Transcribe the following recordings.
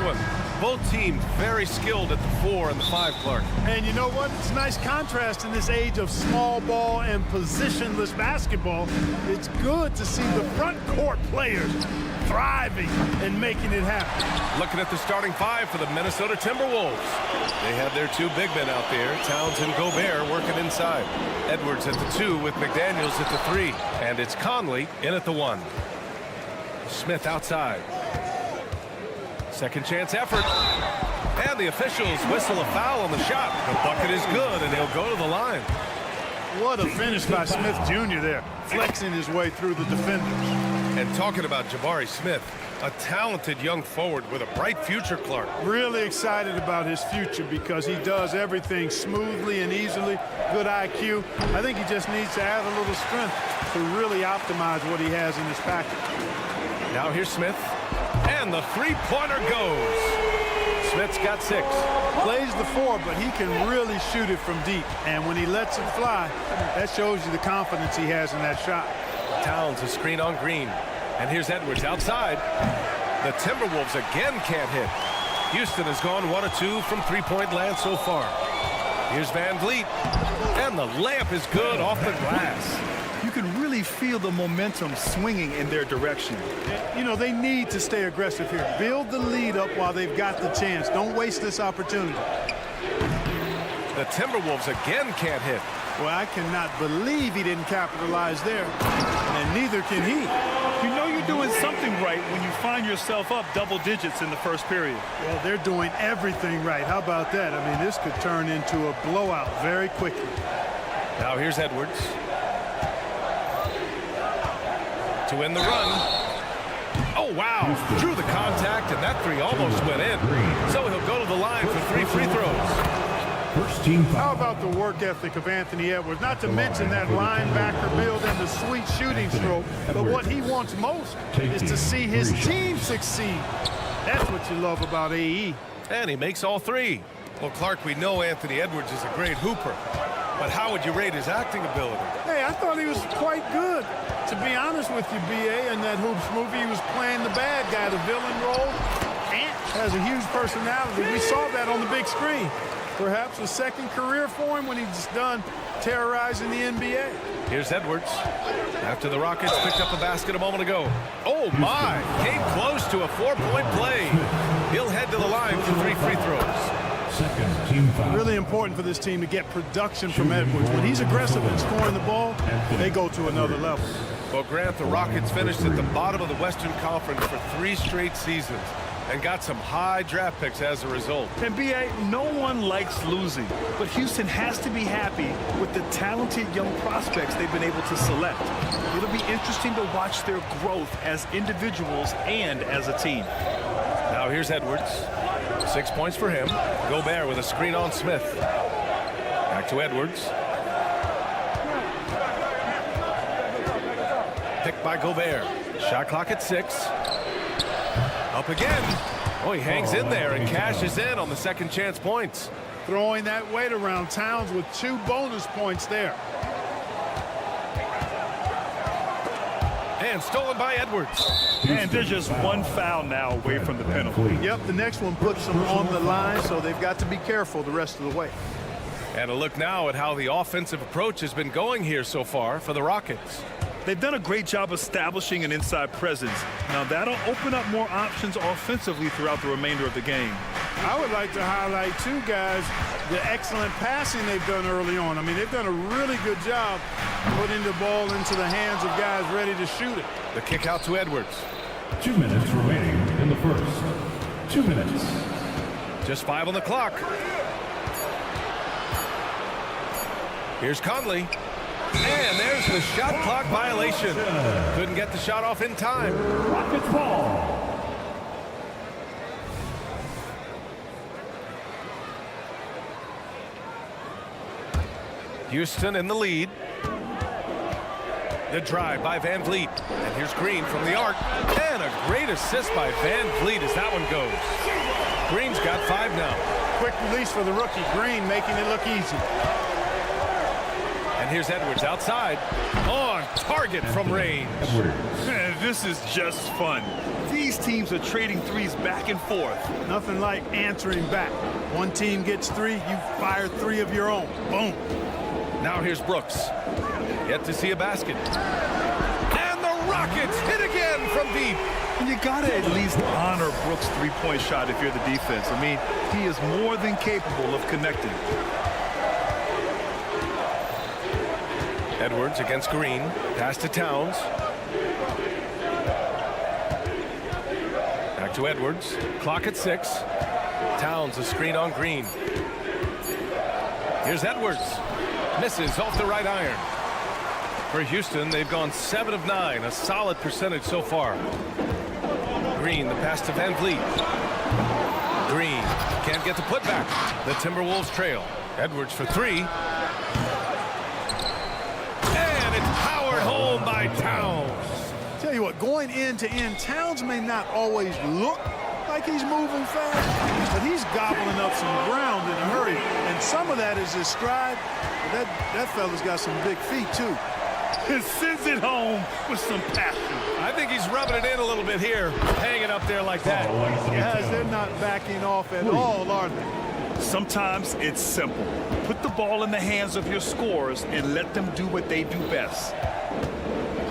one. Both teams very skilled at the 4 and the 5, Clark. And you know what? It's a nice contrast in this age of small ball and positionless basketball. It's good to see the front court players thriving and making it happen. Looking at the starting 5 for the Minnesota Timberwolves. They have their 2 big men out there, Towns and Gobert, working inside. Edwards at the 2 with McDaniels at the 3. And it's Conley in at the 1. Smith outside. Second chance effort. And the officials whistle a foul on the shot. The bucket is good, and he'll go to the line. What a finish by Smith Jr. there, flexing his way through the defenders. And talking about Jabari Smith, a talented young forward with a bright future, Clark. Really excited about his future because he does everything smoothly and easily. Good IQ. I think he just needs to add a little strength to really optimize what he has in his package. Now here's Smith. And the three-pointer goes. Smith's got 6. Plays the 4, but he can really shoot it from deep. And when he lets it fly, that shows you the confidence he has in that shot. Towns a screen on Green. And here's Edwards outside. The Timberwolves again can't hit. Houston has gone 1 of 2 from three-point land so far. Here's Van Vliet. And the layup is good off the glass. You can really feel the momentum swinging in their direction. You know, they need to stay aggressive here. Build the lead up while they've got the chance. Don't waste this opportunity. The Timberwolves again can't hit. Well, I cannot believe he didn't capitalize there. And neither can he. You know you're doing something right when you find yourself up double digits in the first period. Well, they're doing everything right. How about that? I mean, this could turn into a blowout very quickly. Now here's Edwards. To win the run. Oh, wow. Drew the contact, and that 3 almost went in. So he'll go to the line for 3 free throws. First team foul. How about the work ethic of Anthony Edwards? Not to mention that linebacker build and the sweet shooting stroke. But what he wants most is to see his team succeed. That's what you love about AE. And he makes all 3. Well, Clark, we know Anthony Edwards is a great hooper. But how would you rate his acting ability? Hey, I thought he was quite good. To be honest with you, B.A., in that Hoops movie, he was playing the bad guy, the villain role. Ant has a huge personality. We saw that on the big screen. Perhaps a second career for him when he's done terrorizing the NBA. Here's Edwards. After the Rockets picked up a basket a moment ago. Oh, my. Came close to a 4-point play. He'll head to the line for 3 free throws. Second team foul. Really important for this team to get production from Edwards. When he's aggressive in scoring the ball, they go to another level. Well, Grant, the Rockets finished at the bottom of the Western Conference for 3 straight seasons and got some high draft picks as a result. And B.A., no one likes losing, but Houston has to be happy with the talented young prospects they've been able to select. It'll be interesting to watch their growth as individuals and as a team. Now here's Edwards. 6 points for him. Gobert with a screen on Smith. Back to Edwards. Picked by Gobert. Shot clock at 6. Up again. Oh, he hangs in there and cashes in on the second chance points. Throwing that weight around. Towns with 2 bonus points there. And stolen by Edwards. And they're just 1 foul now away from the penalty. Yep, the next one puts them on the line, so they've got to be careful the rest of the way. And a look now at how the offensive approach has been going here so far for the Rockets. They've done a great job establishing an inside presence. Now that'll open up more options offensively throughout the remainder of the game. I would like to highlight, too, guys, the excellent passing they've done early on. I mean, they've done a really good job putting the ball into the hands of guys ready to shoot it. The kick out to Edwards. 2 minutes remaining in the first. 2 minutes. Just 5 on the clock. Here's Conley. And there's the shot clock violation. Couldn't get the shot off in time. Rockets ball. Houston in the lead. The drive by Van Vliet. And here's Green from the arc. And a great assist by Van Vliet as that one goes. Green's got 5 now. Quick release for the rookie. Green making it look easy. And And here's Edwards outside. On target from range. Man, this is just fun. These teams are trading threes back and forth. Nothing like answering back. One team gets 3, you fire 3 of your own. Boom. Now here's Brooks. Yet to see a basket. And the Rockets hit again from deep. And you gotta at least honor Brooks' three-point shot if you're the defense. I mean, he is more than capable of connecting. Edwards against Green. Pass to Towns. Back to Edwards. Clock at 6. Towns a screen on Green. Here's Edwards. Misses off the right iron. For Houston, they've gone 7 of 9, a solid percentage so far. Green, the pass to Van Vliet. Green can't get the putback. The Timberwolves trail. Edwards for 3. And it's powered home by Towns. Tell you what, going end to end, Towns may not always look like he's moving fast, but he's gobbling up some ground in a hurry. And some of that is his stride. But that fella's got some big feet, too. He sends it home with some passion. I think he's rubbing it in a little bit here, hanging up there like that. Guys, they're not backing off at all, are they? Sometimes it's simple. Put the ball in the hands of your scorers and let them do what they do best.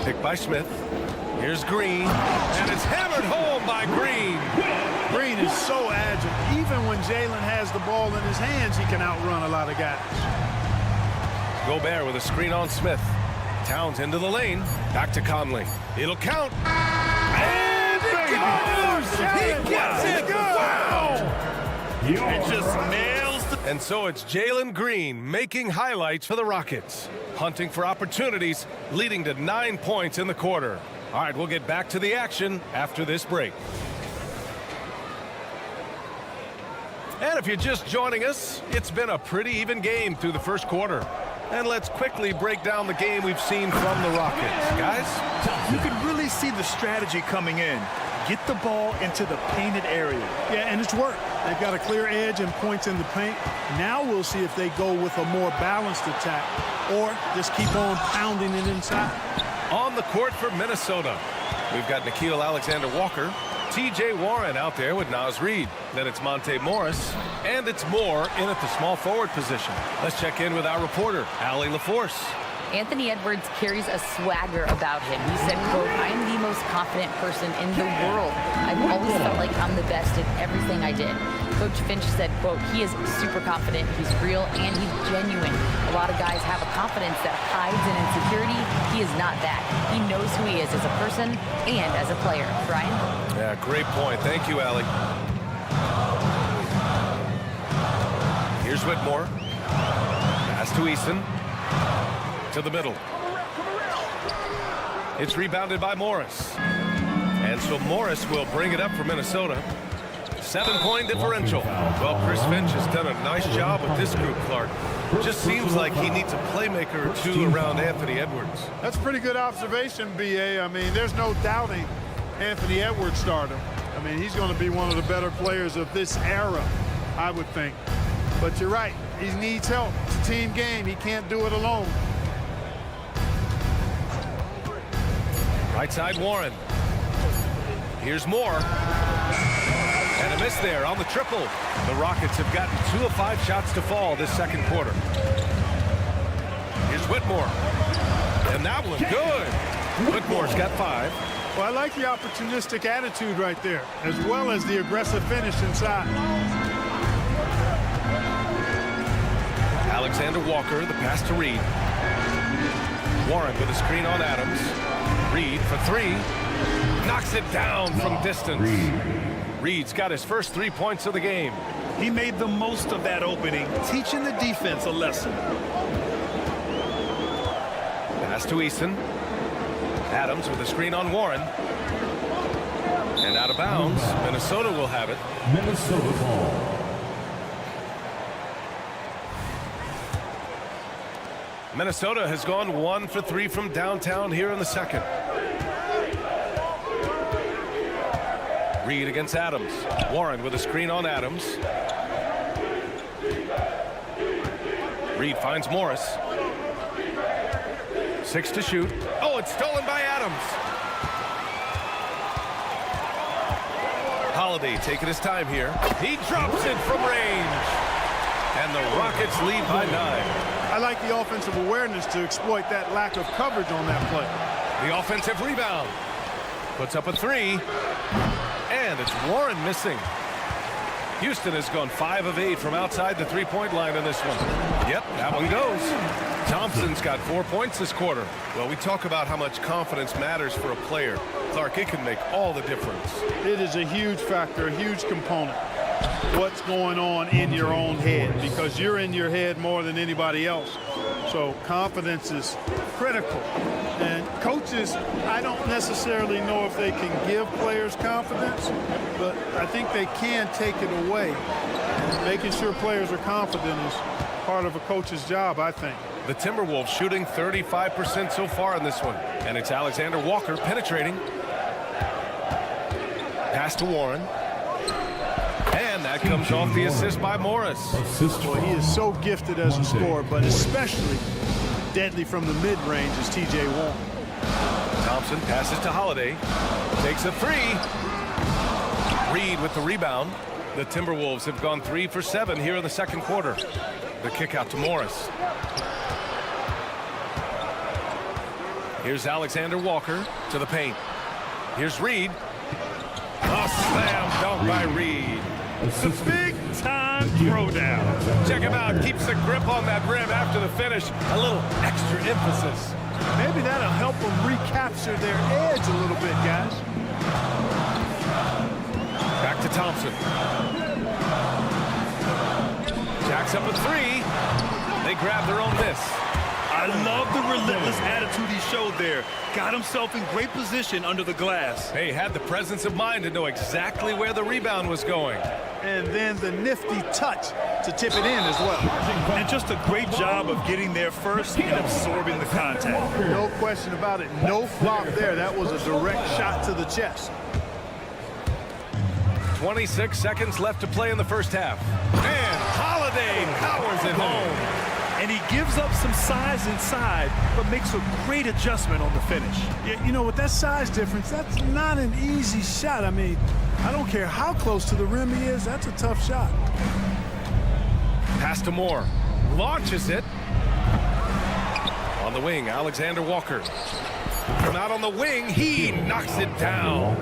Picked by Smith. Here's Green, and it's hammered home by Green. Green is so agile. Even when Jalen has the ball in his hands, he can outrun a lot of guys. Gobert with a screen on Smith. Towns into the lane. Back to Conley. It'll count. And it goes! He gets it! Wow! It just nails the... And so it's Jalen Green making highlights for the Rockets. Hunting for opportunities, leading to 9 points in the quarter. All right, we'll get back to the action after this break. And if you're just joining us, it's been a pretty even game through the first quarter. And let's quickly break down the game we've seen from the Rockets. Guys? You can really see the strategy coming in. Get the ball into the painted area. Yeah, and it's worked. They've got a clear edge and points in the paint. Now we'll see if they go with a more balanced attack or just keep on pounding it inside. On the court for Minnesota, we've got Nickeil Alexander-Walker, T.J. Warren out there with Naz Reid. Then it's Monte Morris, and it's Moore in at the small forward position. Let's check in with our reporter, Allie LaForce. Anthony Edwards carries a swagger about him. He said, quote, "I am the most confident person in the world. I've always felt like I'm the best at everything I did." Coach Finch said, quote, "He is super confident, he's real, and he's genuine. A lot of guys have a confidence that hides in insecurity. He is not that. He knows who he is as a person and as a player." Brian? Yeah, great point. Thank you, Allie. Here's Whitmore. Pass to Eason. To the middle. It's rebounded by Morris. And so Morris will bring it up for Minnesota. 7-point differential. Well, Chris Finch has done a nice job with this group, Clark. Just seems like he needs a playmaker or two around Anthony Edwards. That's a pretty good observation, B.A. I mean, there's no doubting Anthony Edwards stardom. I mean, he's going to be one of the better players of this era, I would think. But you're right. He needs help. It's a team game. He can't do it alone. Right side, Warren. Here's Moore. And a miss there on the triple. The Rockets have gotten 2 of 5 shots to fall this second quarter. Here's Whitmore. And that one good. Whitmore's got 5. Well, I like the opportunistic attitude right there, as well as the aggressive finish inside. Alexander Walker, the pass to Reid. Warren with a screen on Adams. Reid for 3. Knocks it down from distance. Reid's got his first 3 points of the game. He made the most of that opening, teaching the defense a lesson. Pass to Eason. Adams with a screen on Warren. And out of bounds. Minnesota will have it. Minnesota ball. Minnesota has gone 1 for 3 from downtown here in the second. Reid against Adams. Warren with a screen on Adams. Reid finds Morris. 6 to shoot. Oh, it's stolen by Adams. Holiday taking his time here. He drops it from range. And the Rockets lead by 9. I like the offensive awareness to exploit that lack of coverage on that play. The offensive rebound. Puts up a 3. And it's Warren missing. Houston has gone 5 of 8 from outside the three-point line in this one. Yep, that one goes. Thompson's got 4 points this quarter. Well, we talk about how much confidence matters for a player. Clark, it can make all the difference. It is a huge factor, a huge component. What's going on in your own head, because you're in your head more than anybody else. So confidence is critical. And coaches, I don't necessarily know if they can give players confidence, but I think they can take it away. Making sure players are confident is part of a coach's job, I think. The Timberwolves shooting 35% so far in this one. And it's Alexander Walker penetrating. Pass to Warren. And that comes off the assist by Morris. Well, he is so gifted as a scorer, but especially deadly from the mid-range is T.J. Warren. Thompson passes to Holiday. Takes a 3. Reed with the rebound. The Timberwolves have gone 3 for 7 here in the second quarter. The kick out to Morris. Here's Alexander Walker to the paint. Here's Reed. A slam dunk by Reed. The big-time throwdown. Check him out. Keeps the grip on that rim after the finish. A little extra emphasis. Maybe that'll help them recapture their edge a little bit, guys. Back to Thompson. Jacks up a 3. They grab their own miss. I love the relentless attitude he showed there. Got himself in great position under the glass. Hey, had the presence of mind to know exactly where the rebound was going. And then the nifty touch to tip it in as well. And just a great job of getting there first and absorbing the contact. No question about it. No flop there. That was a direct shot to the chest. 26 seconds left to play in the first half. And Holiday powers it home. And he gives up some size inside, but makes a great adjustment on the finish. Yeah, you know, with that size difference, that's not an easy shot. I mean, I don't care how close to the rim he is, that's a tough shot. Pass to Moore. Launches it. On the wing, Alexander Walker. From out on the wing, he knocks it down.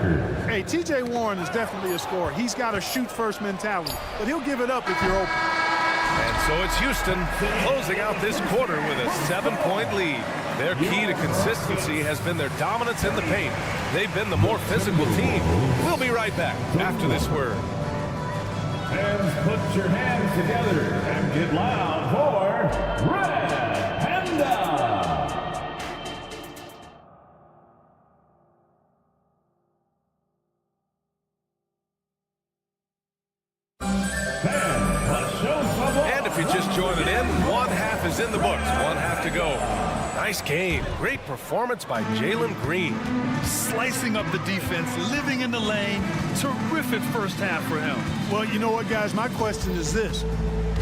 Hey, T.J. Warren is definitely a scorer. He's got a shoot-first mentality, but he'll give it up if you're open. And so it's Houston closing out this quarter with a 7-point lead. Their key to consistency has been their dominance in the paint. They've been the more physical team. We'll be right back after this word. Fans, put your hands together and get loud for Red Panda. And if you're just joining in, one half is in the books, one half to go. Nice game. Great performance by Jalen Green. Slicing up the defense, living in the lane. Terrific first half for him. Well, you know what, guys? My question is this.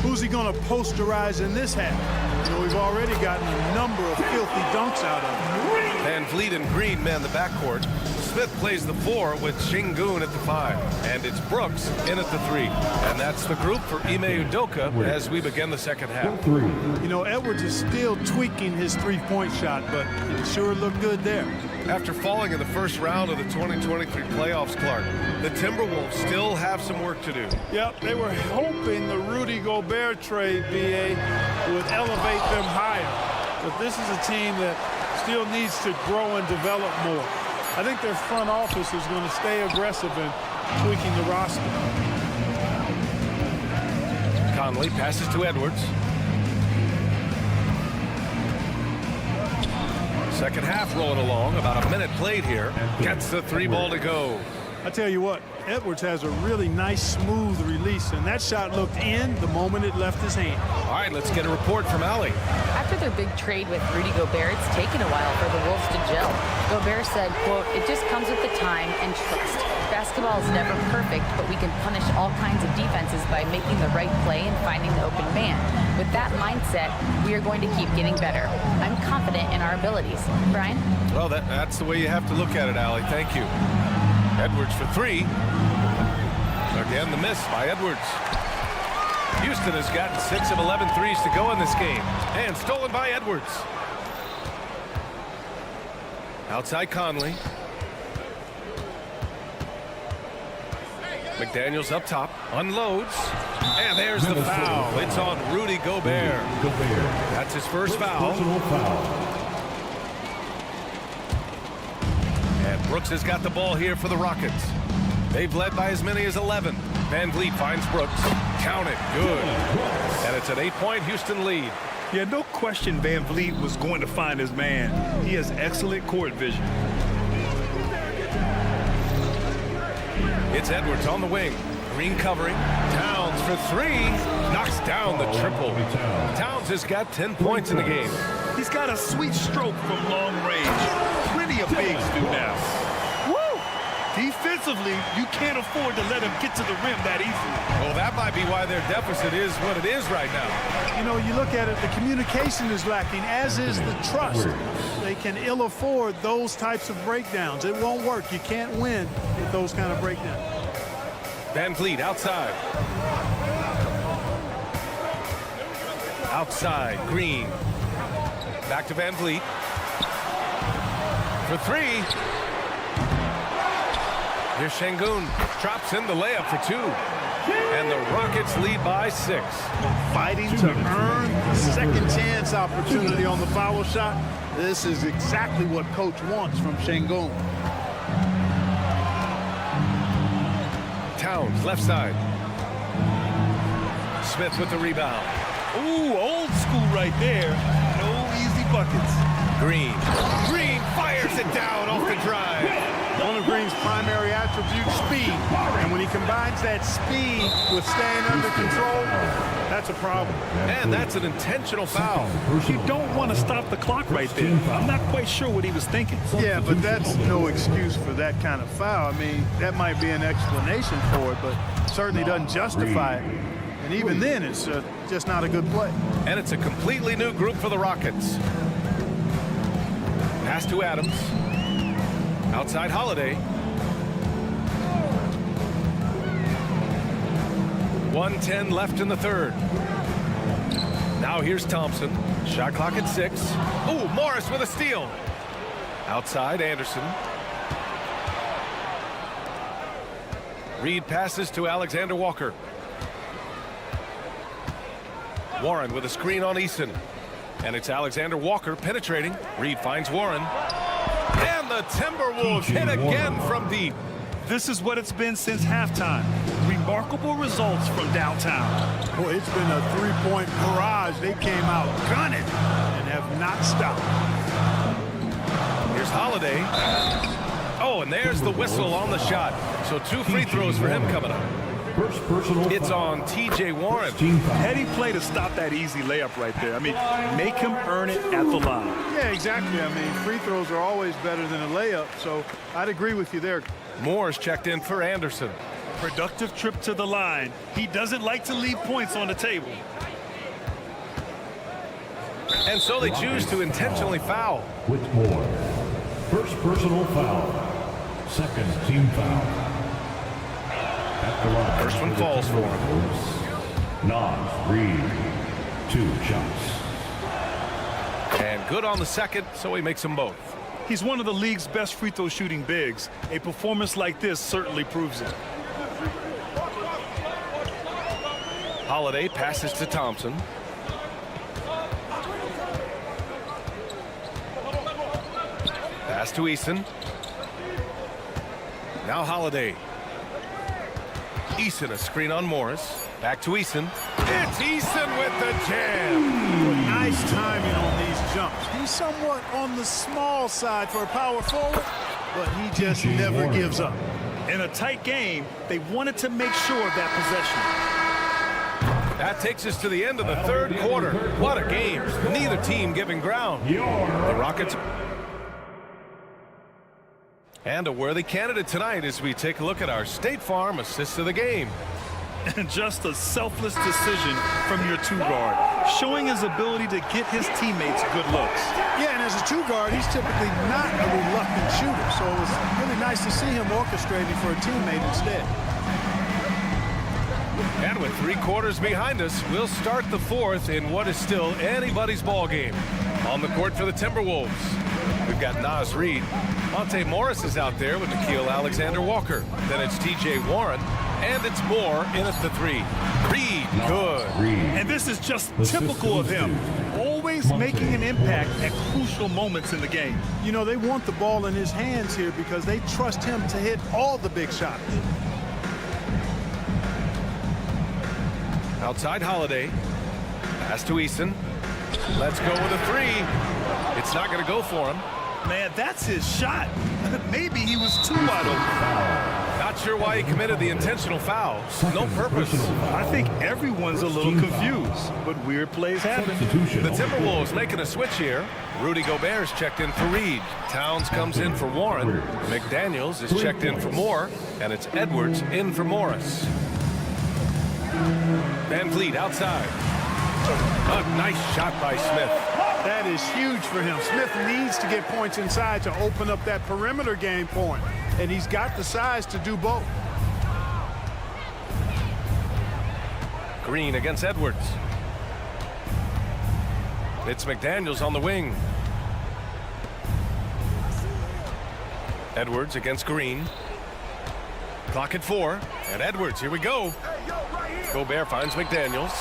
Who's he going to posterize in this half? You know, we've already gotten a number of filthy dunks out of him. Van Vliet and Green man the backcourt. Smith plays the 4 with Shingun at the 5. And it's Brooks in at the 3. And that's the group for Ime Udoka as we begin the second half. You know, Edwards is still tweaking his three-point shot, but it sure looked good there. After falling in the first round of the 2023 playoffs, Clark, the Timberwolves still have some work to do. Yep, they were hoping the Rudy Gobert trade, B.A., would elevate them higher. But this is a team that still needs to grow and develop more. I think their front office is going to stay aggressive in tweaking the roster. Conley passes to Edwards. Second half rolling along, about a minute played here. Gets the 3 ball to go. I tell you what, Edwards has a really nice, smooth release, and that shot looked in the moment it left his hand. All right, let's get a report from Allie. After their big trade with Rudy Gobert, it's taken a while for the Wolves to gel. Gobert said, quote, "It just comes with the time and trust. Basketball is never perfect, but we can punish all kinds of defenses by making the right play and finding the open man. With that mindset, we are going to keep getting better. I'm confident in our abilities. Brian? Well, that's the way you have to look at it, Allie. Thank you. Edwards for three. Again, the miss by Edwards. Houston has gotten 6 of 11 threes to go in this game. And stolen by Edwards. Outside Conley. McDaniels up top. Unloads. And there's the foul. It's on Rudy Gobert. That's his first foul. And Brooks has got the ball here for the Rockets. They've led by as many as 11. Van Vliet finds Brooks. Count it. Good. And it's an 8-point Houston lead. Yeah, no question Van Vliet was going to find his man. He has excellent court vision. It's Edwards on the wing. Green covering. Towns for three. Knocks down the triple. Towns has got 10 points in the game. He's got a sweet stroke from long range. Plenty of bigs do now. Woo! Defensively, you can't afford to let him get to the rim that easily. Well, that might be why their deficit is what it is right now. You know, you look at it, the communication is lacking, as is the trust. They can ill afford those types of breakdowns. It won't work. You can't win with those kind of breakdowns. Van Vliet outside. Outside, Green. Back to Van Vliet. For three. Here's Şengün. Drops in the layup for two. And the Rockets lead by 6. Fighting to earn a second chance opportunity on the foul shot. This is exactly what coach wants from Şengün. Towns, left side. Smith with the rebound. Ooh, old school right there. No easy buckets. Green. Green fires it down off the drive. One of Green's primary attributes, speed. And when he combines that speed with staying under control, that's a problem. And that's an intentional foul. You don't want to stop the clock right there. I'm not quite sure what he was thinking. Yeah, but that's no excuse for that kind of foul. I mean, that might be an explanation for it, but certainly doesn't justify it. And even then, it's just not a good play. And it's a completely new group for the Rockets. Pass to Adams. Outside Holiday. 1:10 left in the third. Now here's Thompson. Shot clock at 6. Ooh, Morris with a steal. Outside Anderson. Reed passes to Alexander Walker. Warren with a screen on Eason. And it's Alexander Walker penetrating. Reed finds Warren. And the Timberwolves hit again from deep. This is what it's been since halftime. Remarkable results from downtown. Boy, it's been a three-point barrage. They came out gunning and have not stopped. Here's Holiday. Oh, and there's the whistle on the shot. So 2 free throws for him coming up. First personal It's foul. on TJ Warren. Heady play to stop that easy layup right there. I mean, make him earn it at the line. Yeah, exactly. I mean, free throws are always better than a layup, so I'd agree with you there. Moore's checked in for Anderson. Productive trip to the line. He doesn't like to leave points on the table. And so they choose to intentionally foul. Whitmore. First personal foul. Second team foul. At the line. First one falls for him. Nas Reed. 2 shots. And good on the second, so he makes them both. He's one of the league's best free throw shooting bigs. A performance like this certainly proves it. Holiday passes to Thompson. Pass to Eason. Now Holiday. Eason, a screen on Morris. Back to Eason. It's Eason with the jam. Nice timing on these jumps. He's somewhat on the small side for a power forward, but he just never gives up. In a tight game, they wanted to make sure of that possession. That takes us to the end of the third quarter. What a game. Neither team giving ground. The Rockets. And a worthy candidate tonight as we take a look at our State Farm assist of the game. And just a selfless decision from your two-guard, showing his ability to get his teammates good looks. Yeah, and as a two-guard, he's typically not a reluctant shooter, so it was really nice to see him orchestrating for a teammate instead. And with 3 quarters behind us, we'll start the 4th in what is still anybody's ball game. On the court for the Timberwolves, we've got Naz Reid. Monte Morris is out there with Nickeil Alexander-Walker. Then it's T.J. Warren. And it's Moore in at the 3. Reid, good. And this is just typical of him. Always making an impact at crucial moments in the game. You know, they want the ball in his hands here because they trust him to hit all the big shots. Outside Holiday. Pass to Eason. Let's go with a 3. It's not going to go for him. Man, that's his shot. Maybe he was too wide open. Not sure why he committed the intentional foul. No purpose. I think everyone's a little confused, but weird plays happen. The Timberwolves making a switch here. Rudy Gobert's checked in for Reid. Towns comes in for Warren. McDaniels is checked in for Moore. And it's Edwards in for Morris. Van Vliet outside. A nice shot by Smith. That is huge for him. Smith needs to get points inside to open up that perimeter game point, and he's got the size to do both. Green against Edwards. It's McDaniels on the wing. Edwards against Green. Clock at 4. And Edwards, here we go. Gobert finds McDaniels.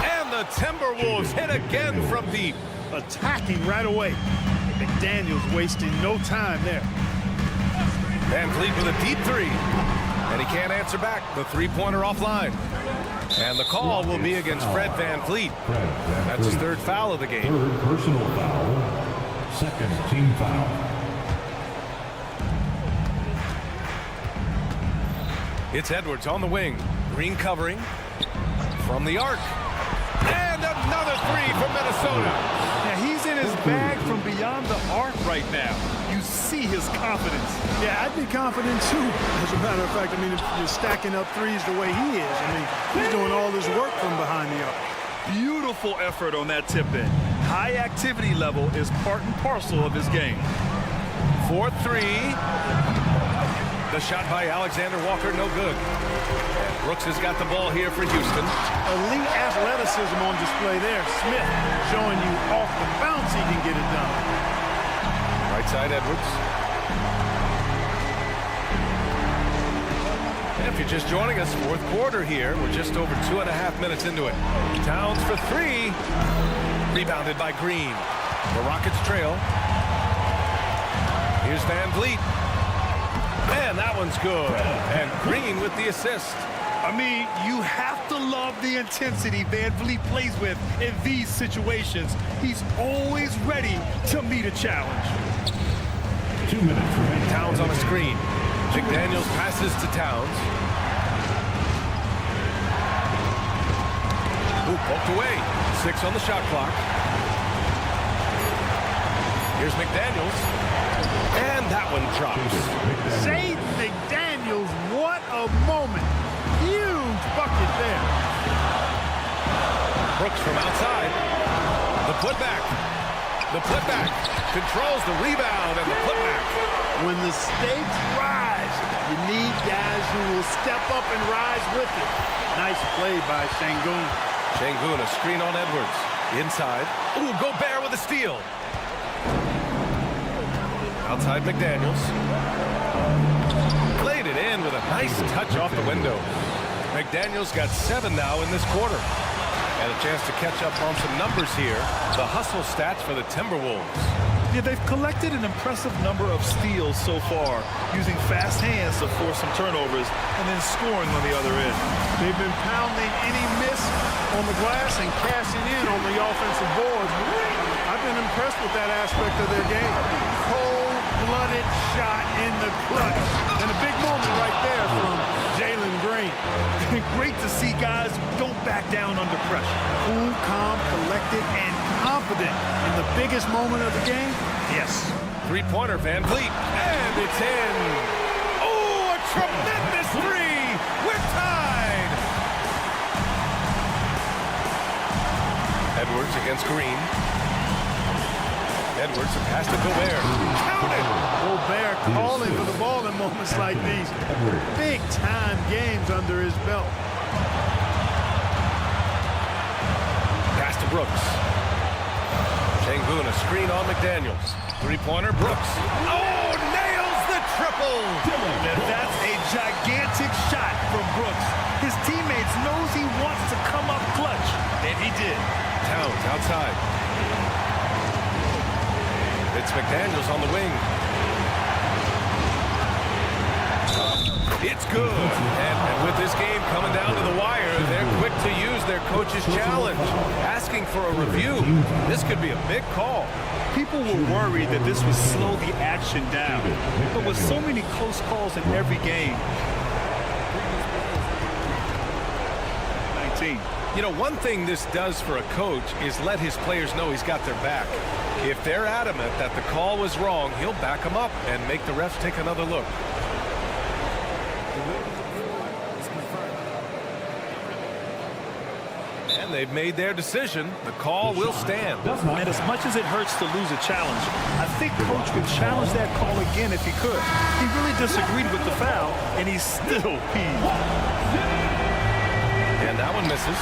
And the Timberwolves hit again from deep. Attacking right away. McDaniels wasting no time there. Van Vliet with a deep 3. And he can't answer back. The 3-pointer offline. And the call will be against Fred Van Vliet. That's his 3rd foul of the game. 3rd personal foul. 2nd team foul. It's Edwards on the wing. Green covering. From the arc. And another 3 from Minnesota. Yeah, he's in his bag from beyond the arc right now. You see his confidence. Yeah, I'd be confident too. As a matter of fact, I mean, if you're stacking up threes the way he is, I mean, he's doing all this work from behind the arc. Beautiful effort on that tip-in. High activity level is part and parcel of his game. 4-3. The shot by Alexander Walker, no good. And Brooks has got the ball here for Houston. Elite athleticism on display there. Smith showing you off the bounce he can get it done. Right side Edwards. And if you're just joining us, 4th quarter here. We're just over 2.5 minutes into it. Towns for 3. Rebounded by Green. The Rockets trail. Here's Van Vliet. And that one's good. And Green with the assist. I mean, you have to love the intensity Van Vliet plays with in these situations. He's always ready to meet a challenge. 2 minutes remaining. Towns on a screen. McDaniels passes to Towns. Ooh, poked away. 6 on the shot clock. Here's McDaniels. And that one drops. Shade McDaniels, what a moment. Huge bucket there. Brooks from outside. The putback. The putback. Controls the rebound and the putback. When the stakes rise, you need guys who will step up and rise with it. Nice play by Sengun. Sengun, a screen on Edwards. Inside. Ooh, Gobert with a steal. Outside McDaniels. Played it in with a nice touch off the window. McDaniels got 7 now in this quarter. And a chance to catch up on some numbers here. The hustle stats for the Timberwolves. Yeah, they've collected an impressive number of steals so far, using fast hands to force some turnovers and then scoring on the other end. They've been pounding any miss on the glass and cashing in on the offensive boards. I've been impressed with that aspect of their game. Cold-blooded shot in the clutch. And a big moment right there from Jalen Green. Great to see guys who don't back down under pressure. Cool, calm, collected, and confident in the biggest moment of the game. Yes. three-pointer, Van Vliet, and it's in. Oh, a tremendous three. We're tied. Edwards against Green. Edwards, a pass to Gobert. Counted. Gobert calling for the ball in moments like these. Big-time games under his belt. Pass to Brooks. Sengun, a screen on McDaniels. Three-pointer, Brooks. Oh, nails the triple. And that's a gigantic shot from Brooks. His teammates knows he wants to come up clutch, and he did. Towns outside. It's McDaniels on the wing. It's good. And with this game coming down to the wire, they're quick to use their coach's challenge, asking for a review. This could be a big call. People were worried that this would slow the action down. But with so many close calls in every game, 19. You know, one thing this does for a coach is let his players know he's got their back. If they're adamant that the call was wrong, he'll back them up and make the refs take another look. And they've made their decision. The call will stand. And as much as it hurts to lose a challenge, I think Coach would challenge that call again if he could. He really disagreed with the foul, and he's still peeved. And that one misses.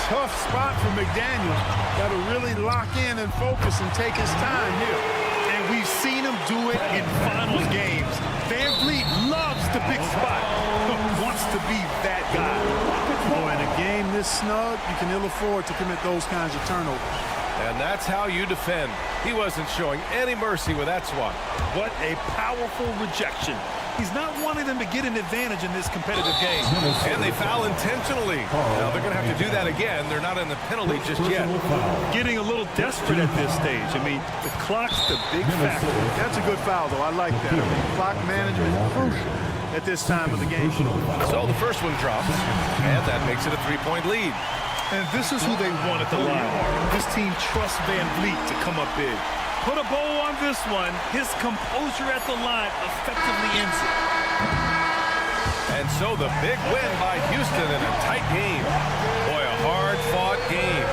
Tough spot for McDaniels. Got to really lock in and focus and take his time here. And we've seen him do it in finals games. Van Vliet loves the big spot, but wants to be that guy. Boy, in a game this snug, you can ill afford to commit those kinds of turnovers. And that's how you defend. He wasn't showing any mercy with that swat. What a powerful rejection. He's not wanting them to get an advantage in this competitive game. And they foul intentionally. Now they're going to have to do that again. They're not in the penalty just yet. Getting a little desperate at this stage. I mean, the clock's the big factor. That's a good foul, though. I like that. Clock management crucial at this time of the game. So the first one drops, and that makes it a three-point lead. And this is who they want at the line. This team trusts Van Vliet to come up big. Put a bow on this one. His composure at the line effectively ends it. And so the big win by Houston in a tight game. Boy, a hard-fought game.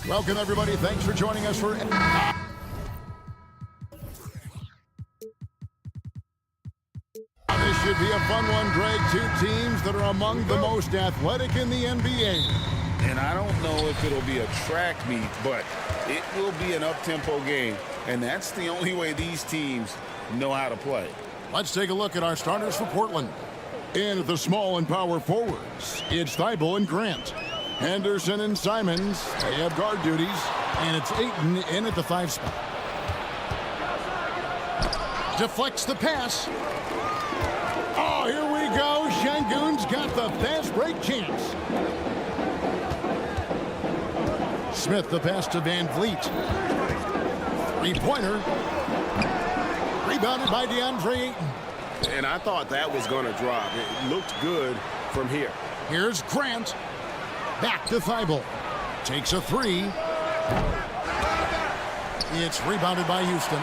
Welcome, everybody. Thanks for joining us for... This should be a fun one, Greg. Two teams that are among the most athletic in the NBA. And I don't know if it'll be a track meet, but it will be an up-tempo game. And that's the only way these teams know how to play. Let's take a look at our starters for Portland. In at the small and power forwards, it's Thibault and Grant. Henderson and Simons, they have guard duties. And it's Ayton in at the 5 spot. Deflects the pass. Oh, here we go. Şengün's got the fast break chance. Smith the pass to Van Vliet. Three-pointer. Rebounded by DeAndre Ayton. And I thought that was going to drop. It looked good from here. Here's Grant. Back to Thibault. Takes a 3. It's rebounded by Houston.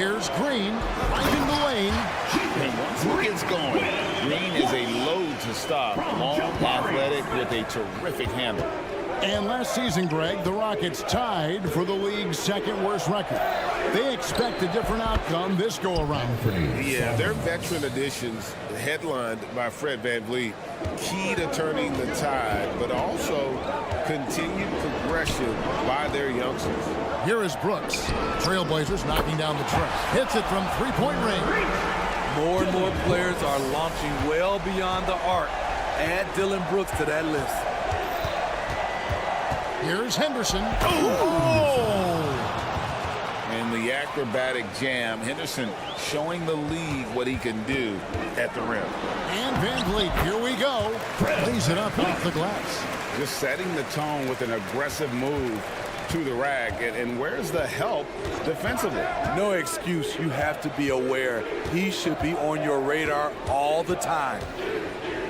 Here's Green. Finding the lane. And once he gets going, Green is a load to stop. Long, athletic, with a terrific handle. And last season, Greg, the Rockets tied for the league's second worst record. They expect a different outcome this go-around. Yeah, their veteran additions, headlined by Fred VanVleet, key to turning the tide, but also continued progression by their youngsters. Here is Brooks. Trailblazers knocking down the tray. Hits it from three-point range. More and more players are launching well beyond the arc. Add Dylan Brooks to that list. Here's Henderson. Oh! And the acrobatic jam, Henderson showing the league what he can do at the rim. And Van Vliet, here we go. Lays it up off the glass. Just setting the tone with an aggressive move to the rack. And where's the help defensively? No excuse. You have to be aware. He should be on your radar all the time.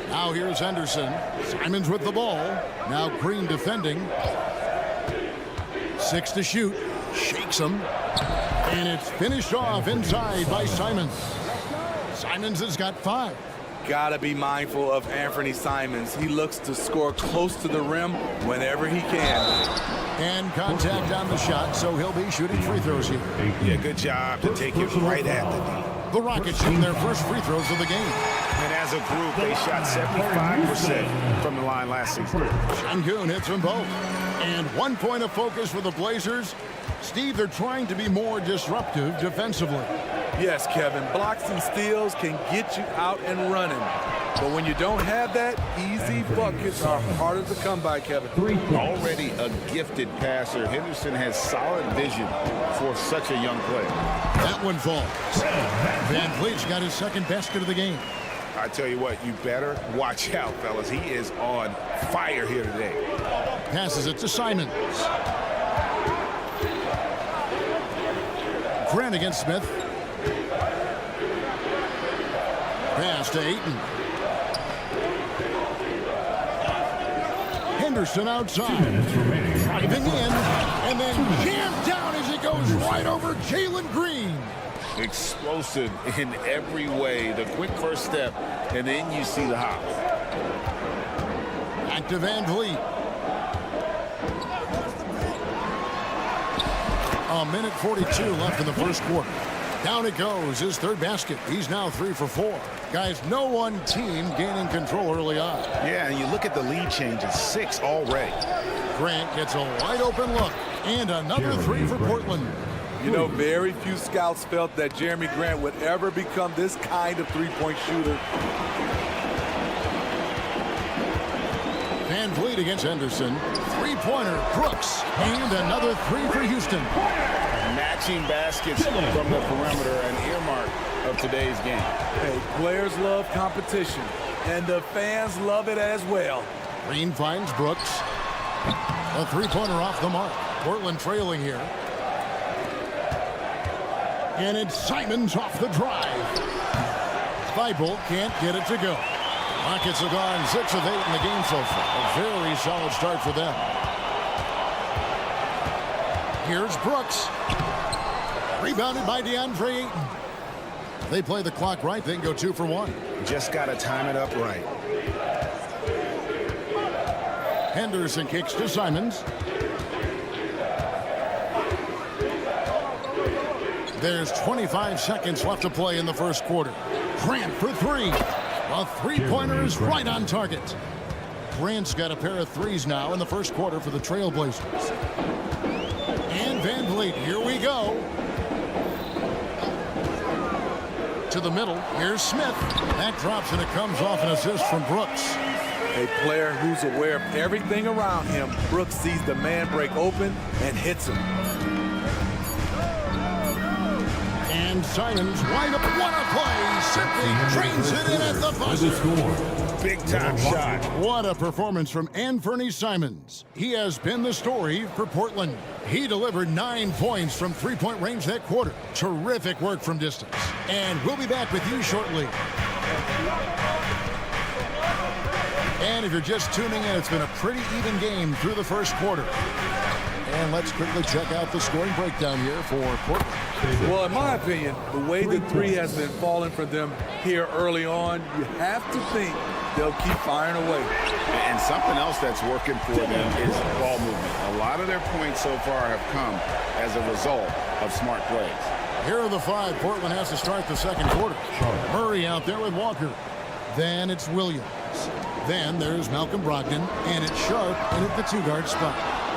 Now here's Henderson. Simons with the ball. Now Green defending. 6 to shoot. Shakes him. And it's finished off inside by Simons. Simons has got 5. Gotta be mindful of Anthony Simons. He looks to score close to the rim whenever he can. And contact on the shot, so he'll be shooting free throws here. Yeah, good job to take it right at the knee. The Rockets shooting their first free throws of the game. And as a group, they shot 75% from the line last season. Şengün hits them both. And 1 point of focus for the Blazers. Steve, they're trying to be more disruptive defensively. Yes, Kevin, blocks and steals can get you out and running. But when you don't have that, easy buckets are harder to come by, Kevin. Already a gifted passer, Henderson has solid vision for such a young player. That one falls. Van Vliet's got his second basket of the game. I tell you what, you better watch out, fellas. He is on fire here today. Passes it to Simons. Grant against Smith. Pass to Ayton. Henderson outside. Driving in. And then jammed down as he goes right over Jalen Green. Explosive in every way. The quick first step, and then you see the hop. Back to Van Vliet. A minute 42 left in the first quarter. Down it goes, his third basket. He's now 3 for 4. Guys, no one team gaining control early on. Yeah, and you look at the lead changes, 6 already. Grant gets a wide open look, and another 3 for Portland. You know, very few scouts felt that Jeremy Grant would ever become this kind of three-point shooter. Van Vliet against Henderson. Three-pointer, Brooks, and another 3 for Houston. Matching baskets from the perimeter, an earmark of today's game. Hey, players love competition, and the fans love it as well. Green finds Brooks. A three-pointer off the mark. Portland trailing here. And it's Simons off the drive. Thibault can't get it to go. Rockets have gone 6 of 8 in the game so far. A very solid start for them. Here's Brooks. Rebounded by DeAndre Ayton. If they play the clock right, they can go 2 for 1. Just got to time it up right. Henderson kicks to Simons. There's 25 seconds left to play in the first quarter. Grant for three. A three-pointer is right on target. Grant's got a pair of threes now in the first quarter for the Trailblazers. And Van Vliet, here we go. To the middle, here's Smith. That drops and it comes off an assist from Brooks. A player who's aware of everything around him. Brooks sees the man break open and hits him. And Simons wide up. What a play! Simply trains it in at the buzzer. Big time shot. What a performance from Anthony Simons. He has been the story for Portland. He delivered 9 points from three-point range that quarter. Terrific work from distance. And we'll be back with you shortly. And if you're just tuning in, it's been a pretty even game through the first quarter. And let's quickly check out the scoring breakdown here for Portland. Well, in my opinion, the way the three has been falling for them here early on, you have to think they'll keep firing away. And something else that's working for them is ball movement. A lot of their points so far have come as a result of smart plays. Here are the five Portland has to start the second quarter. Murray out there with Walker. Then it's Williams. Then there's Malcolm Brogdon, and it's Sharp in at the two-guard spot.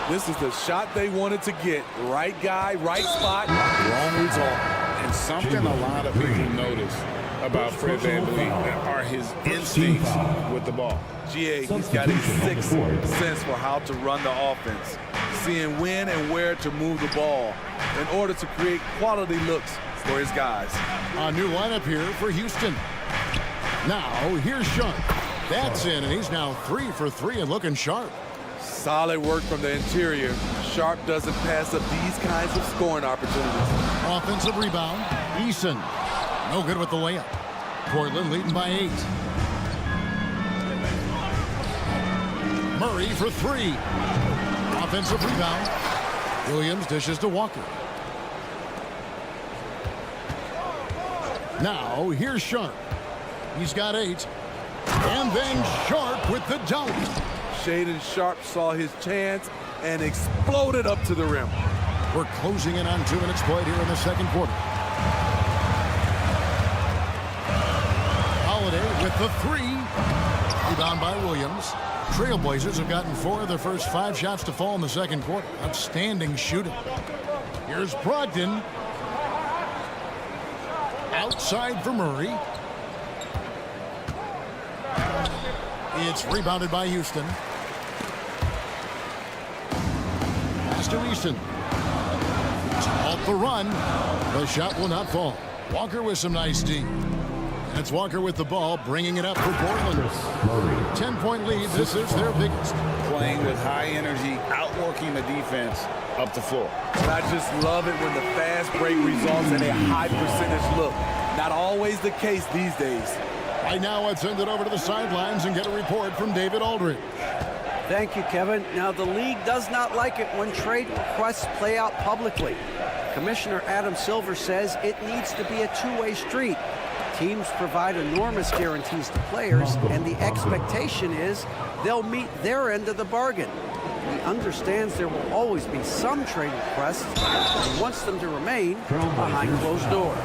This is the shot they wanted to get. Right guy, right spot, wrong result. And something a lot of people notice about Fred VanVleet are his instincts with the ball. GA, he's got a sixth sense for how to run the offense, seeing when and where to move the ball in order to create quality looks for his guys. A new lineup here for Houston. Now, here's Sharp. That's in, and he's now 3 for 3 and looking sharp. Solid work from the interior. Sharp doesn't pass up these kinds of scoring opportunities. Offensive rebound. Eason. No good with the layup. Portland leading by 8. Murray for 3. Offensive rebound. Williams dishes to Walker. Now, here's Sharp. He's got 8. And then Sharp with the dunk. Shaedon Sharp saw his chance and exploded up to the rim. We're closing in on 2 minutes played here in the second quarter. Holiday with the 3. Rebound by Williams. Trailblazers have gotten 4 of their first 5 shots to fall in the second quarter. Outstanding shooting. Here's Brogdon. Outside for Murray. It's rebounded by Houston. Pass to Eason. It's off the run. The shot will not fall. Walker with some nice D. That's Walker with the ball, bringing it up for Portland. 10-point lead. This is their biggest. Playing with high energy, outworking the defense up the floor. And I just love it when the fast break results in a high percentage look. Not always the case these days. Right now, let's send it over to the sidelines and get a report from David Aldridge. Thank you, Kevin. Now, the league does not like it when trade requests play out publicly. Commissioner Adam Silver says it needs to be a two-way street. Teams provide enormous guarantees to players, and the expectation is they'll meet their end of the bargain. He understands there will always be some trade requests and wants them to remain behind closed doors.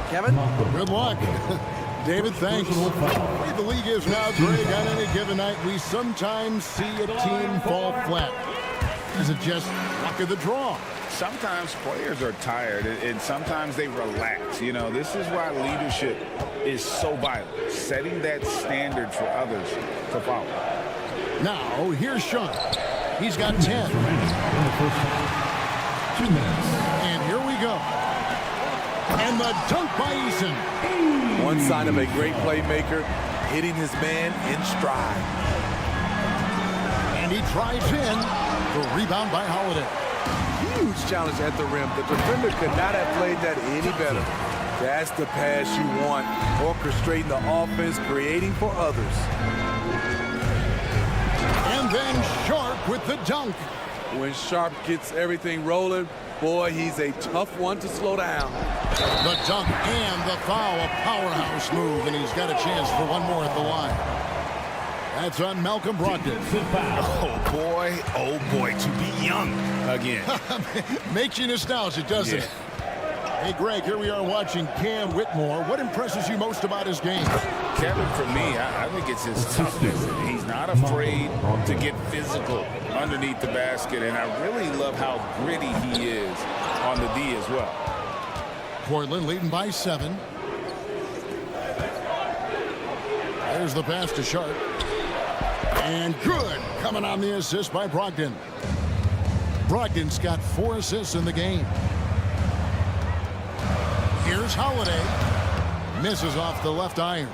Kevin? Good luck. David, thanks. The league is now, Greg, on any given night, we sometimes see a team fall flat. Is it just luck of the draw? Sometimes players are tired, and sometimes they relax. You know, this is why leadership is so vital, setting that standard for others to follow. Now, here's Sean. He's got 10. And here we go. And the dunk by Eason. One sign of a great playmaker, hitting his man in stride. And he drives in. The rebound by Holiday. Huge challenge at the rim. The defender could not have played that any better. That's the pass you want. Orchestrating the offense, creating for others. And then Sharp with the dunk. When Sharp gets everything rolling, boy, he's a tough one to slow down. The dunk and the foul, a powerhouse move, and he's got a chance for one more at the line. That's on Malcolm Brogdon. Oh boy, to be young again. Makes you nostalgic, doesn't it? Hey, Greg, here we are watching Cam Whitmore. What impresses you most about his game? Kevin, for me, I think it's his toughness. He's not afraid to get physical underneath the basket, and I really love how gritty he is on the D as well. Portland leading by 7. There's the pass to Sharp. And good. Coming on the assist by Brogdon. Brogdon's got 4 assists in the game. Here's Holiday. Misses off the left iron.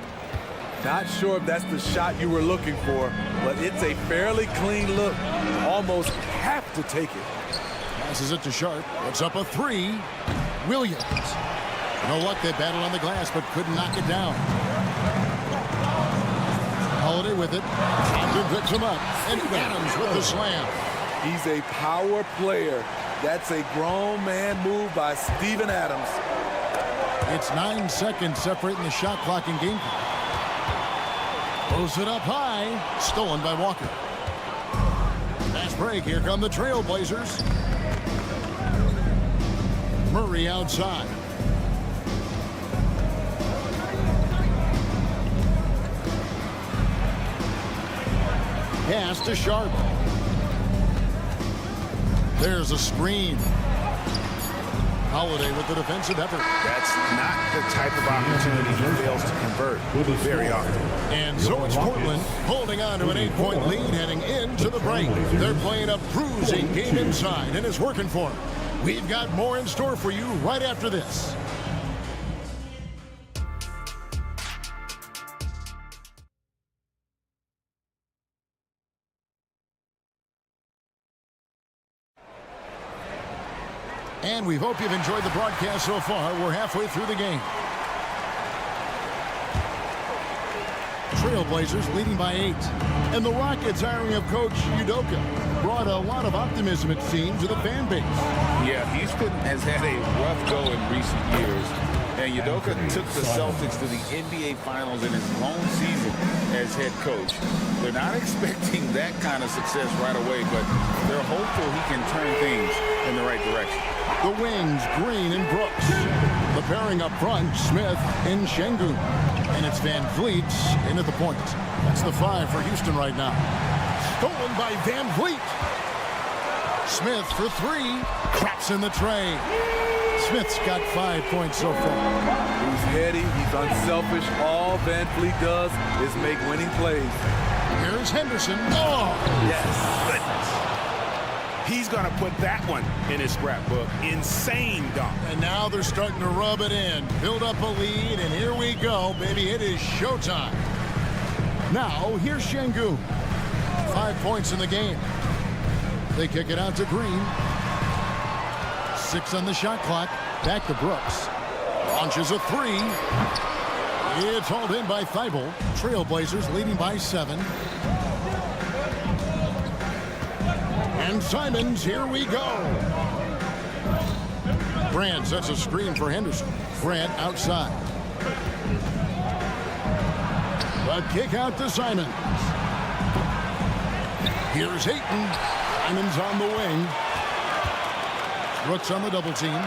Not sure if that's the shot you were looking for, but it's a fairly clean look. Almost have to take it. Passes it to Sharp. It's up a 3. Williams. No luck. They battled on the glass, but couldn't knock it down. Holiday with it. Compton picks him up. And Adams with the slam. He's a power player. That's a grown man move by Steven Adams. It's 9 seconds separating the shot clock and game clock. Pulls it up high. Stolen by Walker. Fast break. Here come the Trailblazers. Murray outside. Pass to Sharp. There's a screen. Holiday with the defensive effort. That's not the type of opportunity he fails to convert very often. And so it's Portland holding on to an 8-point lead heading into the break. They're playing a bruising game inside, and it's working for them. We've got more in store for you right after this. And we hope you've enjoyed the broadcast so far. We're halfway through the game. Trailblazers leading by 8. And the Rockets hiring of Coach Udoka brought a lot of optimism, it seems, to the fan base. Yeah, Houston has had a rough go in recent years. And Udoka took the Celtics to the NBA Finals in his lone season as head coach. They're not expecting that kind of success right away, but they're hopeful he can turn things in the right direction. The wings, Green and Brooks. The pairing up front, Smith and Şengün. And it's Van Vliet in at the point. That's the 5 for Houston right now. Stolen by Van Vliet. Smith for 3. Traps in the tray. Smith's got 5 points so far. He's heady, he's unselfish. All Van Vliet does is make winning plays. Here's Henderson. Oh! Yes, goodness. He's going to put that one in his scrapbook. Insane dunk. And now they're starting to rub it in. Build up a lead, and here we go, baby. It is showtime. Now, here's Şengün. 5 points in the game. They kick it out to Green. 6 on the shot clock. Back to Brooks. Launches a 3. It's hauled in by Thibault. Trailblazers leading by 7. And Simons, here we go. Grant sets a screen for Henderson. Grant outside. A kick out to Simons. Here's Hayton. Simons on the wing. Brooks on the double team.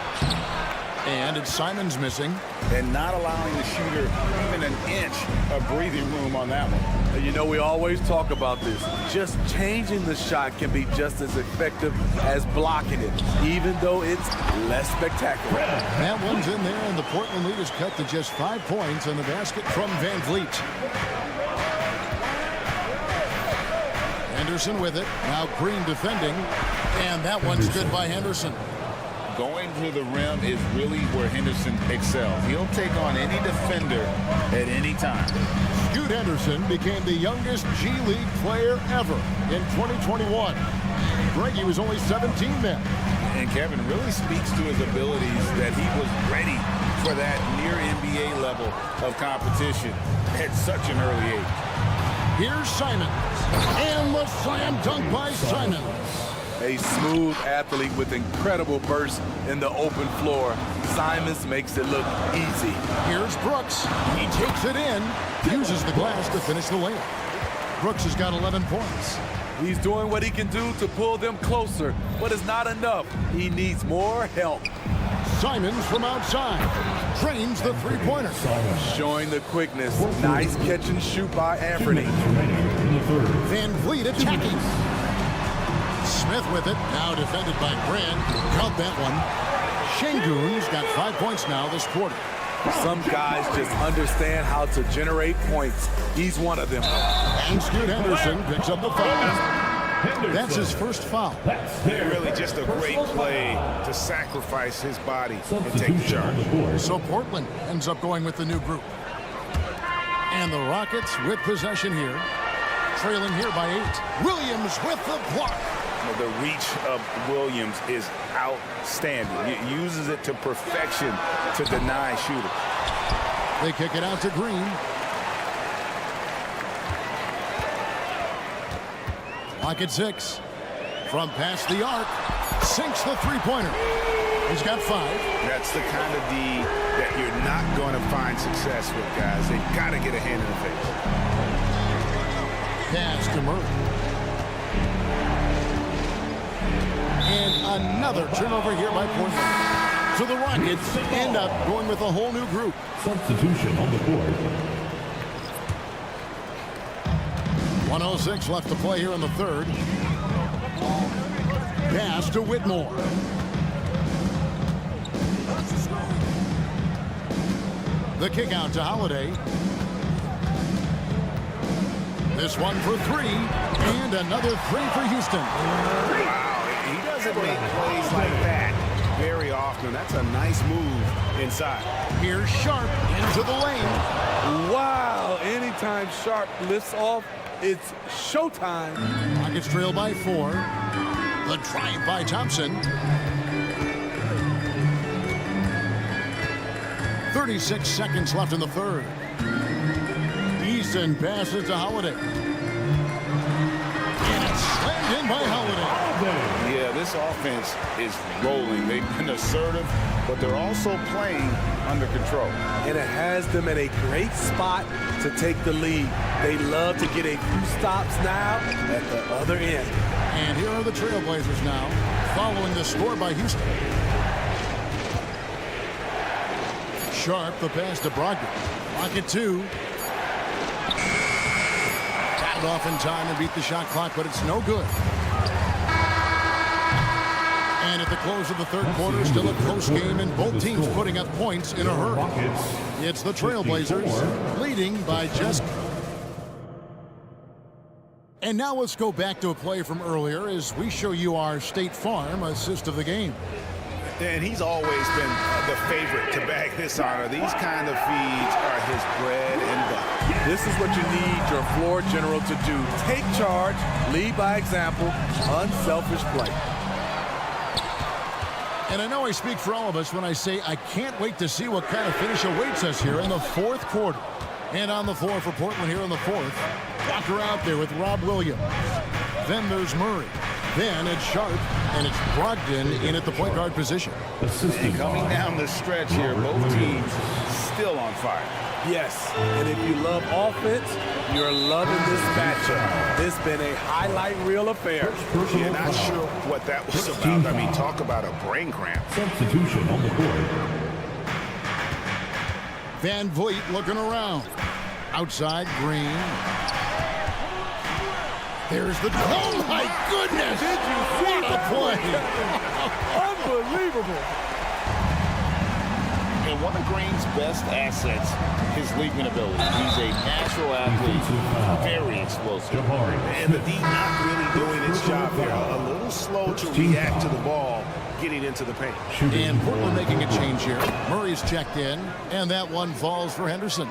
And it's Simons missing. And not allowing the shooter even an inch of breathing room on that one. And you know, we always talk about this. Just changing the shot can be just as effective as blocking it, even though it's less spectacular. That one's in there, and the Portland lead is cut to just 5 points on the basket from Van Vliet. Henderson with it. Now Green defending. And that one's good by Henderson. Going to the rim is really where Henderson excels. He'll take on any defender at any time. Scoot Henderson became the youngest G League player ever in 2021. Greg, he was only 17 then. And Kevin really speaks to his abilities that he was ready for that near NBA level of competition at such an early age. Here's Simons. And the slam dunk by Simons. A smooth athlete with incredible burst in the open floor. Simons makes it look easy. Here's Brooks. He takes it in. Uses the glass to finish the layup. Brooks has got 11 points. He's doing what he can do to pull them closer, but it's not enough. He needs more help. Simons from outside drains the three-pointer. Showing the quickness. Nice catch and shoot by Anthony. Van Vliet attacking. Smith with it. Now defended by Grant. Count that one. Şengün's got 5 points now this quarter. Some guys just understand how to generate points. He's one of them. And Scoot Henderson picks up the foul. That's his first foul. Really just a great play to sacrifice his body and take the charge. So Portland ends up going with the new group. And the Rockets with possession here. Trailing here by 8. Williams with the block. The reach of Williams is outstanding. He uses it to perfection to deny shooters. They kick it out to Green. Clock at 6. From past the arc. Sinks the three-pointer. He's got 5. That's the kind of D that you're not going to find success with, guys. They've got to get a hand in the face. Pass to Murray. And another turnover here by Portland. So the Rockets end up going with a whole new group. Substitution on the board. 1:06 left to play here in the third. Pass to Whitmore. The kick out to Holiday. This one for 3. And another 3 for Houston. Wow. He doesn't make plays like that very often. That's a nice move inside. Here's Sharp into the lane. Wow, anytime Sharp lifts off, it's showtime. Rockets trail by 4. The drive by Thompson. 36 seconds left in the third. Easton passes to Holiday. And it's slammed in by Holiday. Yeah, this offense is rolling. They've been assertive, but they're also playing under control. And it has them in a great spot to take the lead. They love to get a few stops now at the other end. And here are the Trailblazers now, following the score by Houston. Sharp, the pass to Brogdon. Rocket 2. Got it off in time and beat the shot clock, but it's no good. And at the close of the third quarter, still a close game, and both teams putting up points in a hurry. It's the Trailblazers leading by just. And now let's go back to a play from earlier as we show you our State Farm assist of the game. And he's always been the favorite to bag this honor. These kind of feeds are his bread and butter. This is what you need your floor general to do. Take charge, lead by example, unselfish play. And I know I speak for all of us when I say I can't wait to see what kind of finish awaits us here in the fourth quarter. And on the floor for Portland here in the fourth, Walker out there with Rob Williams. Then there's Murray. Then it's Sharp, and it's Brogdon in at the point guard position. And coming down the stretch here, both teams still on fire. Yes, and if you love offense, you're loving this matchup. This has been a highlight reel affair. Yeah, not sure what that was about. I mean, talk about a brain cramp. Substitution on the board. Van Vliet looking around. Outside, Green. There's the. Oh my goodness! Did you see what a play? Unbelievable. And one of Green's best assets, his leaping ability. He's a natural athlete, very explosive. And the D not really doing its job here. A little slow to react to the ball getting into the paint. And Portland making a change here. Murray's checked in, and that one falls for Henderson.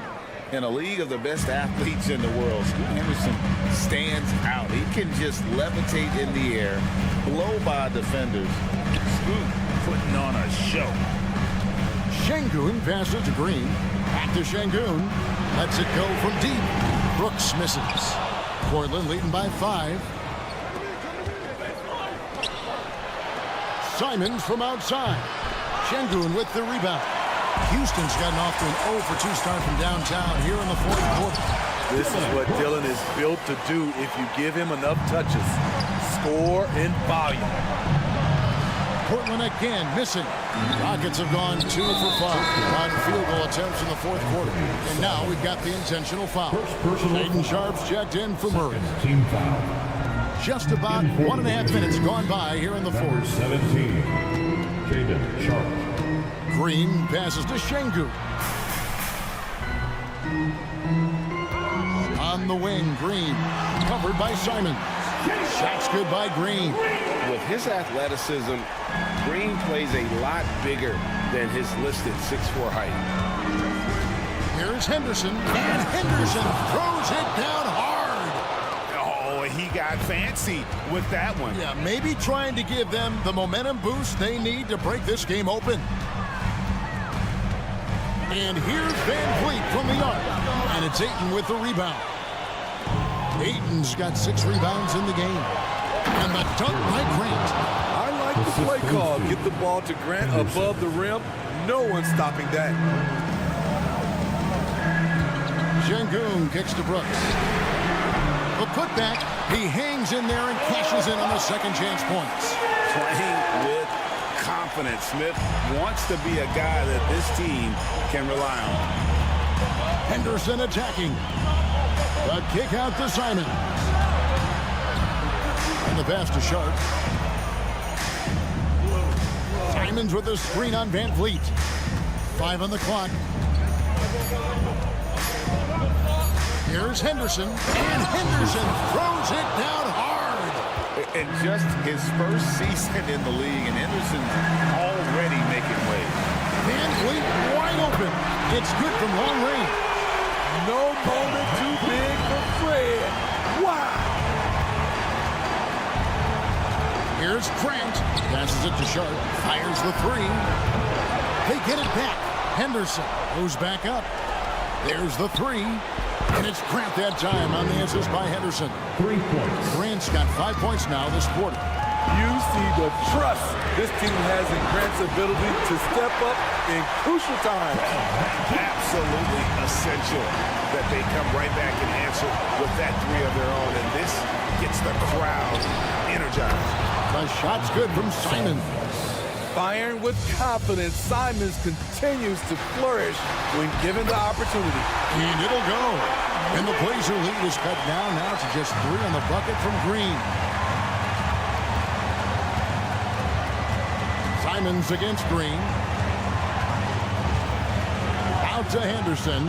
In a league of the best athletes in the world, Scoot Henderson stands out. He can just levitate in the air, blow by defenders. Scoot putting on a show. Şengün passes to Green. Back to Şengün. Lets it go from deep. Brooks misses. Portland leading by 5. Simons from outside. Şengün with the rebound. Houston's gotten off to an 0-for-2 start from downtown here in the fourth quarter. This is what Dylan is built to do if you give him enough touches. Score in volume. Portland again missing. Rockets have gone 2 for 5 on field goal attempts in the fourth quarter. And now we've got the intentional foul. Shaden Sharp's checked in for Murray. Team foul. Just about 1.5 minutes gone by here in the fourth. 17. Shaden Sharp. Green passes to Şengün. On the wing, Green covered by Simon. Shot's good by Green. With his athleticism, Green plays a lot bigger than his listed 6'4" height. Here's Henderson, and Henderson throws it down hard. Oh, he got fancy with that one. Yeah, maybe trying to give them the momentum boost they need to break this game open. And here's Van Vliet from the arc, and it's Ayton with the rebound. Ayton's got 6 rebounds in the game. And the dunk by Grant. I like the play call. Get the ball to Grant above the rim. No one stopping that. Şengün kicks to Brooks. The putback, he hangs in there and cashes in on the second chance points. Playing with confidence. Smith wants to be a guy that this team can rely on. Henderson attacking. The kick out to Simon. And the pass to Sharp. Simons with a screen on Van Vliet. 5 on the clock. Here's Henderson. And Henderson throws it down hard. And just his first season in the league, and Henderson's already making waves. Van Vliet wide open. It's good from long range. No moment too big for Fred. Wow. Here's Grant. Passes it to Sharp. Fires the 3. They get it back. Henderson goes back up. There's the 3. And it's Grant that time on the assist by Henderson. 3 points. Grant's got 5 points now this quarter. You see the trust this team has in Grant's ability to step up in crucial times. Absolutely essential that they come right back and answer with that 3 of their own. And this gets the crowd energized. The shot's good from Simon. Firing with confidence, Simons continues to flourish when given the opportunity. And it'll go. And the Blazer lead is cut down now to just 3 on the bucket from Green. Simons against Green. Out to Henderson.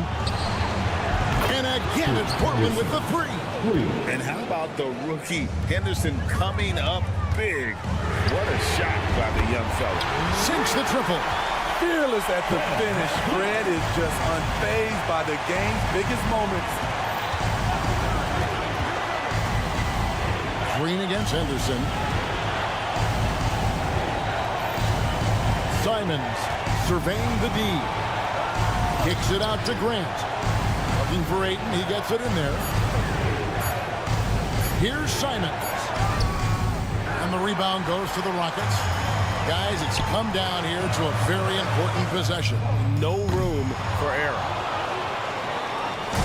And again, it's Portland with the 3. And how about the rookie Henderson coming up big? What a shot by the young fella. Sinks the triple. Fearless at the finish. Fred is just unfazed by the game's biggest moments. Green against Henderson. Simons surveying the D. Kicks it out to Grant. Looking for Ayton. He gets it in there. Here's Simons. And the rebound goes to the Rockets. Guys, it's come down here to a very important possession. No room for error.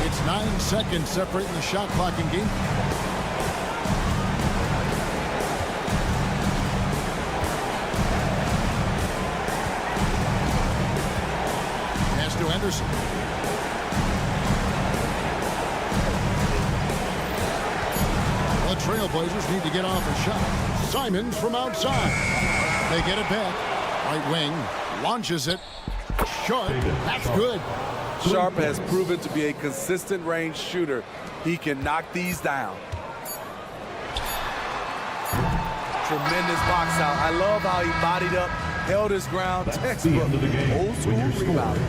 It's 9 seconds separating the shot clock and game. Pass to Henderson. The Trailblazers need to get off a shot. Simons from outside. They get it back. Right wing launches it. Short. That's good. Sharp has proven to be a consistent range shooter. He can knock these down. Tremendous box out. I love how he bodied up, held his ground. Textbook old school rebound.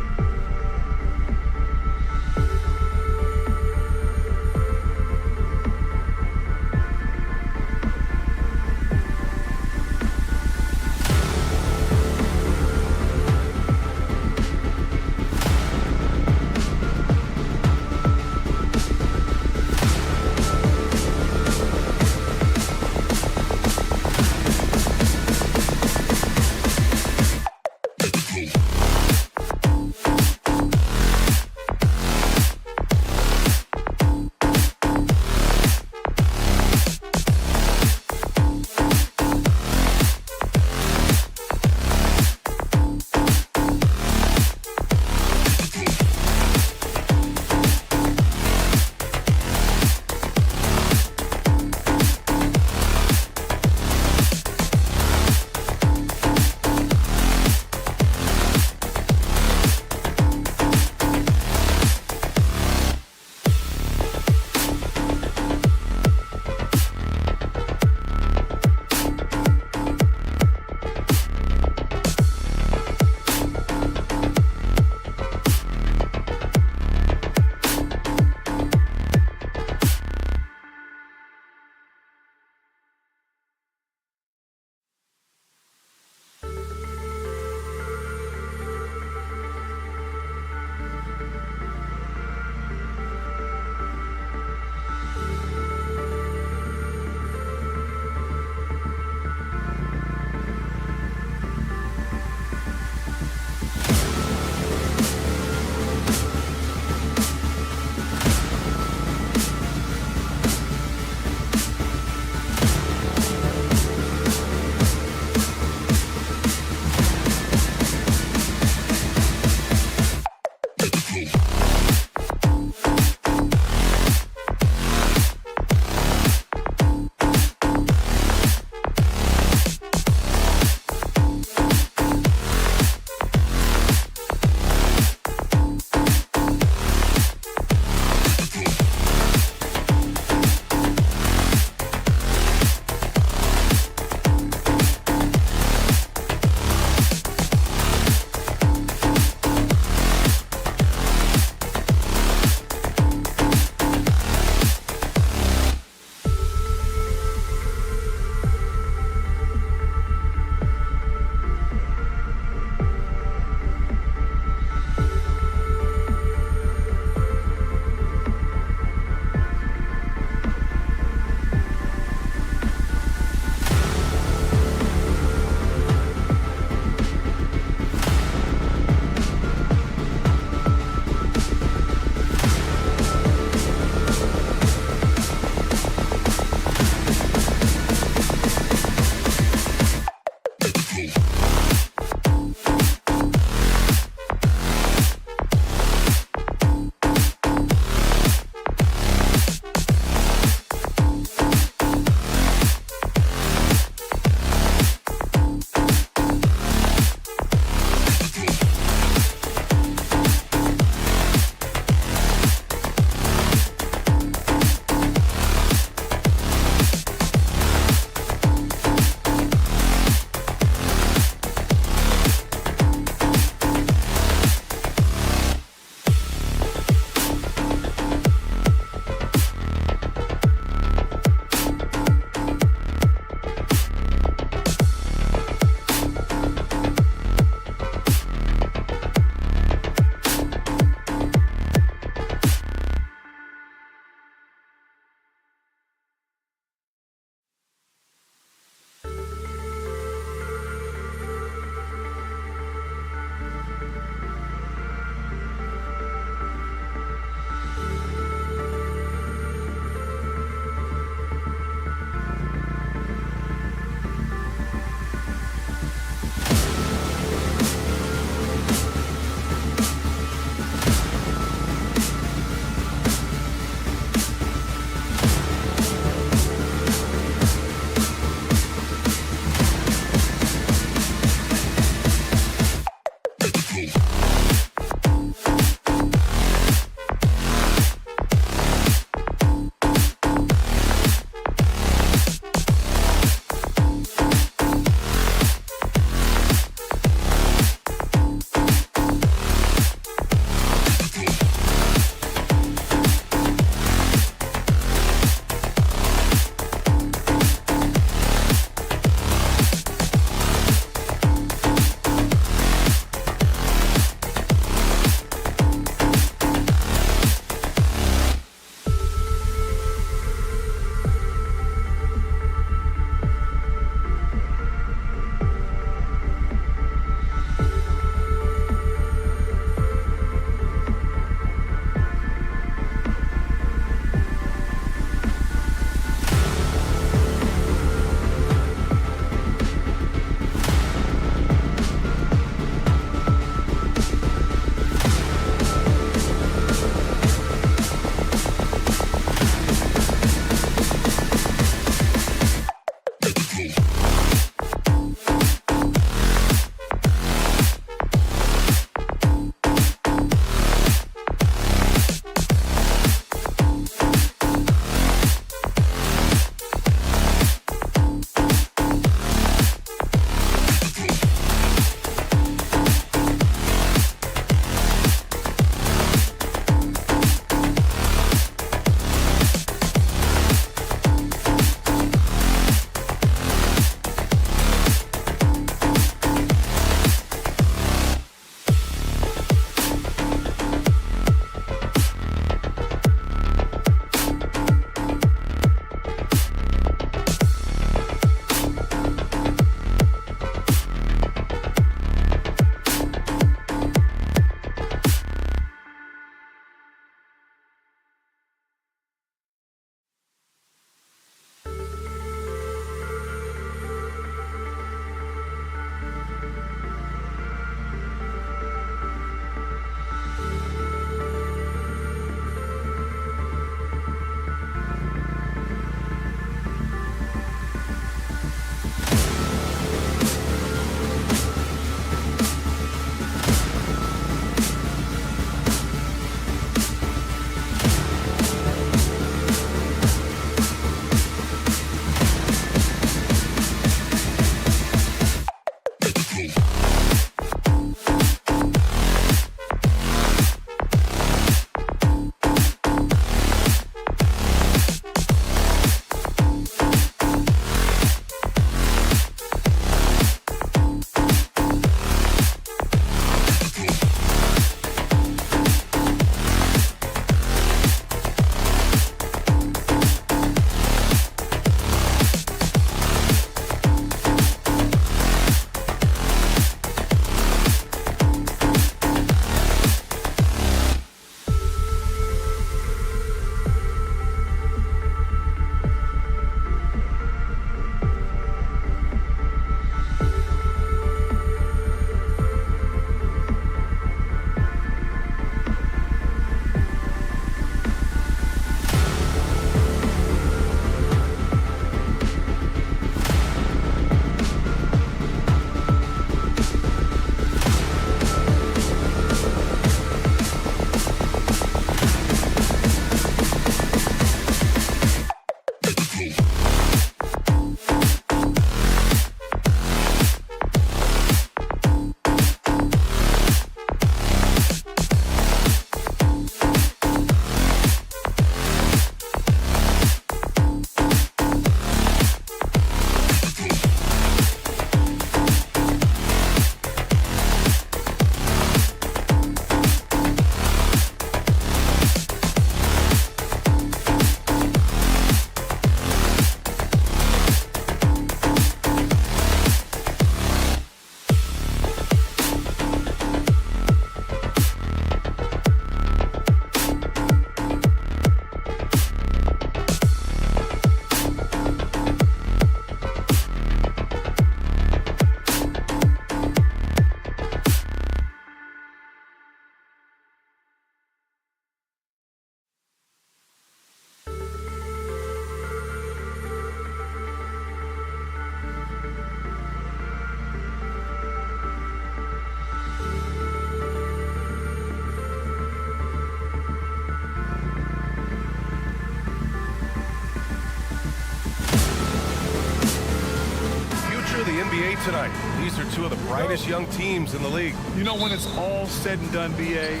NBA tonight. These are two of the brightest young teams in the league. You know, when it's all said and done, BA,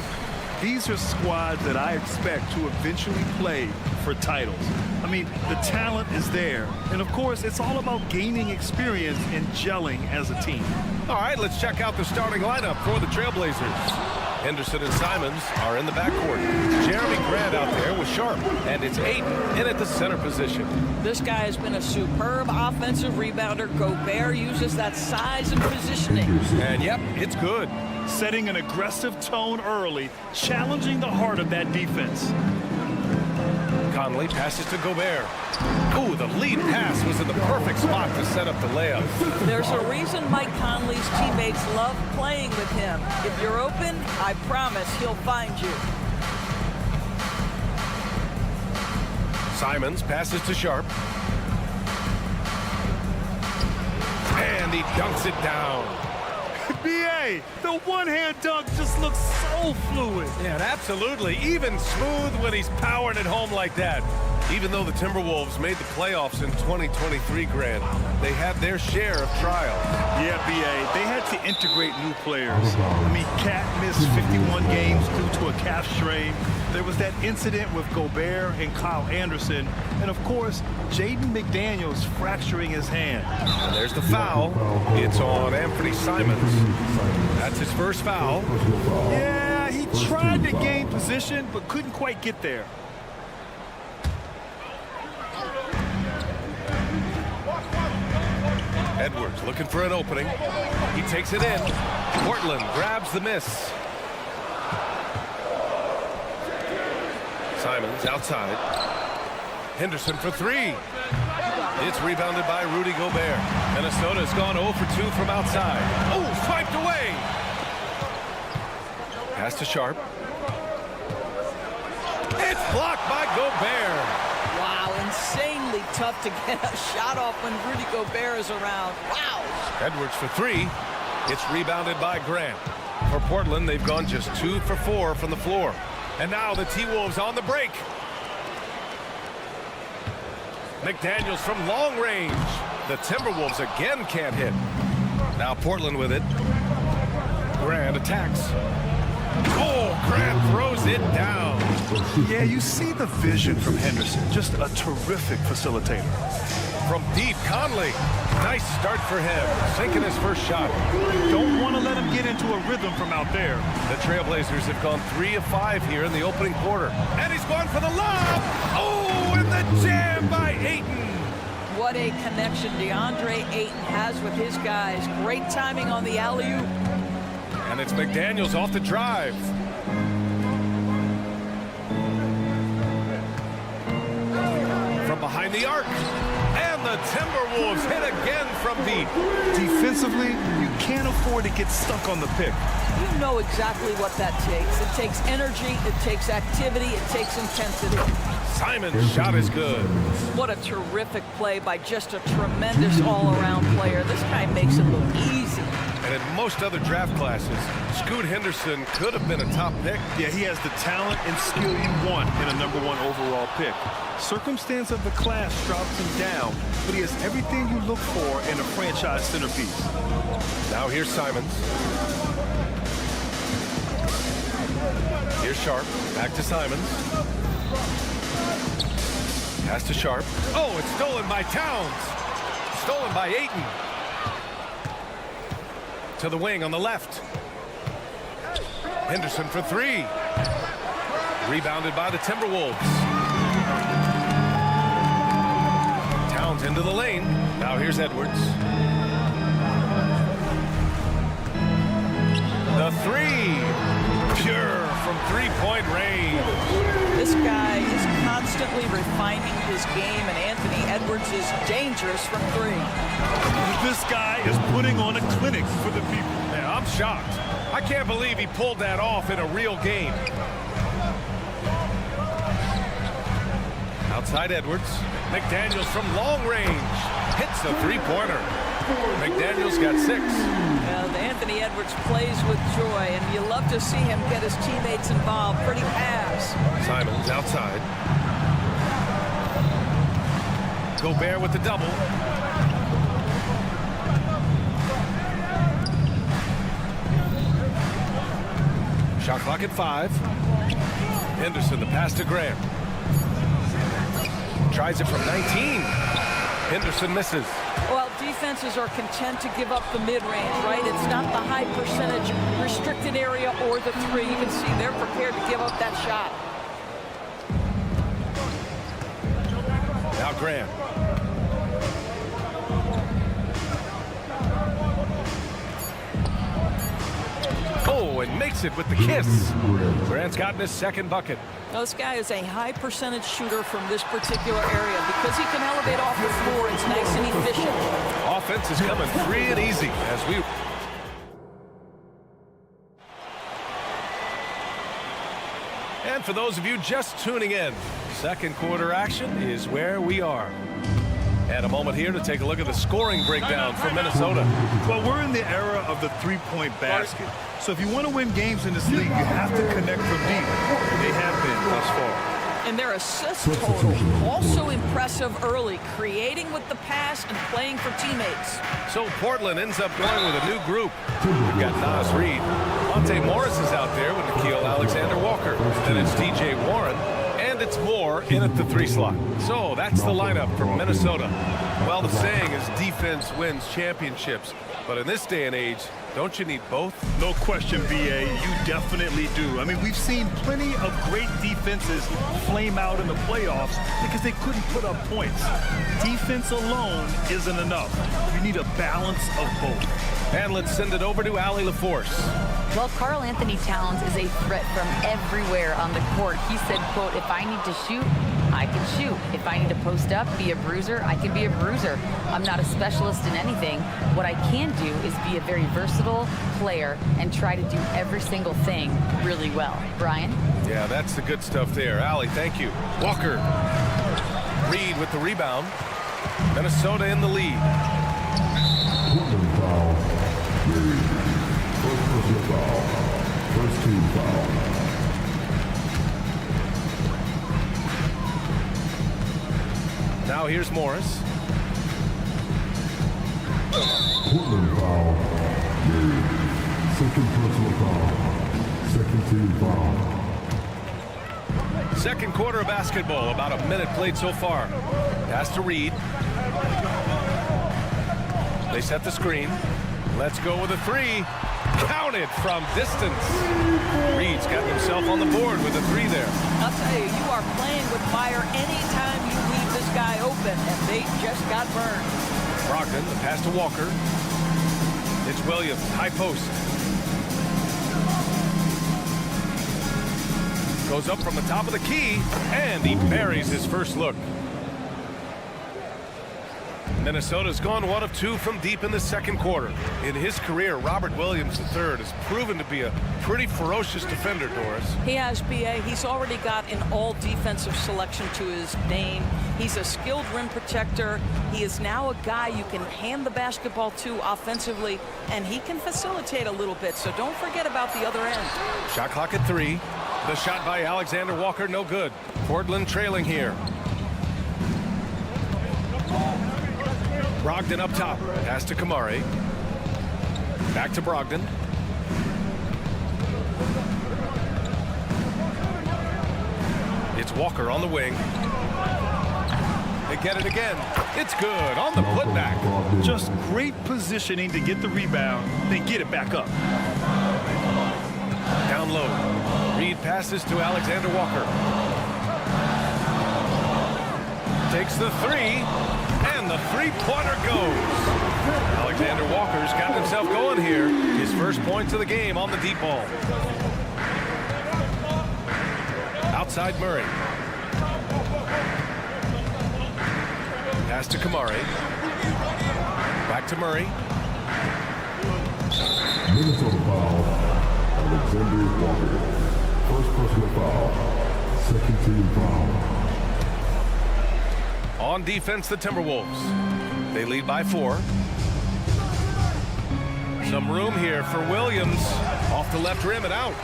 these are squads that I expect to eventually play for titles. I mean, the talent is there. And, of course, it's all about gaining experience and gelling as a team. All right, let's check out the starting lineup for the Trailblazers. Henderson and Simons are in the backcourt. It's Jeremy Grant out there with Sharp, and it's Ayton in at the center position. This guy has been a superb offensive rebounder. Gobert uses that size and positioning. And, yep, it's good. Setting an aggressive tone early, challenging the heart of that defense. Conley passes to Gobert. Ooh, the lead pass was in the perfect spot to set up the layup. There's a reason Mike Conley's teammates love playing with him. If you're open, I promise he'll find you. Simons passes to Sharp. And he dunks it down. BA, the one-hand dunk just looks so fluid. Yeah, absolutely. Even smooth when he's powering it home like that. Even though the Timberwolves made the playoffs in 2023, Grant, they had their share of trials. Yeah, BA, they had to integrate new players. I mean, Cat missed 51 games due to a calf strain. There was that incident with Gobert and Kyle Anderson. And, of course, Jaden McDaniels fracturing his hand. And there's the foul. It's on Anthony Simons. That's his first foul. Yeah, he tried to gain position, but couldn't quite get there. Edwards looking for an opening. He takes it in. Portland grabs the miss. Simons outside. Henderson for three. It's rebounded by Rudy Gobert. Minnesota's gone 0 for 2 from outside. Oh, swiped away. Pass to Sharp. It's blocked by Gobert. Wow, insanely tough to get a shot off when Rudy Gobert is around. Wow. Edwards for three. It's rebounded by Grant. For Portland, they've gone just 2 for 4 from the floor. And now the T-Wolves on the break. McDaniels from long range. The Timberwolves again can't hit. Now Portland with it. Grant attacks. Oh, Grant throws it down. Yeah, you see the vision from Henderson. Just a terrific facilitator. From deep, Conley. Nice start for him. Sinking his first shot. Don't want to let him get into a rhythm from out there. The Trailblazers have gone 3 of 5 here in the opening quarter. And he's gone for the lob. Oh, and the jam by Ayton. What a connection DeAndre Ayton has with his guys. Great timing on the alley-oop. And it's McDaniels off the drive. From behind the arc. And the Timberwolves hit again from deep. Defensively, you can't afford to get stuck on the pick. You know exactly what that takes. It takes energy, it takes activity, it takes intensity. Simon's shot is good. What a terrific play by just a tremendous all-around player. This guy makes it look easy. And in most other draft classes, Scoot Henderson could have been a top pick. Yeah, he has the talent and skill you want in a #1 overall pick. Circumstance of the class drops him down, but he has everything you look for in a franchise centerpiece. Now here's Simons. Here's Sharp. Back to Simons. Pass to Sharp. Oh, it's stolen by Towns. Stolen by Ayton. To the wing on the left. Henderson for three. Rebounded by the Timberwolves. Towns into the lane. Now here's Edwards. The three. Pure from three-point range. This guy is constantly refining his game, and Anthony Edwards is dangerous from three. This guy is putting on a clinic for the people. Yeah, I'm shocked. I can't believe he pulled that off in a real game. Outside Edwards. McDaniels from long range. Hits a three-pointer. McDaniels got 6. Well, Anthony Edwards plays with joy, and you love to see him get his teammates involved. Pretty pass. Simons outside. Gobert with the double. Shot clock at 5. Henderson, the pass to Graham. Tries it from 19. Henderson misses. Well, defenses are content to give up the mid-range, right? It's not the high percentage restricted area or the 3. You can see they're prepared to give up that shot. Now Graham. Oh, and makes it with the kiss. Grant's gotten his second bucket. Now, this guy is a high percentage shooter from this particular area. Because he can elevate off the floor, it's nice and efficient. Offense is coming free and easy as we... And for those of you just tuning in, second quarter action is where we are. And a moment here to take a look at the scoring breakdown for Minnesota. Well, we're in the era of the three-point basket. So if you want to win games in this league, you have to connect from deep. They have been thus far. And their assist total also impressive early, creating with the pass and playing for teammates. So Portland ends up going with a new group. We've got Nas Reed. Monte Morris is out there with Nickeil Alexander-Walker. Then it's DJ Warren. And it's Moore in at the 3 slot. So that's the lineup for Minnesota. Well, the saying is defense wins championships. But in this day and age, don't you need both? No question, BA. You definitely do. I mean, we've seen plenty of great defenses flame out in the playoffs because they couldn't put up points. Defense alone isn't enough. You need a balance of both. And let's send it over to Allie LaForce. Well, Karl Anthony Towns is a threat from everywhere on the court. He said, quote, if I need to shoot, I can shoot. If I need to post up, be a bruiser, I can be a bruiser. I'm not a specialist in anything. What I can do is be a very versatile player and try to do every single thing really well. Brian? Yeah, that's the good stuff there. Allie, thank you. Walker. Reed with the rebound. Minnesota in the lead. First team foul. Now here's Morris. Portland foul. Second personal foul. Second team foul. Second quarter of basketball. About a minute played so far. Pass to Reed. They set the screen. Let's go with a 3. Counted from distance. Reed's got himself on the board with a 3 there. I'll tell you, you are playing with fire anytime you leave this guy open, and they just got burned. Brogdon, the pass to Walker. It's Williams, high post. Goes up from the top of the key, and he buries his first look. Minnesota's gone 1 of 2 from deep in the second quarter. In his career, Robert Williams III has proven to be a pretty ferocious defender, Doris. He has, BA. He's already got an all-defensive selection to his name. He's a skilled rim protector. He is now a guy you can hand the basketball to offensively, and he can facilitate a little bit, so don't forget about the other end. Shot clock at 3. The shot by Alexander Walker, no good. Portland trailing here. Brogdon up top. Pass to Kamari. Back to Brogdon. It's Walker on the wing. They get it again. It's good on the putback. Just great positioning to get the rebound, then get it back up. Down low. Reed passes to Alexander Walker. Takes the 3. And the 3-pointer goes. Alexander Walker's got himself going here. His first points of the game on the deep ball. Outside Murray. Pass to Kamari. Back to Murray. Minnesota foul. Alexander Walker. First personal foul. Second team foul. On defense, the Timberwolves. They lead by 4. Some room here for Williams. Off the left rim and out.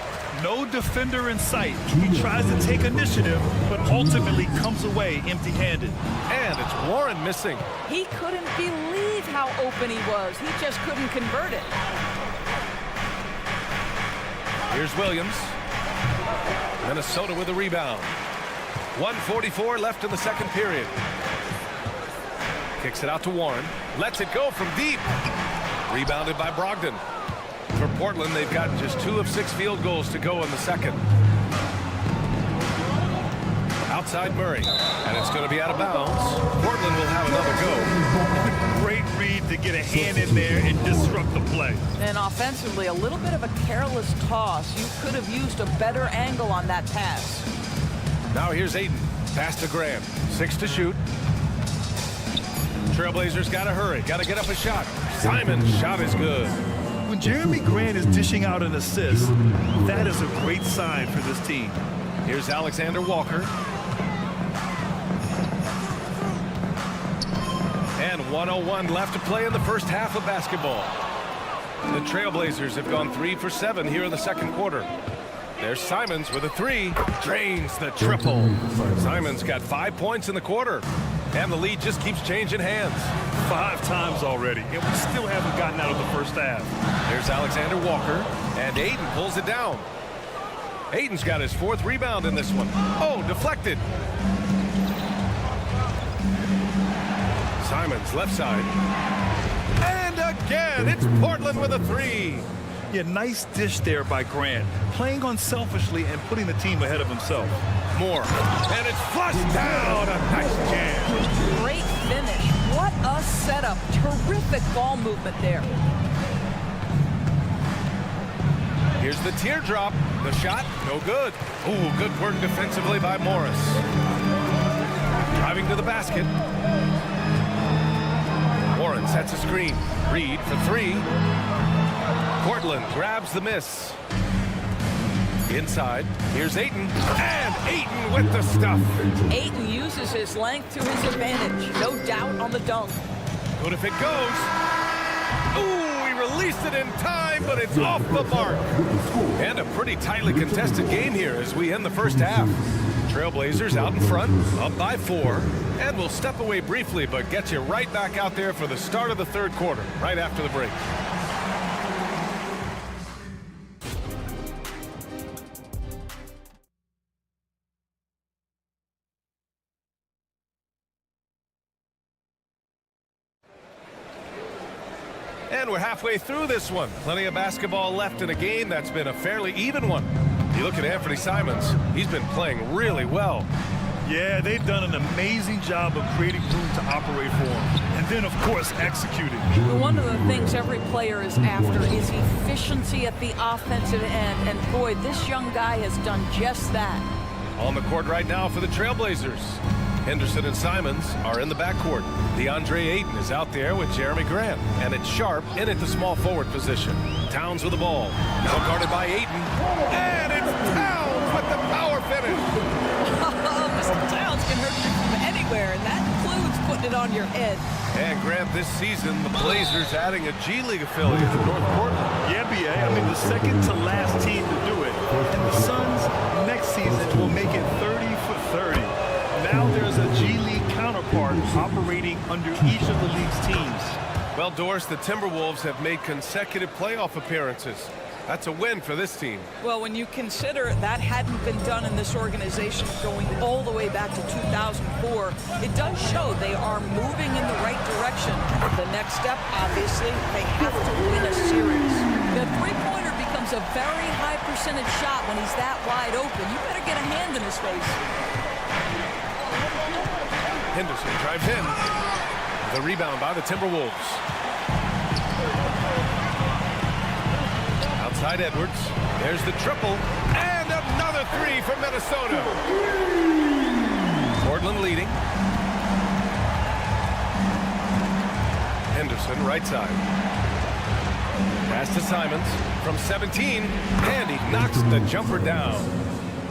No defender in sight. He tries to take initiative, but ultimately comes away empty-handed. And it's Warren missing. He couldn't believe how open he was. He just couldn't convert it. Here's Williams. Minnesota with a rebound. 1:44 left in the second period. Kicks it out to Warren. Lets it go from deep. Rebounded by Brogdon. For Portland, they've got just 2 of 6 field goals to go in the second. Outside Murray. And it's going to be out of bounds. Portland will have another go. Great read to get a hand in there and disrupt the play. And offensively, a little bit of a careless toss. You could have used a better angle on that pass. Now here's Ayton. Pass to Graham. 6 to shoot. Trailblazers got to hurry. Got to get up a shot. Simon's shot is good. When Jeremy Grant is dishing out an assist, that is a great sign for this team. Here's Alexander Walker. And 1:01 left to play in the first half of basketball. The Trailblazers have gone 3 for 7 here in the second quarter. There's Simons with a 3. Drains the triple. Simons got 5 points in the quarter. And the lead just keeps changing hands. 5 times already, and we still haven't gotten out of the first half. There's Alexander Walker, and Ayton pulls it down. Ayton's got his 4th rebound in this one. Oh, deflected. Simons left side. And again, it's Portland with a 3. Yeah, nice dish there by Grant. Playing unselfishly and putting the team ahead of himself. More. And it's flushed down. A nice jam. Great finish. What a setup. Terrific ball movement there. Here's the teardrop. The shot, no good. Ooh, good work defensively by Morris. Driving to the basket. Warren sets a screen. Reed for 3. Portland grabs the miss. Inside, here's Ayton. And Ayton with the stuff. Ayton uses his length to his advantage. No doubt on the dunk. Good if it goes. Ooh, he released it in time, but it's off the mark. And a pretty tightly contested game here as we end the first half. Trailblazers out in front, up by 4. And we'll step away briefly, but get you right back out there for the start of the third quarter, right after the break. And we're halfway through this one. Plenty of basketball left in a game that's been a fairly even one. You look at Anthony Simons, he's been playing really well. Yeah, they've done an amazing job of creating room to operate for him. And then, of course, executing. One of the things every player is after is efficiency at the offensive end. And boy, this young guy has done just that. On the court right now for the Trailblazers. Henderson and Simons are in the backcourt. DeAndre Ayton is out there with Jeremy Grant. And it's Sharp in at the small forward position. Towns with the ball. Now guarded by Ayton. And it's Towns with the power finish. Mr. Towns can hurt you from anywhere, and that includes putting it on your head. And Grant, this season, the Blazers adding a G League affiliate to North Portland. Yeah, BA. I mean, the second to last team to do it. And the Suns next season will make it 30 for 30. Now there's a G League counterpart operating under each of the league's teams. Well, Doris, the Timberwolves have made consecutive playoff appearances. That's a win for this team. Well, when you consider that hadn't been done in this organization going all the way back to 2004, it does show they are moving in the right direction. The next step, obviously, they have to win a series. The three-pointer becomes a very high percentage shot when he's that wide open. You better get a hand in his face. Henderson drives in. The rebound by the Timberwolves. Outside Edwards. There's the triple. And another 3 for Minnesota. Portland leading. Henderson right side. Pass to Simons from 17. And he knocks the jumper down.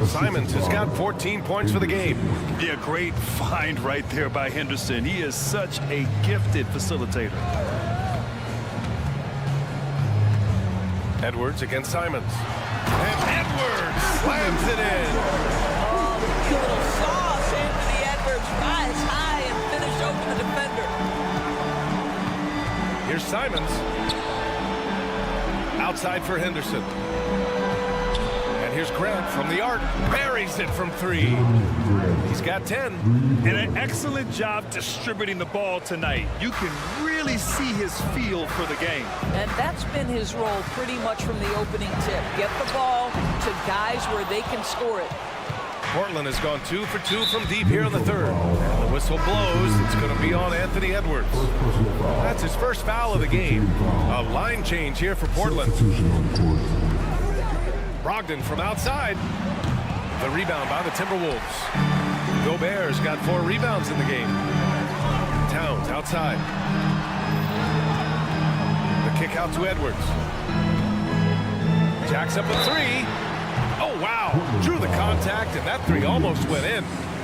Simons has got 14 points for the game. Yeah, great find right there by Henderson. He is such a gifted facilitator. Edwards against Simons. And Edwards slams it in. Oh, the little sauce. Anthony Edwards rise high and finish over the defender. Here's Simons. Outside for Henderson. And here's Grant from the arc. Buries it from 3. He's got 10. And an excellent job distributing the ball tonight. You can really see his feel for the game. And that's been his role pretty much from the opening tip. Get the ball to guys where they can score it. Portland has gone 2 for 2 from deep here in the third. And the whistle blows. It's going to be on Anthony Edwards. That's his first foul of the game. A line change here for Portland. Brogdon from outside. The rebound by the Timberwolves. Gobert's got 4 rebounds in the game. Towns outside. The kick out to Edwards. Jacks up a 3. Oh, wow. Drew the contact, and that 3 almost went in.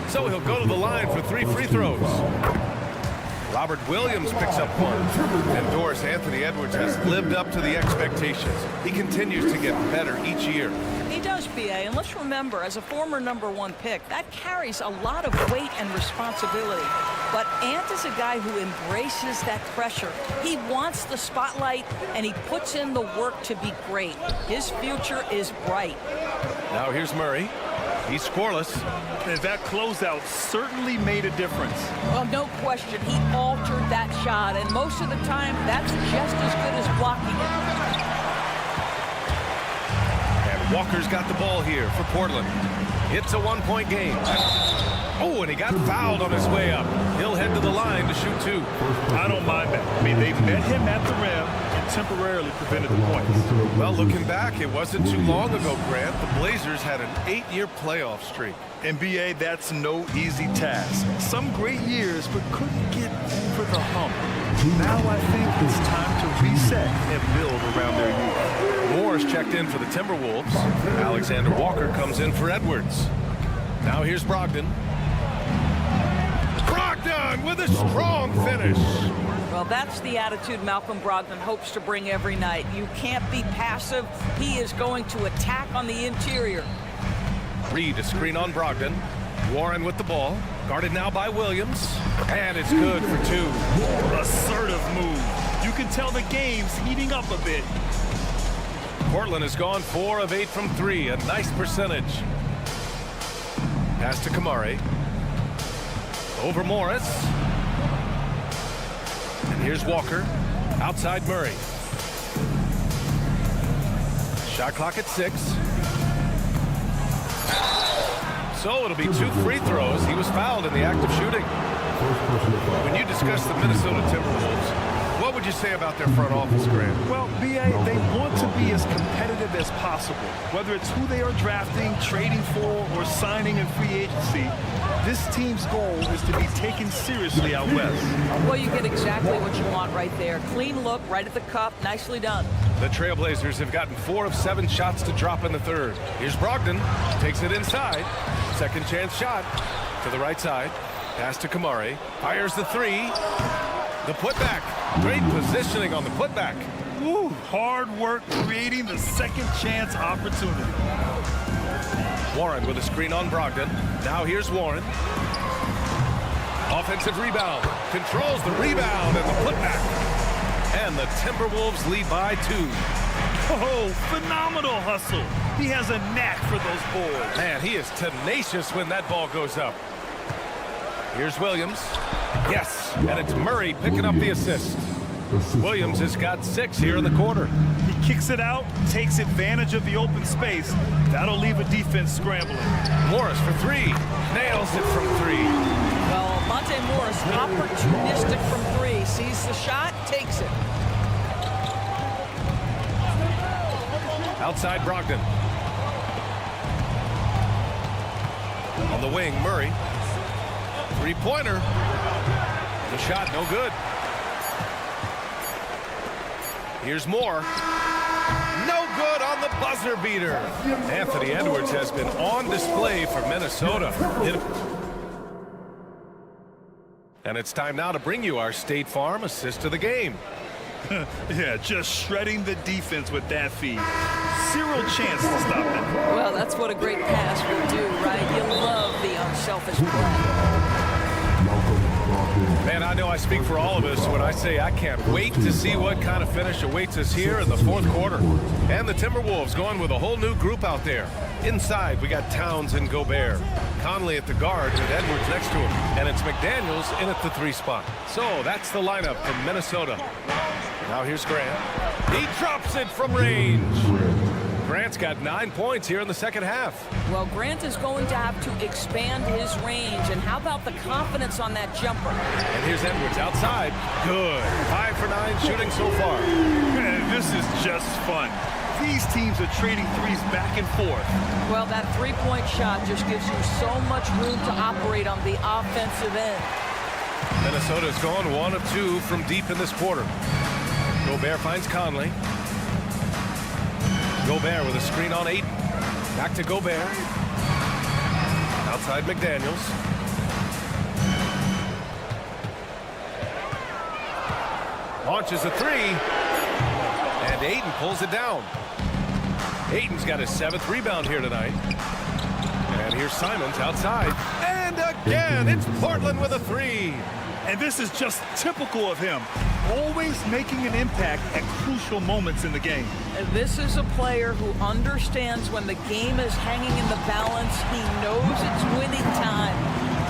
So he'll go to the line for 3 free throws. Robert Williams picks up 1. And Doris, Anthony Edwards has lived up to the expectations. He continues to get better each year. He does, BA, and let's remember, as a former #1 pick, that carries a lot of weight and responsibility. But Ant is a guy who embraces that pressure. He wants the spotlight, and he puts in the work to be great. His future is bright. Now here's Murray. He's scoreless. And that closeout certainly made a difference. Well, no question. He altered that shot, and most of the time, that's just as good as blocking it. And Walker's got the ball here for Portland. It's a 1-point game. Oh, and he got fouled on his way up. He'll head to the line to shoot 2. I don't mind that. I mean, they met him at the rim and temporarily prevented the points. Well, looking back, it wasn't too long ago, Grant. The Blazers had an 8-year playoff streak. NBA, that's no easy task. Some great years, but couldn't get over the hump. Now I think it's time to reset and build around their youth. Moore's checked in for the Timberwolves. Alexander Walker comes in for Edwards. Now here's Brogdon. Brogdon with a strong finish. Well, that's the attitude Malcolm Brogdon hopes to bring every night. You can't be passive. He is going to attack on the interior. Reed, a screen on Brogdon. Warren with the ball. Guarded now by Williams. And it's good for 2. Assertive move. You can tell the game's heating up a bit. Portland has gone 4 of 8 from 3. A nice percentage. Pass to Kamari. Over Morris. And here's Walker. Outside Murray. Shot clock at 6. So it'll be 2 free throws. He was fouled in the act of shooting. When you discuss the Minnesota Timberwolves, what would you say about their front office, Grant? Well, BA, they want to be as competitive as possible. Whether it's who they are drafting, trading for, or signing in free agency, this team's goal is to be taken seriously out west. Well, you get exactly what you want right there. Clean look, right at the cup. Nicely done. The Trailblazers have gotten 4 of 7 shots to drop in the third. Here's Brogdon. Takes it inside. Second chance shot to the right side. Pass to Kamari. Fires the 3. The putback. Great positioning on the putback. Woo, hard work creating the second chance opportunity. Warren with a screen on Brogdon. Now here's Warren. Offensive rebound. Controls the rebound and the putback. And the Timberwolves lead by 2. Oh, phenomenal hustle. He has a knack for those boards. Man, he is tenacious when that ball goes up. Here's Williams. Yes, and it's Murray picking up the assist. Williams has got 6 here in the quarter. He kicks it out, takes advantage of the open space. That'll leave a defense scrambling. Morris for 3. Nails it from 3. Well, Monte Morris, opportunistic from 3. Sees the shot, takes it. Outside Brogdon. On the wing, Murray. 3-pointer. The shot no good. Here's Moore. No good on the buzzer beater. Anthony Edwards has been on display for Minnesota. And it's time now to bring you our State Farm assist of the game. Yeah, just shredding the defense with that feed. Zero chance to stop it. Well, that's what a great pass will do, right? You love the unselfish play. Man, I know I speak for all of us when I say I can't wait to see what kind of finish awaits us here in the fourth quarter. And the Timberwolves going with a whole new group out there. Inside, we got Towns and Gobert. Conley at the guard with Edwards next to him. And it's McDaniels in at the 3 spot. So that's the lineup from Minnesota. Now here's Grant. He drops it from range. Grant's got 9 points here in the second half. Well, Grant is going to have to expand his range. And how about the confidence on that jumper? And here's Edwards outside. Good. 5 for 9 shooting so far. Man, this is just fun. These teams are trading threes back and forth. Well, that three-point shot just gives you so much room to operate on the offensive end. Minnesota's gone 1 of 2 from deep in this quarter. Gobert finds Conley. Gobert with a screen on Ayton. Back to Gobert. Outside McDaniels. Launches a 3. And Ayton pulls it down. Ayton's got his 7th rebound here tonight. And here's Simons outside. And again, it's Portland with a 3. And this is just typical of him. Always making an impact at crucial moments in the game. And this is a player who understands when the game is hanging in the balance. He knows it's winning time.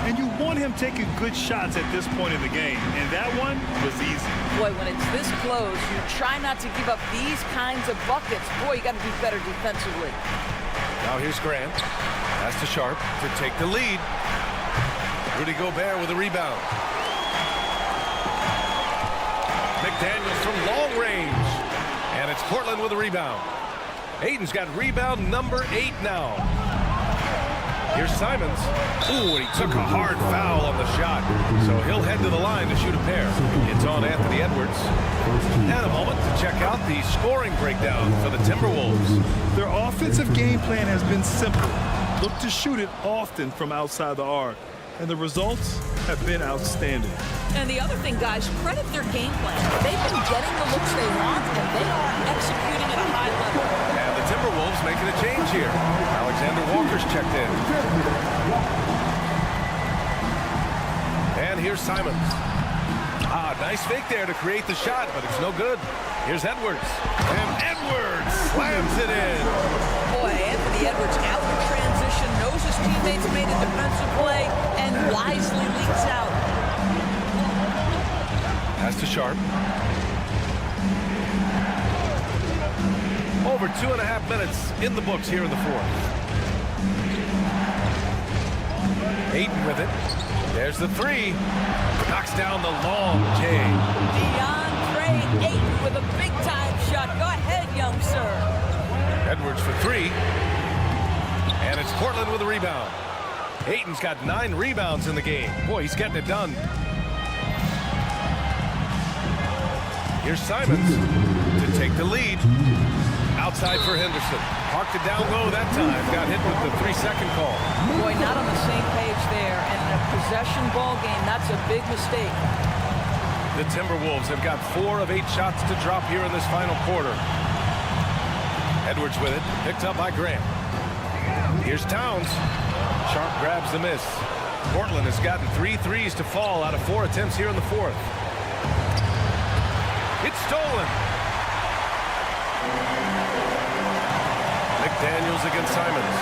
And you want him taking good shots at this point in the game. And that one was easy. Boy, when it's this close, you try not to give up these kinds of buckets. Boy, you got to be better defensively. Now here's Grant. Pass to Sharp to take the lead. Rudy Gobert with a rebound. McDaniels from long range. And it's Portland with a rebound. Ayton's got rebound number 8 now. Here's Simons. Ooh, and he took a hard foul on the shot. So he'll head to the line to shoot a pair. It's on Anthony Edwards. And a moment to check out the scoring breakdown for the Timberwolves. Their offensive game plan has been simple. Look to shoot it often from outside the arc. And the results have been outstanding. And the other thing, guys, credit their game plan. They've been getting the looks they want, and they are executing at a high level. And the Timberwolves making a change here. Alexander Walker's checked in. And here's Simons. Nice fake there to create the shot, but it's no good. Here's Edwards. And Edwards slams it in. Boy, Anthony Edwards out in transition, knows his teammates made a defensive play, and wisely leaks out. Pass to Sharp. Over 2.5 minutes in the books here in the fourth. Ayton with it. There's the 3. Knocks down the long J. DeAndre Ayton with a big-time shot. Go ahead, young sir. Edwards for 3. And it's Portland with a rebound. Ayton's got 9 rebounds in the game. Boy, he's getting it done. Here's Simons to take the lead. Outside for Henderson. Parked it down low that time. Got hit with the 3-second call. Boy, not on the same page there. And in a possession ball game, that's a big mistake. The Timberwolves have got 4 of 8 shots to drop here in this final quarter. Edwards with it. Picked up by Grant. Here's Towns. Sharp grabs the miss. Portland has gotten 3 threes to fall out of 4 attempts here in the fourth. It's stolen. McDaniels against Simons.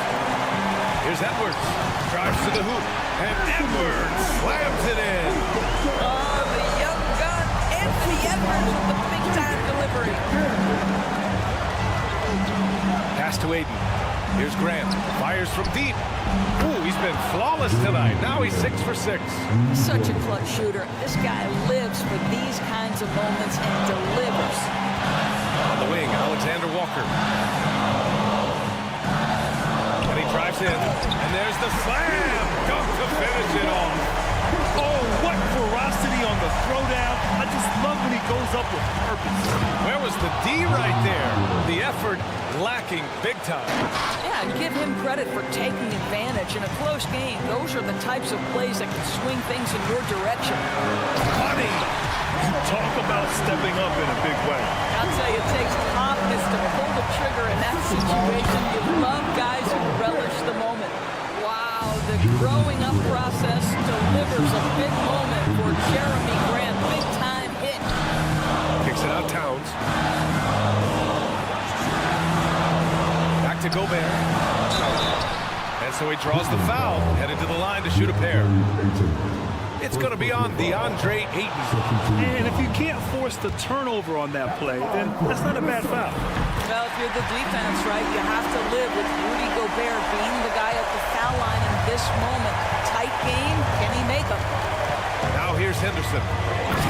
Here's Edwards. Drives to the hoop. And Edwards slams it in. Oh, the young gun, Anthony Edwards with the big-time delivery. Pass to Ayton. Here's Grant. Fires from deep. Ooh, he's been flawless tonight. Now he's 6 for 6. Such a clutch shooter. This guy lives for these kinds of moments and delivers. On the wing, Alexander Walker. And he drives in. And there's the slam. Dunk to finish it off. Oh, what ferocity on the throwdown. I just love when he goes up with purpose. Where was the D right there? The effort lacking big time. Yeah, and give him credit for taking advantage in a close game. Those are the types of plays that can swing things in your direction. Money. Talk about stepping up in a big way. I'll tell you, it takes confidence to pull the trigger in that situation. You love guys who relish the moment. Wow, the growing up process delivers a big moment for Jerry. Gobert. And so he draws the foul, headed to the line to shoot a pair. It's going to be on DeAndre Ayton. And if you can't force the turnover on that play, then that's not a bad foul. Well, if you're the defense, right, you have to live with Rudy Gobert being the guy at the foul line in this moment. Tight game, can he make them? Now here's Henderson.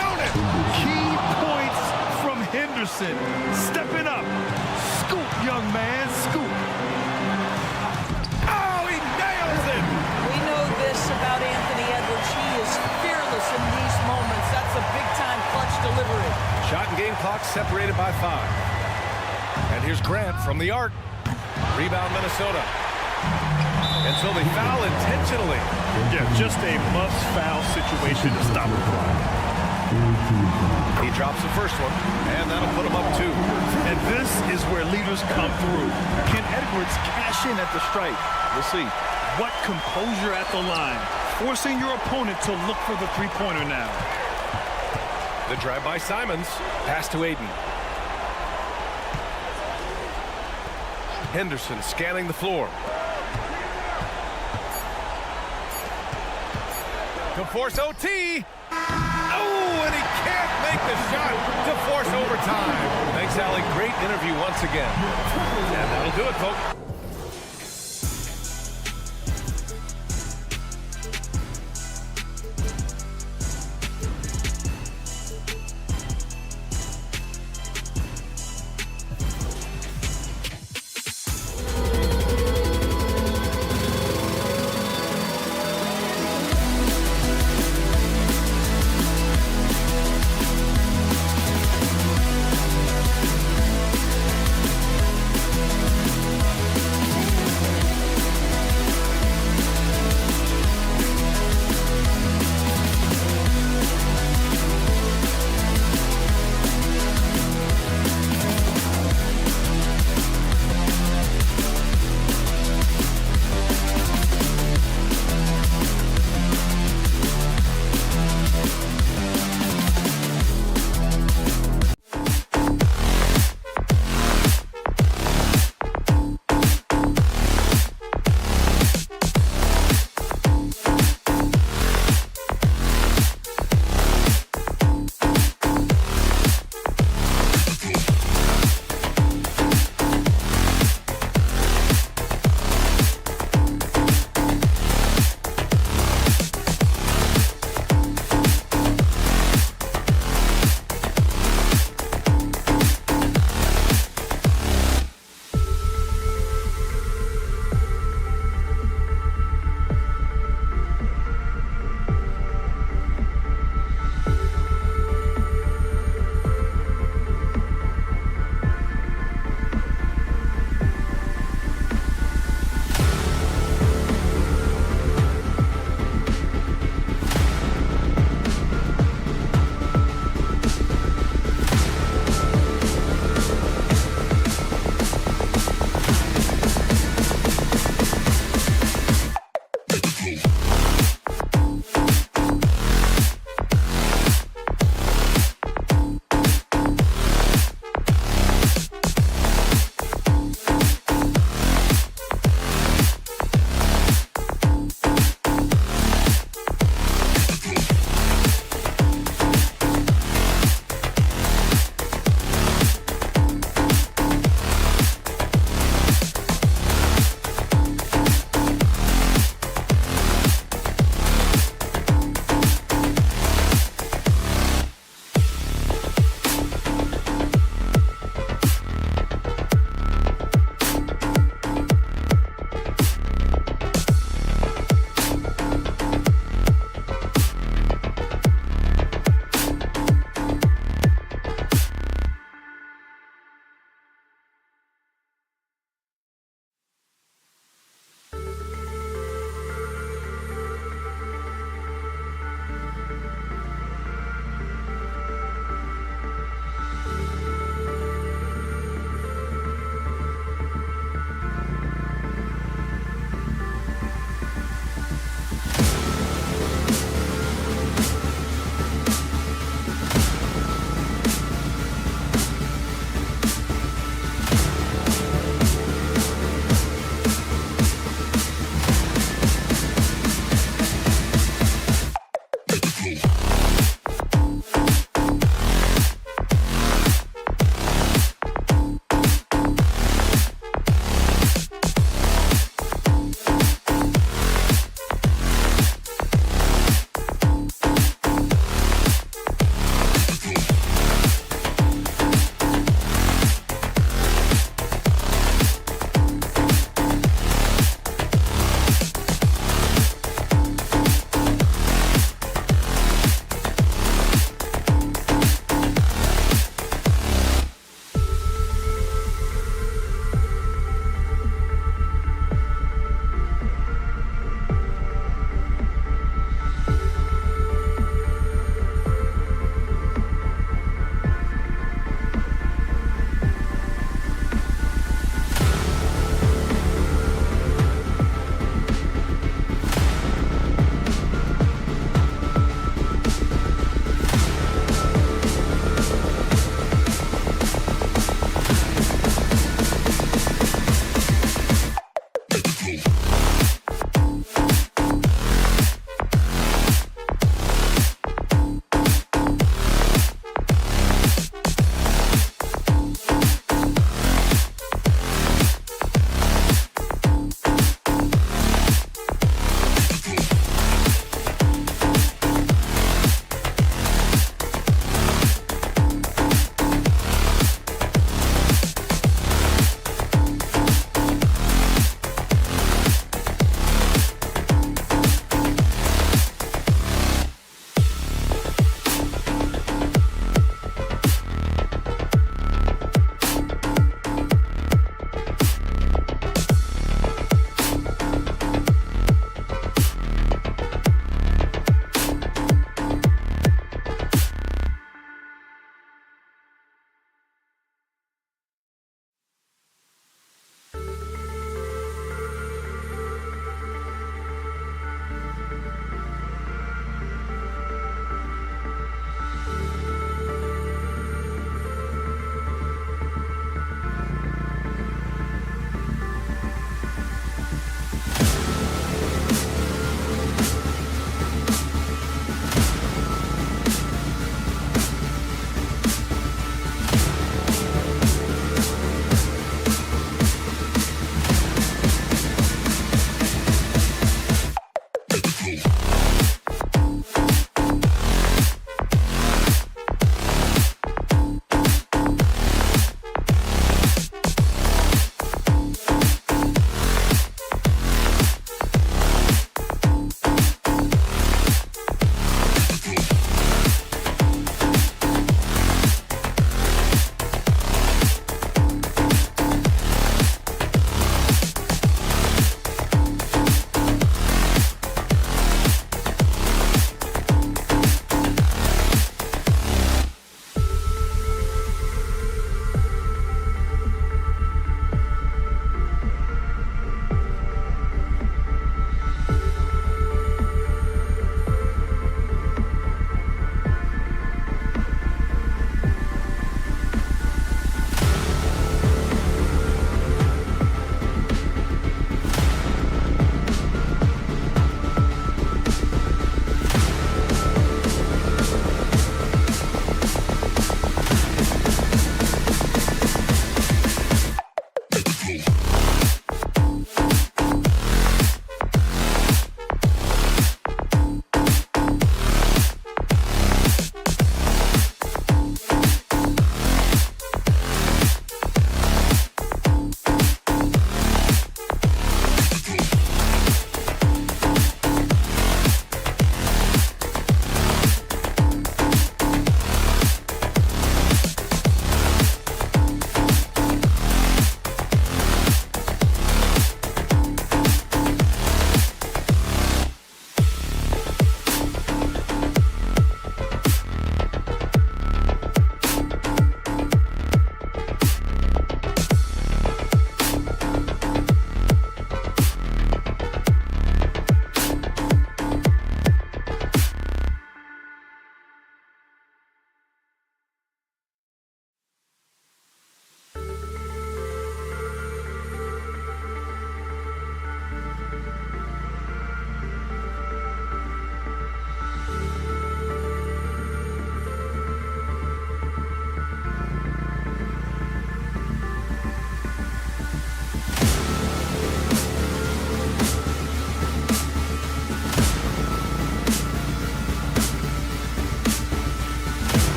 Count it! Key points from Henderson. Stepping up. Scoop, young man, scoop. Oh, he nails it! We know this about Anthony Edwards. He is fearless in these moments. That's a big-time clutch delivery. Shot and game clock separated by 5. And here's Grant from the arc. Rebound Minnesota. And so they foul intentionally. Yeah, just a must-foul situation to stop the clock. He drops the first one, and that'll put him up 2. And this is where leaders come through. Can Edwards cash in at the strike? We'll see. What composure at the line, forcing your opponent to look for the three-pointer now. The drive by Simons. Pass to Ayton. Henderson scanning the floor. To force OT. Oh, and he can't make the shot to force overtime. Thanks, Allie. Great interview once again. And that'll do it, folks.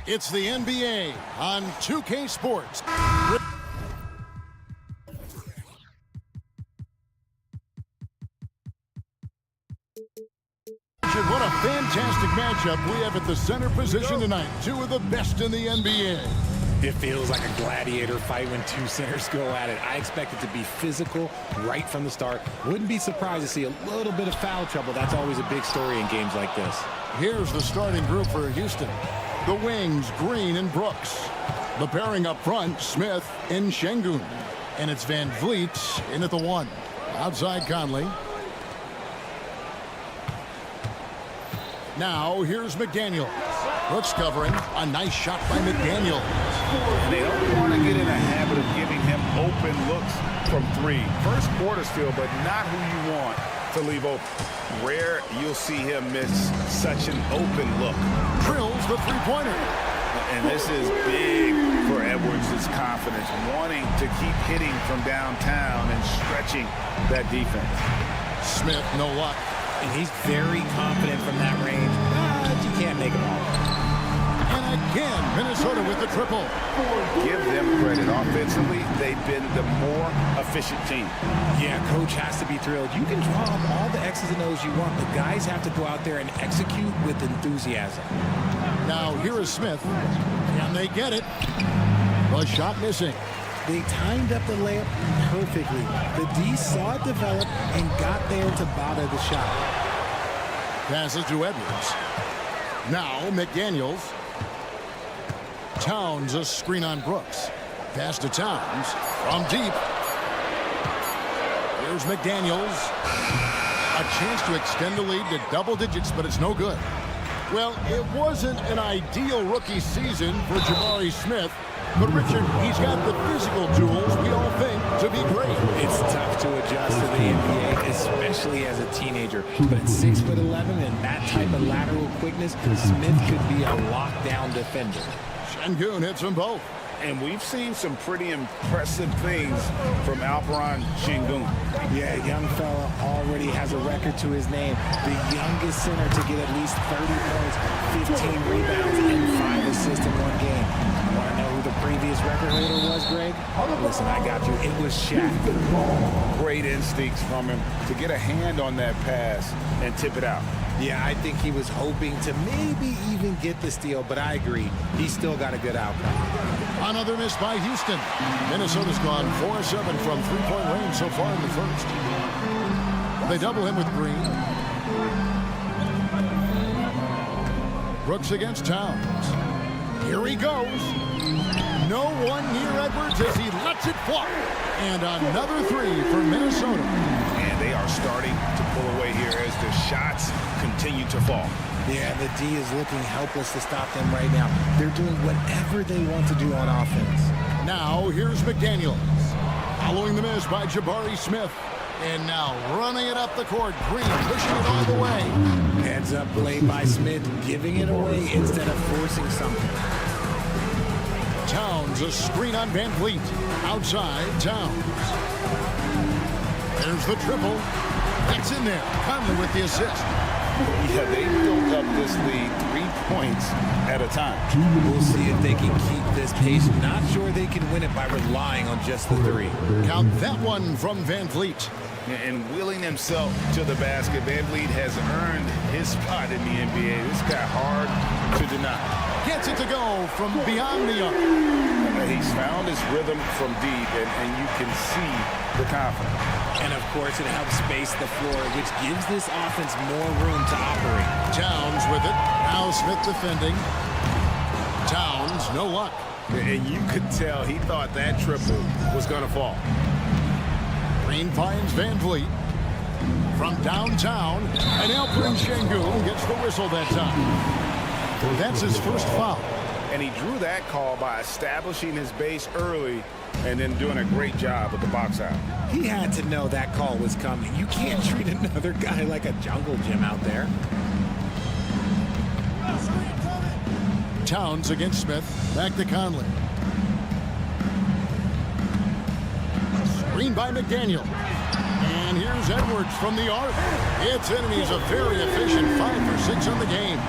It's the NBA on 2K Sports. What a fantastic matchup we have at the center position tonight. Two of the best in the NBA. It feels like a gladiator fight when two centers go at it. I expect it to be physical right from the start. Wouldn't be surprised to see a little bit of foul trouble. That's always a big story in games like this. Here's the starting group for Houston. The wings, Green and Brooks. The pairing up front, Smith and Şengün. And it's Van Vliet in at the 1. Outside Conley. Now here's McDaniel. Brooks covering. A nice shot by McDaniel. And they don't want to get in a habit of giving him open looks from 3. First quarter still, but not who you want to leave open. Rare you'll see him miss such an open look. Drills the three-pointer. And this is big for Edwards' confidence, wanting to keep hitting from downtown and stretching that defense. Smith, no luck. And he's very confident from that range, but you can't make him all. And again, Minnesota with the triple. Give them credit. Offensively, they've been the more efficient team. Yeah, coach has to be thrilled. You can draw up all the X's and O's you want, but guys have to go out there and execute with enthusiasm. Now here is Smith. Can they get it? The shot missing. They timed up the layup perfectly. The D saw it develop and got there to bother the shot. Passes to Edwards. Now McDaniels. Towns, a screen on Brooks. Pass to Towns from deep. Here's McDaniels. A chance to extend the lead to double digits, but it's no good. Well, it wasn't an ideal rookie season for Jabari Smith. But, Richard, he's got the physical tools we all think to be great. It's tough to adjust to the NBA, especially as a teenager. But at 6'11" and that type of lateral quickness, Smith could be a lockdown defender. Şengün hits them both. And we've seen some pretty impressive things from Alperen Şengün. Yeah, young fella already has a record to his name. The youngest center to get at least 30 points, 15 rebounds, and 5 assists in one game. Want to know who the previous record holder was, Greg? Listen, I got you. It was Shaq. Great instincts from him to get a hand on that pass and tip it out. Yeah, I think he was hoping to maybe even get the steal, but I agree. He's still got a good outcome. Another miss by Houston. Minnesota's gone 4-7 from three-point range so far in the first. They double him with Green. Brooks against Towns. Here he goes. No one near Edwards as he lets it fly. And another 3 for Minnesota. And they are starting to pull away here as the shots continue to fall. Yeah, the D is looking helpless to stop them right now. They're doing whatever they want to do on offense. Now here's McDaniels. Following the miss by Jabari Smith. And now running it up the court. Green pushing it all the way. Heads up play by Smith, giving it away instead of forcing something. Towns, a screen on Van Vliet. Outside, Towns. There's the triple. That's in there. Conley with the assist. Yeah, they built up this lead 3 points at a time. We'll see if they can keep this pace. Not sure they can win it by relying on just the 3. Count that one from Van Vliet. And wheeling himself to the basket, Van Vliet has earned his spot in the NBA. This guy hard to deny. Gets it to go from beyond the arc. He's found his rhythm from deep, and you can see the confidence. And, of course, it helps space the floor, which gives this offense more room to operate. Towns with it. Now Smith defending. Towns, no luck. And you could tell he thought that triple was going to fall. Green finds Van Vliet. From downtown, and Alperen Şengün gets the whistle that time. That's his first foul. And he drew that call by establishing his base early and then doing a great job with the box out. He had to know that call was coming. You can't treat another guy like a jungle gym out there. Towns against Smith. Back to Conley. Screen by McDaniel. And here's Edwards from the arc. It's in, and he's a very efficient 5 for 6 on the game.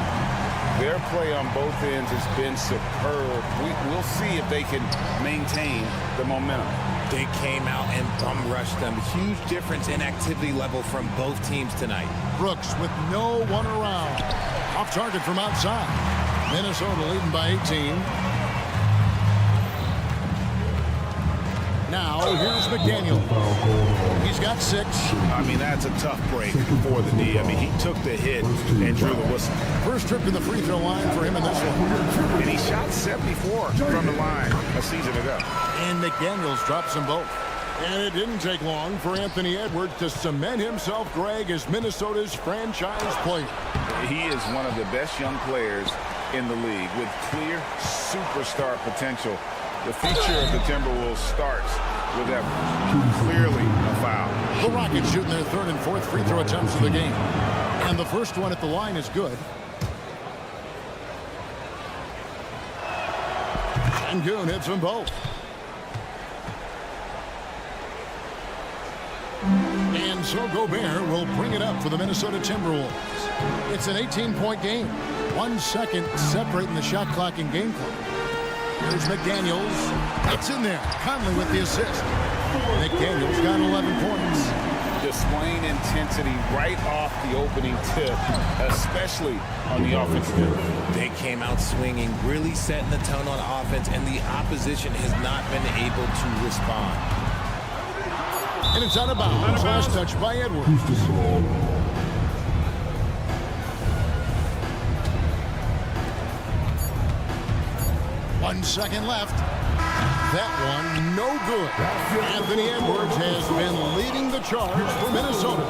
Their play on both ends has been superb. We'll see if they can maintain the momentum. They came out and bum rushed them. Huge difference in activity level from both teams tonight. Brooks with no one around. Off target from outside. Minnesota leading by 18. Now, here's McDaniel. He's got 6. I mean, that's a tough break for the D. I mean, he took the hit and drew the whistle. First trip to the free throw line for him in this one. And he shot 74 from the line a season ago. And McDaniels drops them both. And it didn't take long for Anthony Edwards to cement himself, Greg, as Minnesota's franchise player. He is one of the best young players in the league with clear superstar potential. The future of the Timberwolves starts with Edwards. Clearly a foul. The Rockets shooting their 3rd and 4th free throw attempts of the game. And the first one at the line is good. And Goon hits them both. And so Gobert will bring it up for the Minnesota Timberwolves. It's an 18-point game. 1 second separating the shot clock and game clock. Here's McDaniels. It's in there. Conley with the assist. McDaniels got 11 points. Displaying intensity right off the opening tip, especially on the offensive end. They came out swinging, really setting the tone on offense, and the opposition has not been able to respond. And it's out of bounds. Last touch by Edwards. 1 second left. That one, no good. Anthony Edwards has been leading the charge for Minnesota.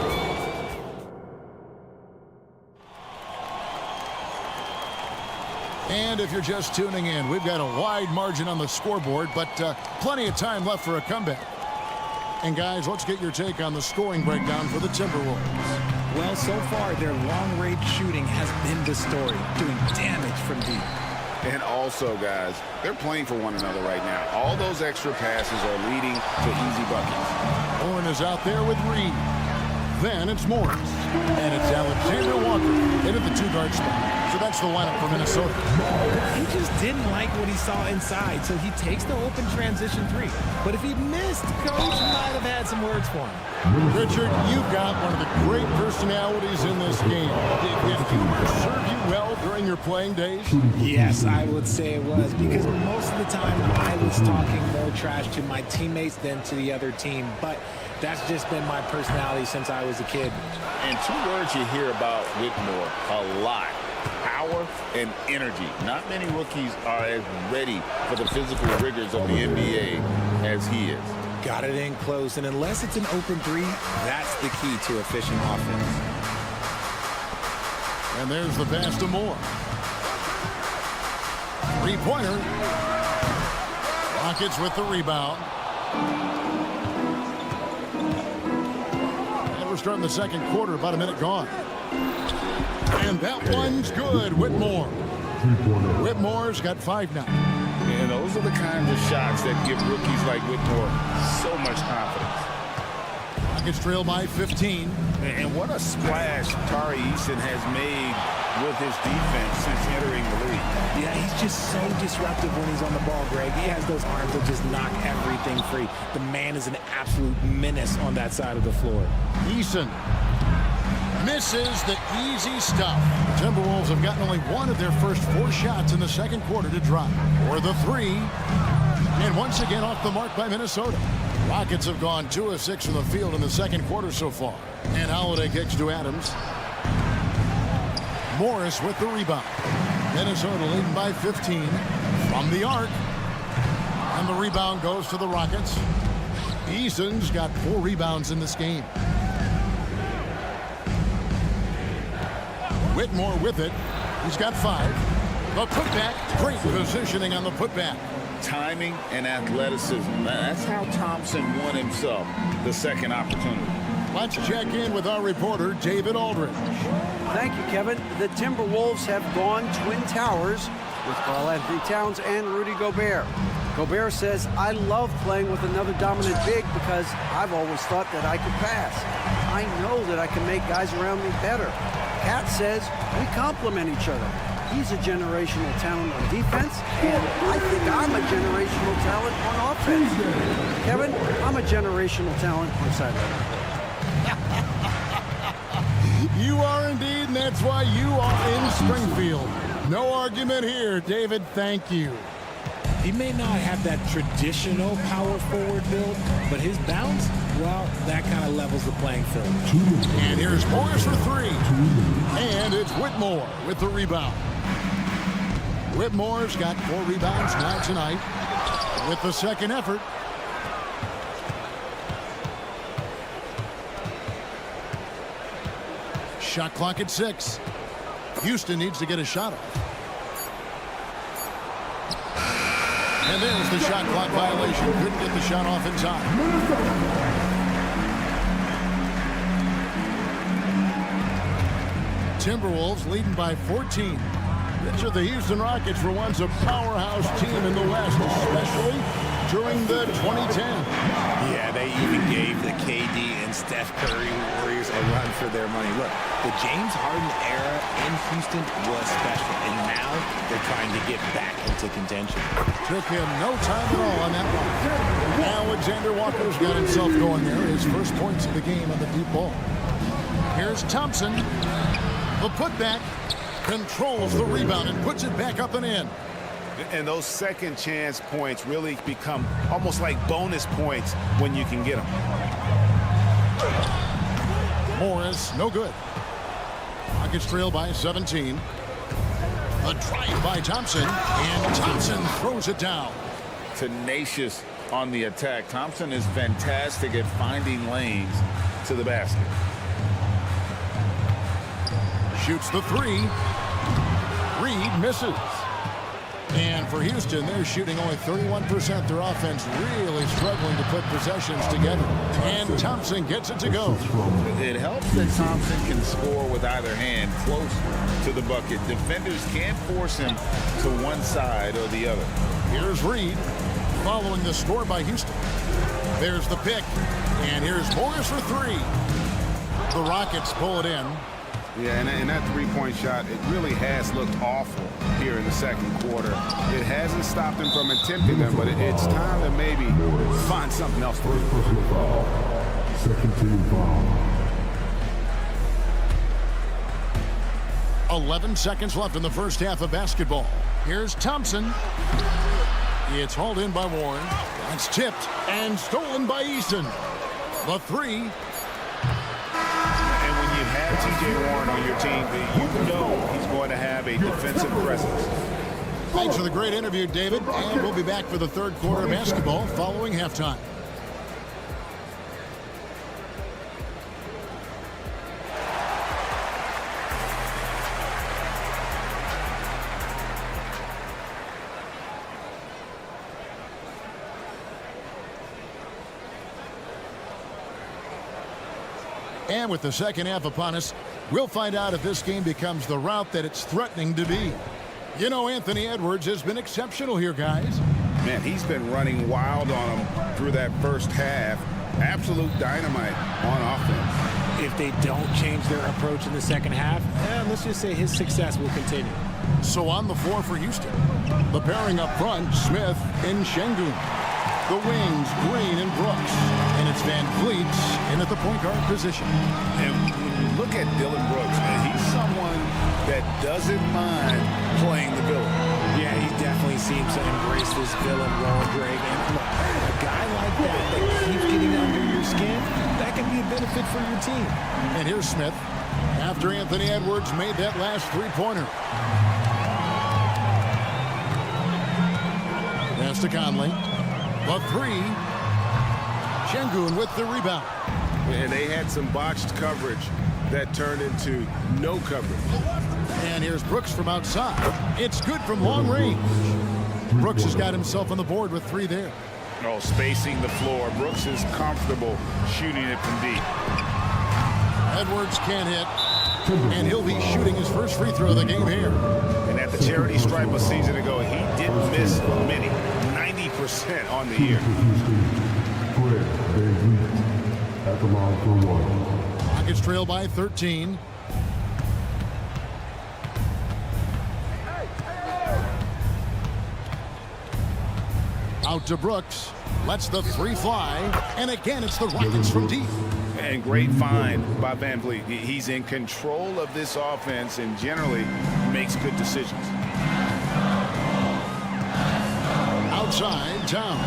And if you're just tuning in, we've got a wide margin on the scoreboard, but plenty of time left for a comeback. And guys, let's get your take on the scoring breakdown for the Timberwolves. Well, so far, their long-range shooting has been the story, doing damage from deep. And also, guys, they're playing for one another right now. All those extra passes are leading to easy buckets. Horn is out there with Reed. Then it's Morris. And it's Alexander Walker in at the 2-guard spot. So that's the lineup for Minnesota. He just didn't like what he saw inside, so he takes the open transition 3. But if he missed, Coach might have had some words for him. Richard, you've got one of the great personalities in this game. Did he serve you well during your playing days? Yes, I would say it was, because most of the time I was talking more trash to my teammates than to the other team. But that's just been my personality since I was a kid. And 2 words you hear about Whitmore a lot: power and energy. Not many rookies are as ready for the physical rigors of the NBA as he is. Got it in close, and unless it's an open 3, that's the key to efficient offense. And there's the pass to Moore. 3-pointer. Rockets with the rebound. And we're starting the second quarter, about a minute gone. And that one's good, Whitmore. Whitmore's got 5 now. And those are the kinds of shots that give rookies like Whitmore so much confidence. Rockets trail by 15. And what a splash Tari Eason has made with his defense since entering the league. Yeah, he's just so disruptive when he's on the ball, Greg. He has those arms that just knock everything free. The man is an absolute menace on that side of the floor. Eason misses the easy stuff. The Timberwolves have gotten only 1 of their first 4 shots in the second quarter to drop. Or the 3. And once again off the mark by Minnesota. Rockets have gone 2 of 6 from the field in the second quarter so far. And Holiday kicks to Adams. Morris with the rebound. Minnesota leading by 15 from the arc. And the rebound goes to the Rockets. Eason's got 4 rebounds in this game. Whitmore with it. He's got 5. The putback. Great positioning on the putback. Timing and athleticism. That's how Thompson won himself the second opportunity. Let's check in with our reporter, David Aldridge. Thank you, Kevin. The Timberwolves have gone Twin Towers with Karl-Anthony Towns and Rudy Gobert. Gobert says, I love playing with another dominant big because I've always thought that I could pass. I know that I can make guys around me better. Cat says, we complement each other. he's a generational talent on defense, and I think I'm a generational talent on offense. Kevin, I'm a generational talent on sideline. You are indeed, and that's why you are in Springfield. No argument here, David. Thank you. He may not have that traditional power forward build, but his bounce, well, that kind of levels the playing field. And here's Morris for three. And it's Whitmore with the rebound. Whitmore's got 4 rebounds now tonight with the second effort. Shot clock at 6. Houston needs to get a shot off. And there's the shot clock violation. Couldn't get the shot off in time. Timberwolves leading by 14. Picture the Houston Rockets were once a powerhouse team in the West, especially during the 2010. Yeah, they even gave the KD and Steph Curry Warriors a run for their money. Look, the James Harden era in Houston was special, and now they're trying to get back into contention. Took him no time at all on that one. Alexander Walker's got himself going there. His first points of the game on the deep ball. Here's Thompson. The putback. Controls the rebound and puts it back up and in. And those second chance points really become almost like bonus points when you can get them. Morris, no good. Rockets trail by 17. A drive by Thompson, and Thompson throws it down. Tenacious on the attack. Thompson is fantastic at finding lanes to the basket. Shoots the 3. Reed misses. And for Houston, they're shooting only 31%. Their offense really struggling to put possessions together. And Thompson gets it to go. It helps that Thompson can score with either hand close to the bucket. Defenders can't force him to one side or the other. Here's Reed following the score by Houston. There's the pick. And here's Morris for 3. The Rockets pull it in. Yeah, and that three-point shot, it really has looked awful here in the second quarter. It hasn't stopped him from attempting them, but it's time to maybe find something else to do. Second team foul. 11 seconds left in the first half of basketball. Here's Thompson. It's hauled in by Warren. It's tipped and stolen by Eason. The 3. TJ Warren on your team, you know he's going to have a defensive presence. Thanks for the great interview, David. And we'll be back for the third quarter of basketball following halftime. And with the second half upon us, we'll find out if this game becomes the route that it's threatening to be. You know, Anthony Edwards has been exceptional here, guys. Man, he's been running wild on them through that first half. Absolute dynamite on offense. If they don't change their approach in the second half, let's just say his success will continue. So on the floor for Houston, the pairing up front, Smith and Şengün. The wings, Green and Brooks. And it's Van Vliet in at the point guard position. And when you look at Dylan Brooks, man, he's someone that doesn't mind playing the villain. Yeah, he definitely seems to embrace this villain role, Greg. And look, a guy like that keeps getting under your skin, that can be a benefit for your team. And here's Smith after Anthony Edwards made that last three-pointer. Pass to Conley. The 3. Şengün with the rebound. And they had some botched coverage that turned into no coverage. And here's Brooks from outside. It's good from long range. Brooks has got himself on the board with 3 there. Oh, spacing the floor. Brooks is comfortable shooting it from deep. Edwards can't hit. And he'll be shooting his first free throw of the game here. And at the charity stripe a season ago, he didn't miss many. 90% on the year. At the line for 1. Rockets trail by 13. Out to Brooks. Lets the three fly. And again, it's the Rockets from deep. And great find by Van Vliet. He's in control of this offense and generally makes good decisions. Outside, Towns.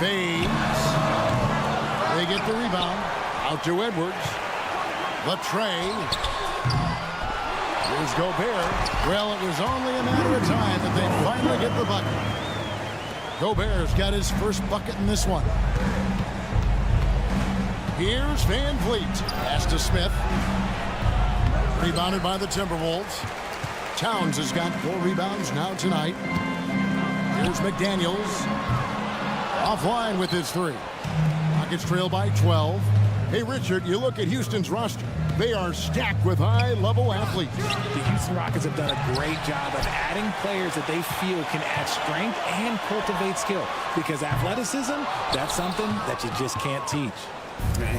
Fades. They get the rebound. Out to Edwards. The tray. Here's Gobert. Well, it was only a matter of time that they finally get the bucket. Gobert's got his first bucket in this one. Here's Van Vliet. Pass to Smith. Rebounded by the Timberwolves. Towns has got 4 rebounds now tonight. Here's McDaniels. Offline with his 3. Rockets trail by 12. Hey, Richard, you look at Houston's roster. They are stacked with high-level athletes. The Houston Rockets have done a great job of adding players that they feel can add strength and cultivate skill. Because athleticism, that's something that you just can't teach.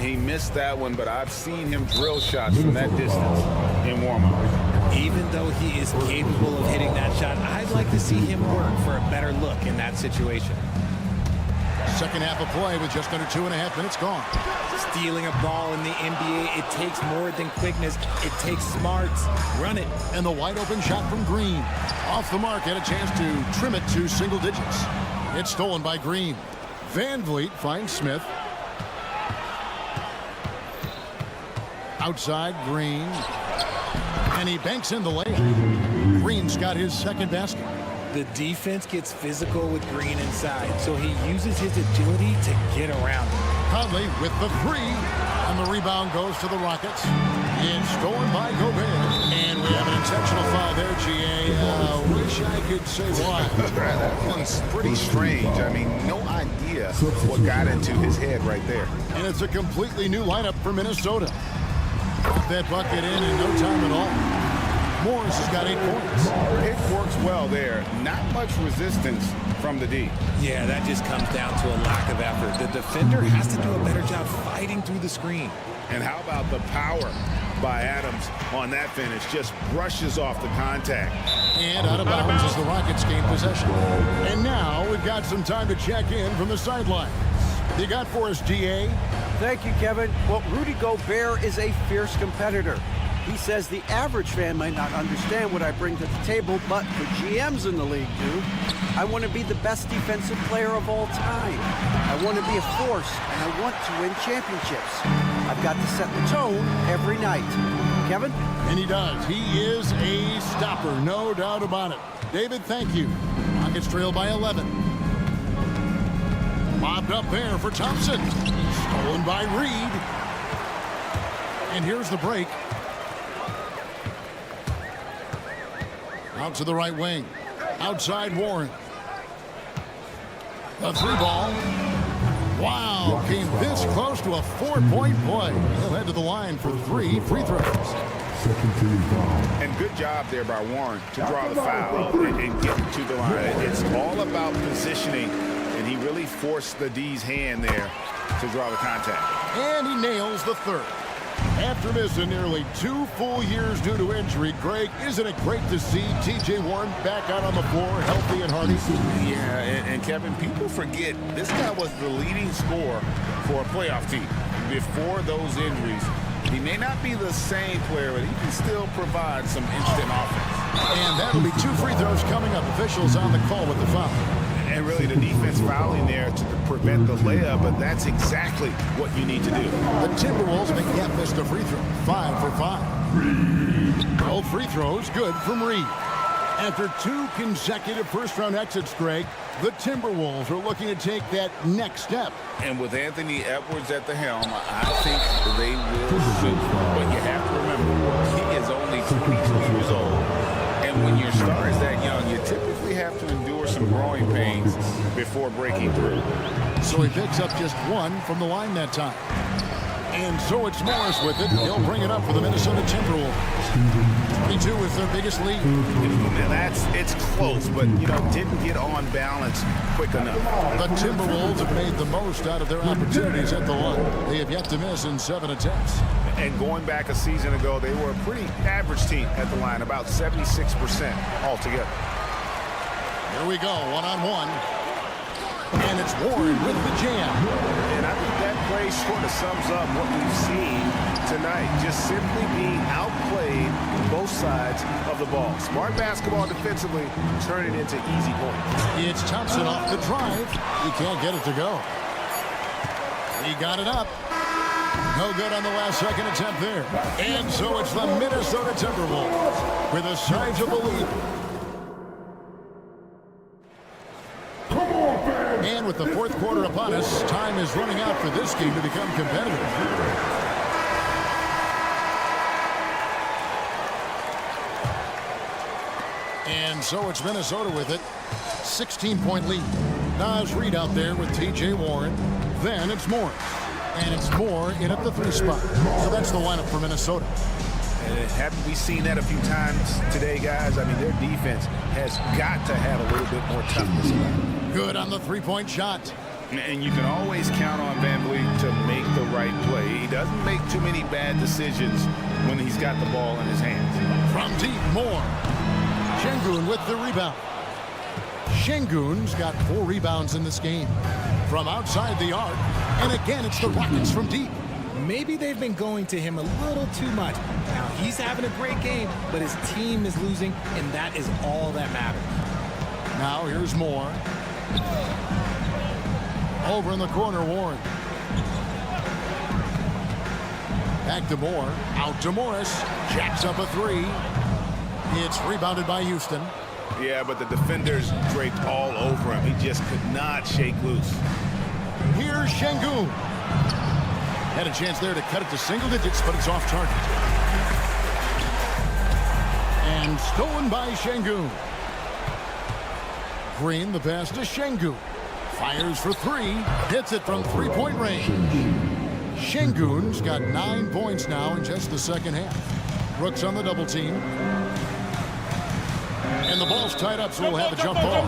He missed that one, but I've seen him drill shots from that distance in warm-up. Even though he is capable of hitting that shot, I'd like to see him work for a better look in that situation. Second half of play with just under 2.5 minutes gone. Stealing a ball in the NBA, it takes more than quickness. It takes smarts. Run it. And the wide open shot from Green. Off the mark, had a chance to trim it to single digits. It's stolen by Green. Van Vliet finds Smith. Outside, Green. And he banks in the layup. Green's got his second basket. The defense gets physical with Green inside, so he uses his agility to get around him. Conley with the 3. And the rebound goes to the Rockets. It's stolen by Gobert. And we have an intentional foul there, G.A. Wish I could say why. That one's pretty strange. I mean, no idea what got into his head right there. And it's a completely new lineup for Minnesota. Got that bucket in no time at all. Morris has got 8 points. It works well there. Not much resistance from the D. Yeah, that just comes down to a lack of effort. The defender has to do a better job fighting through the screen. And how about the power by Adams on that finish? Just brushes off the contact. And out of bounds as the Rockets gain possession. And now we've got some time to check in from the sidelines. You got for us, DA? Thank you, Kevin. Well, Rudy Gobert is a fierce competitor. He says the average fan might not understand what I bring to the table, but the GMs in the league do. I want to be the best defensive player of all time. I want to be a force, and I want to win championships. I've got to set the tone every night. Kevin? And he does. He is a stopper, no doubt about it. David, thank you. Rockets trail by 11. Mobbed up there for Thompson. Stolen by Reed. And here's the break. Out to the right wing. Outside Warren. The 3 ball. Wow, came this close to a 4-point play. He'll head to the line for 3 free throws. And good job there by Warren to draw the foul and get to the line. It's all about positioning, and he really forced the D's hand there to draw the contact. And he nails the 3rd. After missing nearly 2 full years due to injury, Greg, isn't it great to see T.J. Warren back out on the floor, healthy and hearty? Yeah, and Kevin, people forget this guy was the leading scorer for a playoff team before those injuries. He may not be the same player, but he can still provide some instant offense. And that'll be 2 free throws coming up. Officials on the call with the foul. And really the defense fouling there to prevent the layup, but that's exactly what you need to do. The Timberwolves make yet missed a free throw. 5 for 5. Both free throws good from Reed. After 2 consecutive first-round exits, Greg, the Timberwolves are looking to take that next step. And with Anthony Edwards at the helm, I think they will shoot. But you have to remember, he is only 22 years old. And when your star is that young, you typically have to endure some growing pains before breaking through. So he picks up just 1 from the line that time. And so it's Morris with it. He'll bring it up for the Minnesota Timberwolves. 22 is their biggest lead. And it's close, but, didn't get on balance quick enough. The Timberwolves have made the most out of their opportunities at the line. They have yet to miss in 7 attempts. And going back a season ago, they were a pretty average team at the line, about 76% altogether. Here we go, one-on-one. And it's Warren with the jam. And I think that play sort of sums up what we've seen tonight. Just simply being outplayed both sides of the ball. Smart basketball defensively, turning into easy points. It's Thompson off the drive. He can't get it to go. He got it up. No good on the last second attempt there. And so it's the Minnesota Timberwolves with the sides of the lead. And with the fourth quarter upon us, time is running out for this game to become competitive. And so it's Minnesota with it. 16-point lead. Nas Reed out there with T.J. Warren. Then it's Morris. And it's Moore in at the 3 spot. So that's the lineup for Minnesota. And haven't we seen that a few times today, guys? I mean, their defense has got to have a little bit more toughness about it. Good on the 3-point shot. And you can always count on VanVleet to make the right play. He doesn't make too many bad decisions when he's got the ball in his hands. From deep, Moore. Şengün with the rebound. Şengün's got 4 rebounds in this game. From outside the arc, and again it's the Rockets from deep. Maybe they've been going to him a little too much. Now, he's having a great game, but his team is losing, and that is all that matters. Now here's Moore. Over in the corner, Warren. Back to Moore. Out to Morris. Jacks up a 3. It's rebounded by Houston. Yeah, but the defenders draped all over him. He just could not shake loose. Here's Şengün. Had a chance there to cut it to single digits, but it's off target. And stolen by Şengün. Green, the pass to Şengün. Fires for 3. Hits it from 3-point range. Şengün's got 9 points now in just the second half. Brooks on the double team. And the ball's tied up, so we'll have a jump ball.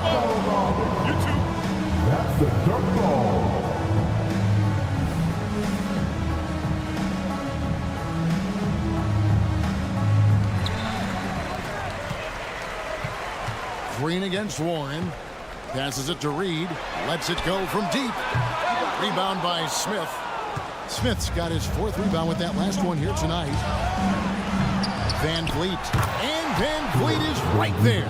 That's the jump ball. Green against Warren. Passes it to Reed. Lets it go from deep. Rebound by Smith. Smith's got his 4th rebound with that last one here tonight. VanVleet. And VanVleet is right there.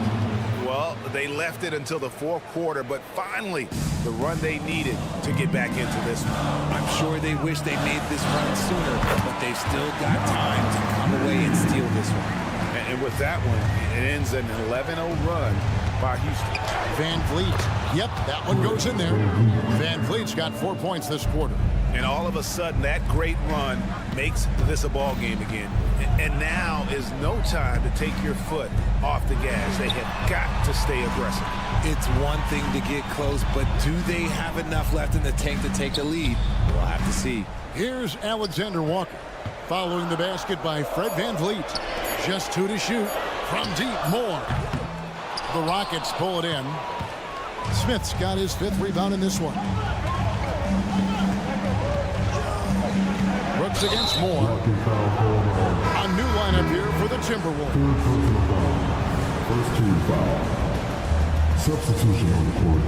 Well, they left it until the fourth quarter, but finally the run they needed to get back into this one. I'm sure they wish they made this run sooner, but they've still got time to come away and steal this one. And with that one, it ends an 11-0 run by Houston. VanVleet. Yep, that one goes in there. VanVleet's got 4 points this quarter. And all of a sudden, that great run makes this a ball game again. And now is no time to take your foot off the gas. They have got to stay aggressive. It's one thing to get close, but do they have enough left in the tank to take the lead? We'll have to see. Here's Alexander Walker. Following the basket by Fred VanVleet. Just 2 to shoot. From deep, Moore. The Rockets pull it in. Smith's got his 5th rebound in this one. Brooks against Moore. A new lineup here for the Timberwolves. First team foul. Substitution on the court.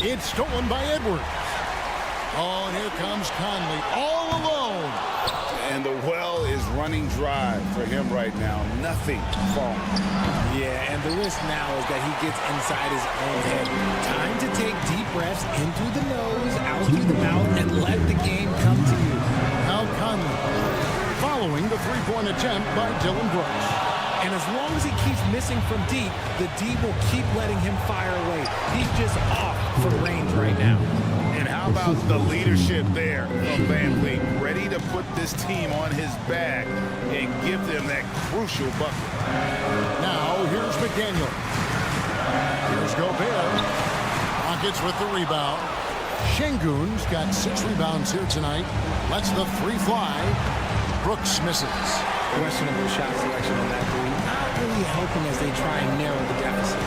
It's stolen by Edwards. Oh, and here comes Conley all alone. And the well is running dry for him right now. Nothing falling. Yeah, and the risk now is that he gets inside his own head. Time to take deep breaths in through the nose, out through the mouth, and let the game come to you. Now Conley, following the 3-point attempt by Dylan Brooks. And as long as he keeps missing from deep, the D will keep letting him fire away. He's just off for range right now. And how about the leadership there from VanVleet, ready to put this team on his back and give them that crucial bucket. Now here's McDaniel. Here's Gobert. Rockets with the rebound. Şengün's got 6 rebounds here tonight. Lets the 3 fly. Brooks misses. Questionable shot selection on that three. Not really helping as they try and narrow the deficit.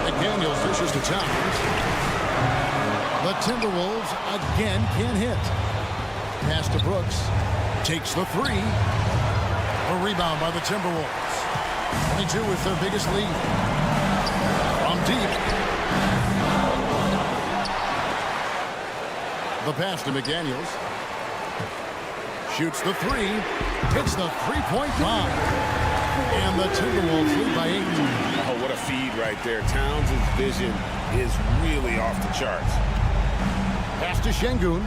McDaniel dishes to Towns. The Timberwolves again can't hit. Pass to Brooks. Takes the 3. A rebound by the Timberwolves. 22 is their biggest lead. From deep. The pass to McDaniels. Shoots the three. Hits the three-point bomb. And the Timberwolves lead by 8. Oh, what a feed right there. Towns' vision is really off the charts. Pass to Şengün.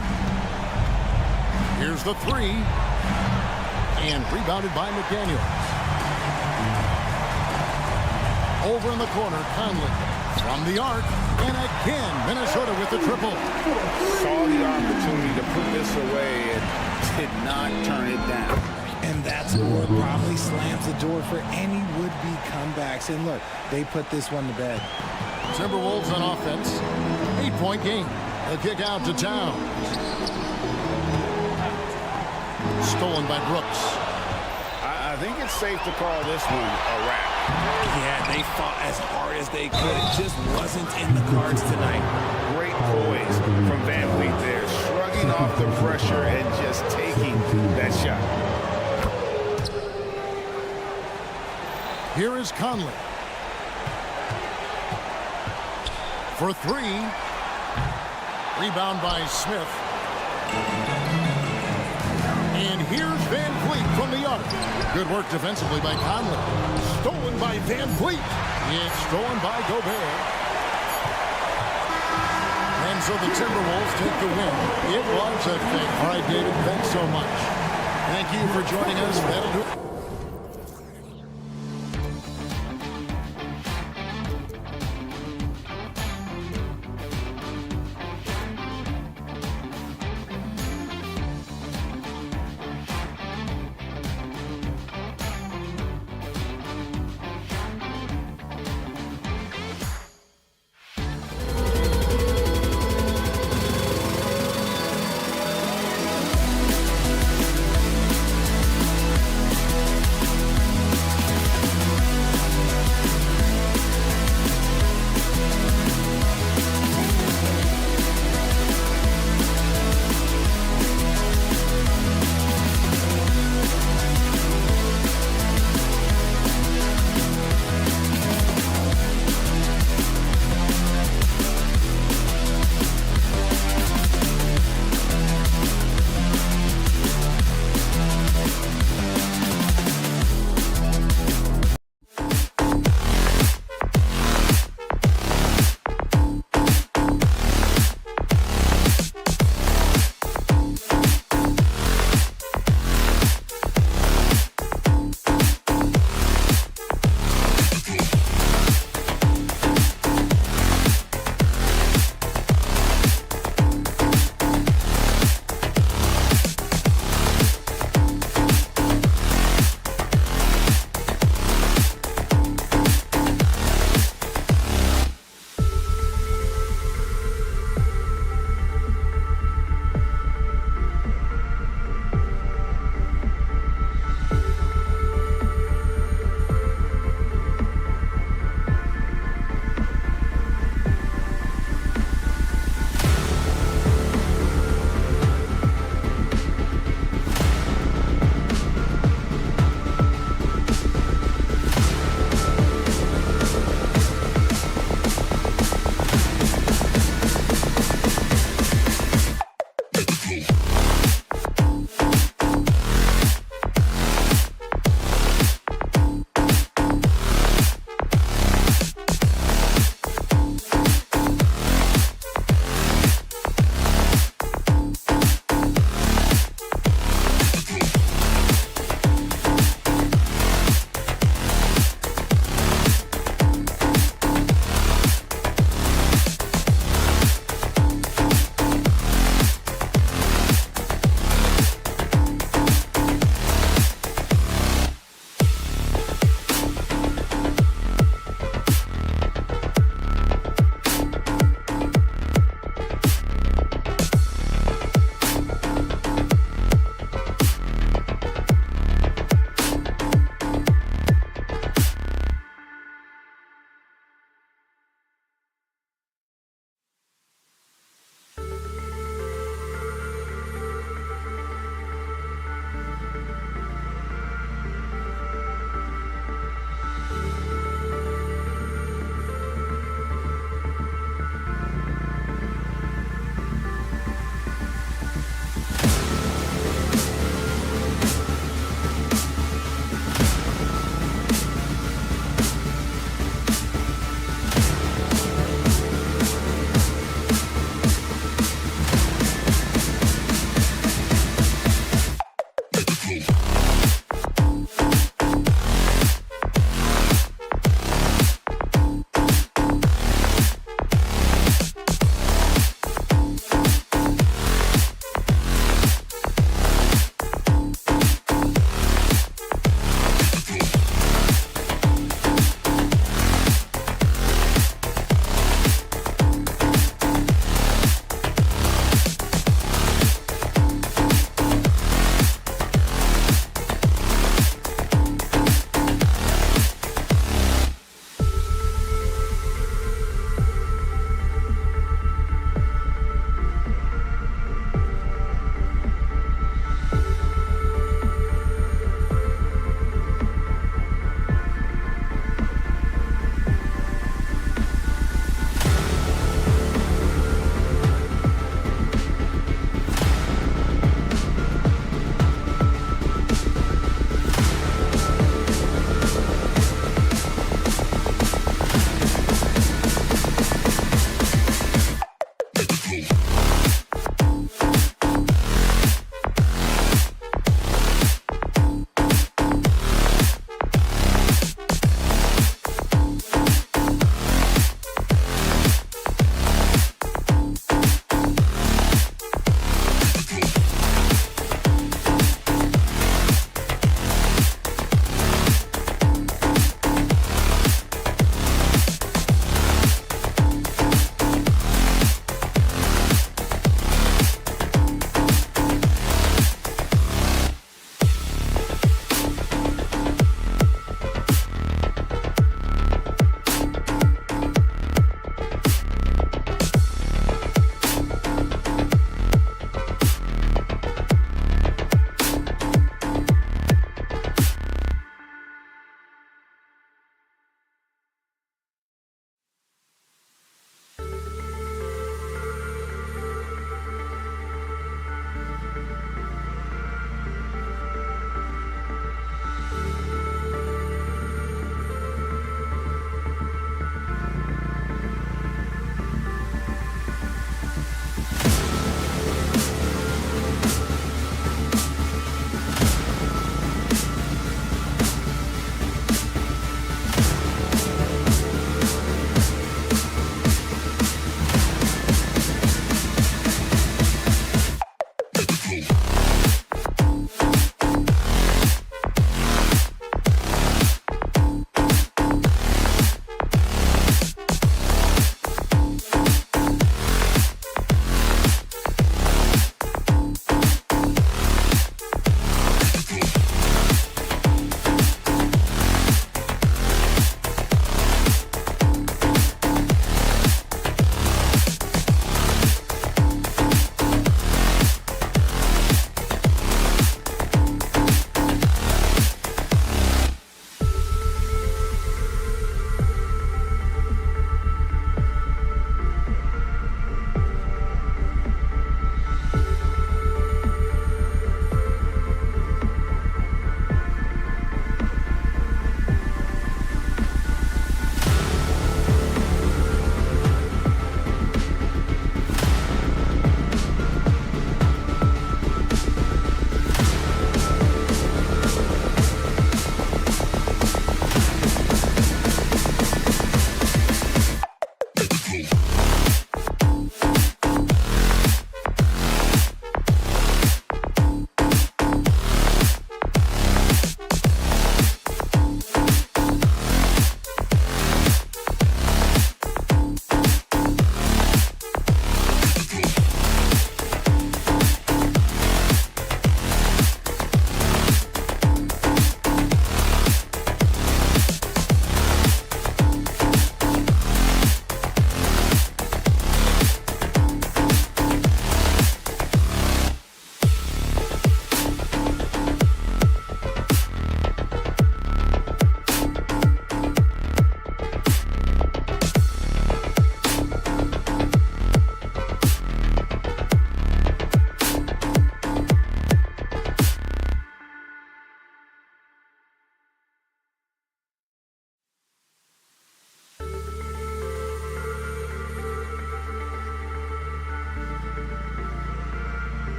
Here's the three. And rebounded by McDaniels. Over in the corner, Conley from the arc. And again, Minnesota with the triple. Saw the opportunity to put this away and did not turn it down. And that score probably slams the door for any would-be comebacks. And look, they put this one to bed. Timberwolves on offense. 8-point game. The kick out to Towns. Stolen by Brooks. I think it's safe to call this one a wrap. Yeah, they fought as hard as they could. It just wasn't in the cards tonight. Great poise from Van Vliet there, shrugging off the pressure and just taking that shot. Here is Conley. For three. Rebound by Smith. And here's Van Vliet from the arc. Good work defensively by Conley. Stolen by Van Vliet. It's stolen by Gobert. And so the Timberwolves take the win. It was a thing. All right, David, thanks so much. Thank you for joining us. That'll do it.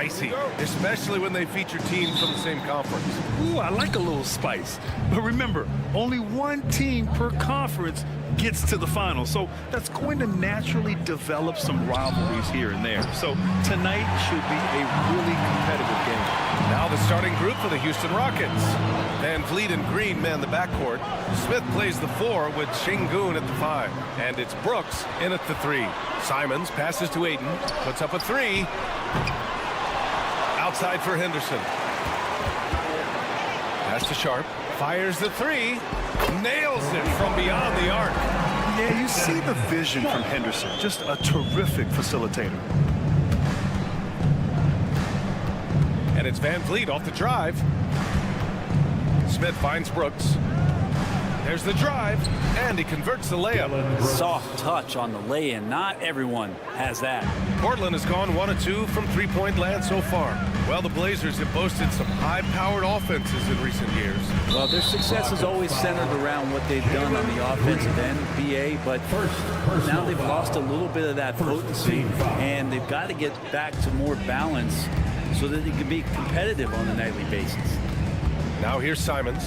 spicy, especially when they feature teams from the same conference. Ooh, I like a little spice. But remember, only one team per conference gets to the final. So that's going to naturally develop some rivalries here and there. So tonight should be a really competitive game. Now the starting group for the Houston Rockets. Van Vliet and Green man the backcourt. Smith plays the 4 with Şengün at the 5. And it's Brooks in at the 3. Simons passes to Ayton, puts up a 3. Outside for Henderson. Pass to Sharp, fires the 3. Nails it from beyond the arc. Yeah, you see the vision from Henderson. Just a terrific facilitator. And it's Van Vliet off the drive. Smith finds Brooks. There's the drive, and he converts the layup. Soft touch on the lay-in. Not everyone has that. Portland has gone 1 of 2 from three-point land so far. Well, the Blazers have boasted some high-powered offenses in recent years. Well, their success is always centered around what they've done on the offensive end, BA, but now they've lost a little bit of that potency, and they've got to get back to more balance so that they can be competitive on a nightly basis. Now here's Simons.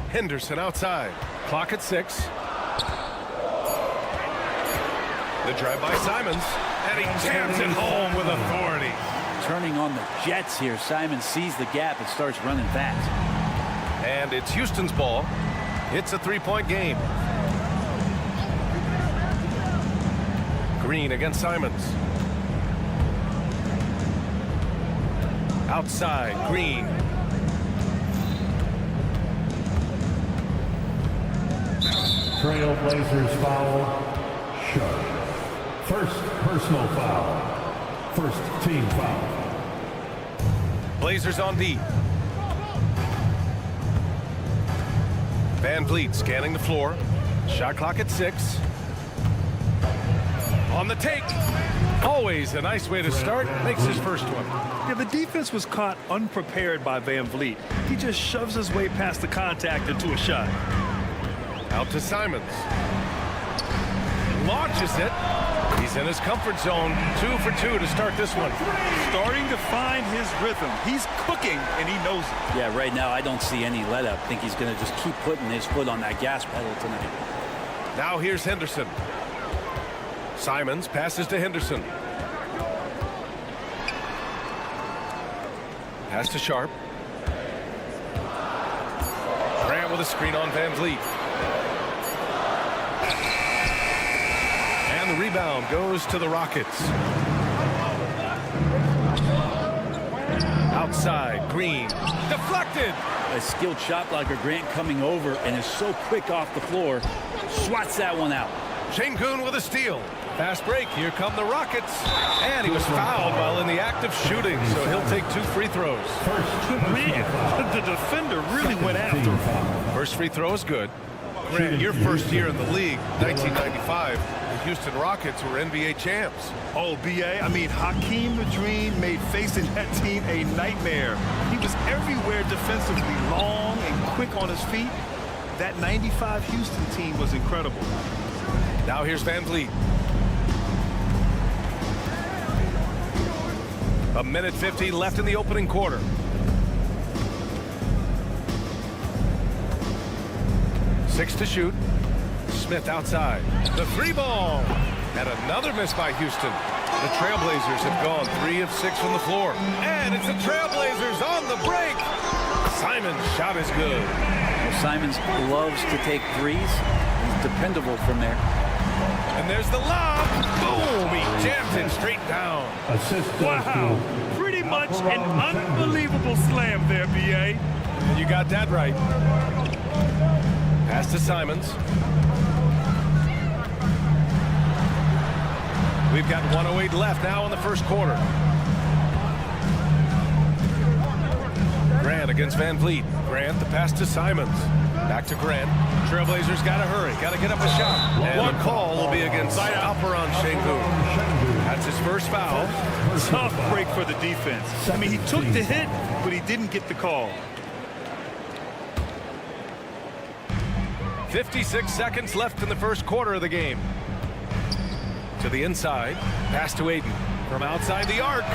Henderson outside. Clock at 6. The drive by Simons, and he jams it home with authority. Turning on the Jets here. Simons sees the gap and starts running fast. And it's Houston's ball. It's a 3-point game. Green against Simons. Outside, Green. Trail Blazers foul. Sharp. First personal foul. First team foul. Blazers on D. Van Vliet scanning the floor. Shot clock at 6. On the take. Always a nice way to start. Makes his first one. Yeah, the defense was caught unprepared by Van Vliet. He just shoves his way past the contact into a shot. Out to Simons. Launches it. He's in his comfort zone. 2 for 2 to start this one. Starting to find his rhythm. He's cooking, and he knows it. Yeah, right now I don't see any let up. I think he's going to just keep putting his foot on that gas pedal tonight. Now here's Henderson. Simons passes to Henderson. Pass to Sharp. Grant with a screen on Van Vliet. And the rebound goes to the Rockets. Outside, Green. Deflected. A skilled shot blocker, Grant coming over and is so quick off the floor. Swats that one out. Şengün with a steal. Fast break. Here come the Rockets. And he was fouled while in the act of shooting, so he'll take 2 free throws. Man, the defender really went after him. First free throw is good. Grant, your first year in the league, 1995, the Houston Rockets were NBA champs. Oh, BA, I mean, Hakeem the Dream made facing that team a nightmare. He was everywhere defensively, long and quick on his feet. That 95 Houston team was incredible. Now here's Van Vliet. A minute 50 left in the opening quarter. Six to shoot. Smith outside. The 3 ball. And another miss by Houston. The Trailblazers have gone 3 of 6 from the floor. And it's the Trailblazers on the break. Simon's shot is good. Well, Simons loves to take threes. He's dependable from there. And there's the lob. Boom! He jams it straight down. Wow! Pretty much an unbelievable slam there, BA. You got that right. Pass to Simons. We've got 1:08 left now in the first quarter. Grant against Van Vliet. Grant, the pass to Simons. Back to Grant. Trailblazers got to hurry. Got to get up a shot. And one call will be against Alperen Şengün. That's his first foul. Tough break for the defense. I mean, he took the hit, but he didn't get the call. 56 seconds left in the first quarter of the game. To the inside. Pass to Ayton. From outside the arc.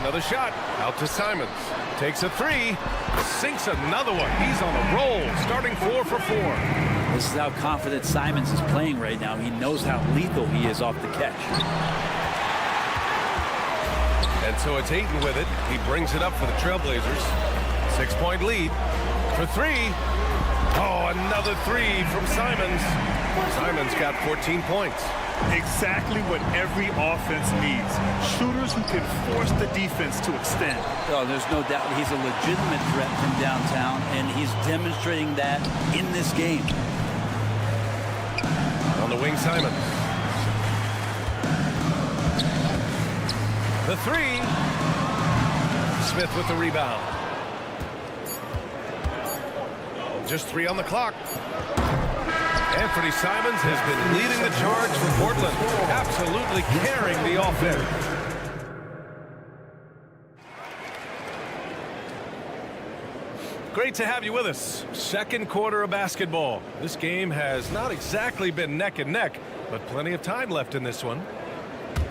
Another shot. Out to Simons. Takes a three. Sinks another one. He's on a roll. Starting 4 for 4. This is how confident Simons is playing right now. He knows how lethal he is off the catch. And so it's Ayton with it. He brings it up for the Trailblazers. 6-point lead for 3. Oh, another 3 from Simons. Simons got 14 points. Exactly what every offense needs. Shooters who can force the defense to extend. Oh, there's no doubt he's a legitimate threat from downtown, and he's demonstrating that in this game. On the wing, Simons. The 3. Smith with the rebound. Just 3 on the clock. Anthony Simons has been leading the charge for Portland, absolutely carrying the offense. Great to have you with us. Second quarter of basketball. This game has not exactly been neck and neck, but plenty of time left in this one.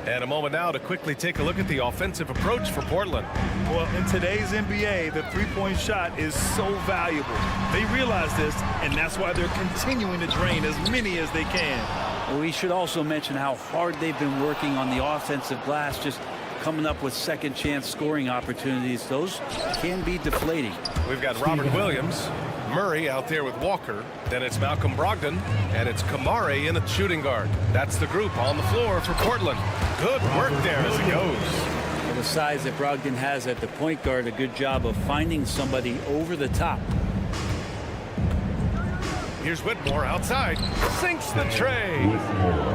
And a moment now to quickly take a look at the offensive approach for Portland. Well, in today's NBA, the three-point shot is so valuable. They realize this, and that's why they're continuing to drain as many as they can. Well, we should also mention how hard they've been working on the offensive glass, just coming up with second-chance scoring opportunities. Those can be deflating. We've got Robert Williams, Murray out there with Walker. Then it's Malcolm Brogdon, and it's Kamare in at shooting guard. That's the group on the floor for Portland. Good work there as it goes. Well, the size that Brogdon has at the point guard, a good job of finding somebody over the top. Here's Whitmore outside. Sinks the tray.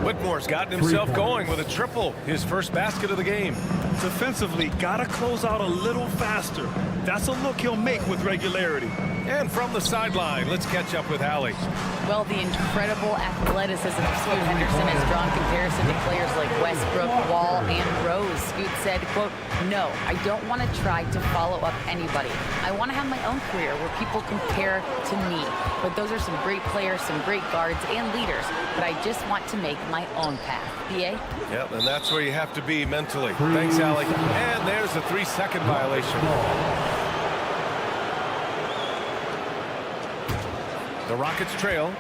Whitmore's gotten himself going with a triple. His first basket of the game. Defensively, gotta close out a little faster. That's a look he'll make with regularity. And from the sideline, let's catch up with Allie. Well, the incredible athleticism of Scoot Henderson has drawn comparison to players like Westbrook, Wall, and Rose. Scoot said, quote, "No, I don't want to try to follow up anybody. I want to have my own career where people compare to me. But those are some great players, some great guards, and leaders. But I just want to make my own path." BA? Yep, and that's where you have to be mentally. Thanks, Allie. And there's a 3-second violation. The Rockets trail.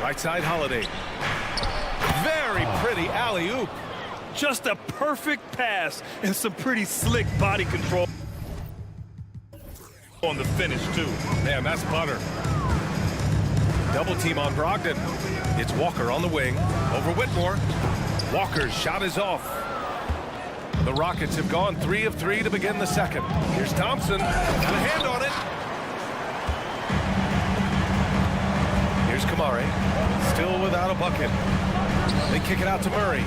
Right side, Holiday. Very pretty alley-oop. Just a perfect pass and some pretty slick body control on the finish, too. Man, that's butter. Double team on Brogdon. It's Walker on the wing. Over Whitmore. Walker's shot is off. The Rockets have gone 3 of 3 to begin the second. Here's Thompson. Got a hand on it. Here's Kamare. Still without a bucket. They kick it out to Murray.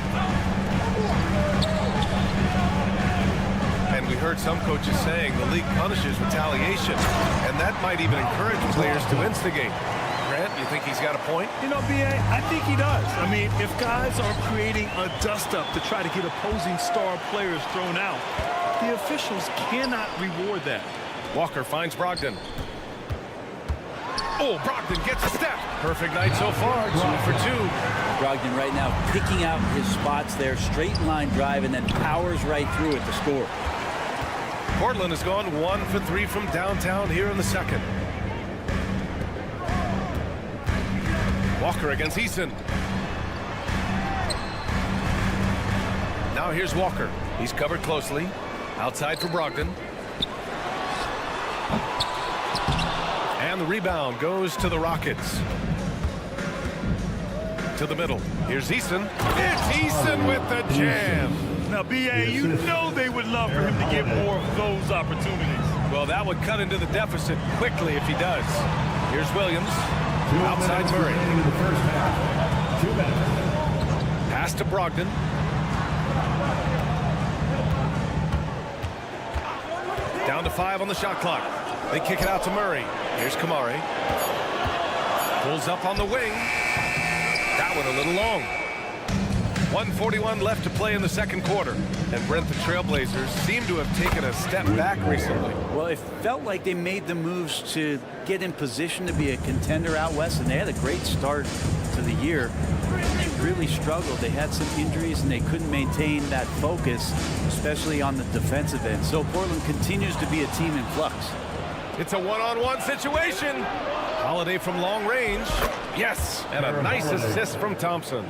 And we heard some coaches saying the league punishes retaliation, and that might even encourage players to instigate. Grant, you think he's got a point? You know, BA, I think he does. I mean, if guys are creating a dust-up to try to get opposing star players thrown out, the officials cannot reward that. Walker finds Brogdon. Oh, Brogdon gets a step. Perfect night so far, 2 for 2. Brogdon right now picking out his spots there, straight line drive, and then powers right through it to score. Portland has gone 1 for 3 from downtown here in the second. Walker against Eason. Now here's Walker. He's covered closely. Outside for Brogdon. And the rebound goes to the Rockets. To the middle. Here's Eason. It's Eason with the jam. Now, BA, you know they would love for him to get more of those opportunities. Well, that would cut into the deficit quickly if he does. Here's Williams. Outside Murray. Pass to Brogdon. Down to 5 on the shot clock. They kick it out to Murray. Here's Kamare. Pulls up on the wing. That one a little long. 1:41 left to play in the second quarter. And Brent, the Trailblazers seem to have taken a step back recently. Well, it felt like they made the moves to get in position to be a contender out west, and they had a great start to of the year, and they really struggled. They had some injuries, and they couldn't maintain that focus, especially on the defensive end. So Portland continues to be a team in flux. It's a one-on-one situation. Holiday from long range. Yes, and a nice assist from Thompson.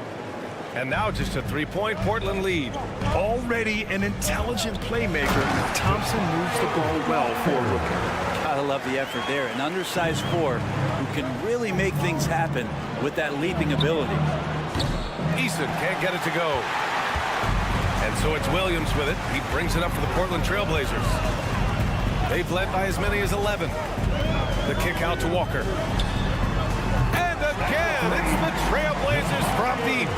And now just a three-point Portland lead. Already an intelligent playmaker, Thompson moves the ball well for a rookie. Gotta love the effort there. An undersized four who can really make things happen with that leaping ability. Eason can't get it to go. And so it's Williams with it. He brings it up for the Portland Trailblazers. They've led by as many as 11. The kick out to Walker. And again, it's the Trailblazers from deep.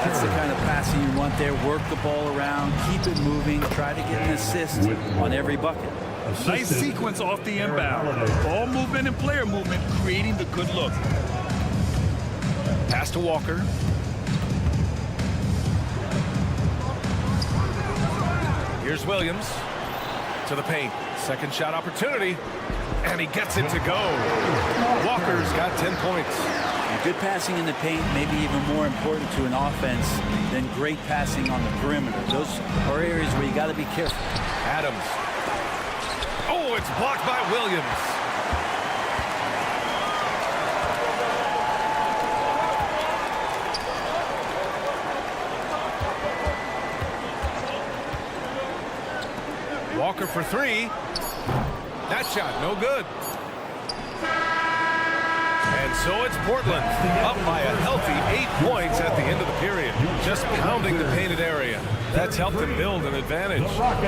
That's the kind of passing you want there. Work the ball around, keep it moving, try to get an assist on every bucket. Nice sequence off the inbound. Ball movement and player movement creating the good look. Pass to Walker. Here's Williams to the paint. Second shot opportunity. And he gets it to go. Walker's got 10 points. And good passing in the paint may be even more important to an offense than great passing on the perimeter. Those are areas where you got to be careful. Adams. Oh, it's blocked by Williams. Walker for three. That shot, no good. And so it's Portland, up by a healthy 8 points at the end of the period. Just pounding the painted area. That's helped them build an advantage.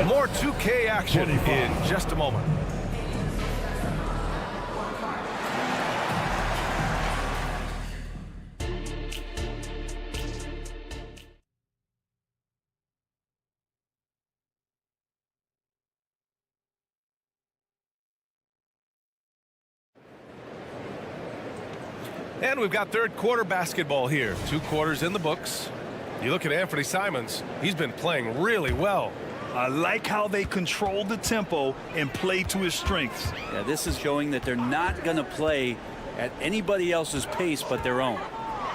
More 2K action in just a moment. And we've got third quarter basketball here. 2 quarters in the books. You look at Anthony Simons, he's been playing really well. I like how they control the tempo and play to his strengths. Yeah, this is showing that they're not going to play at anybody else's pace but their own.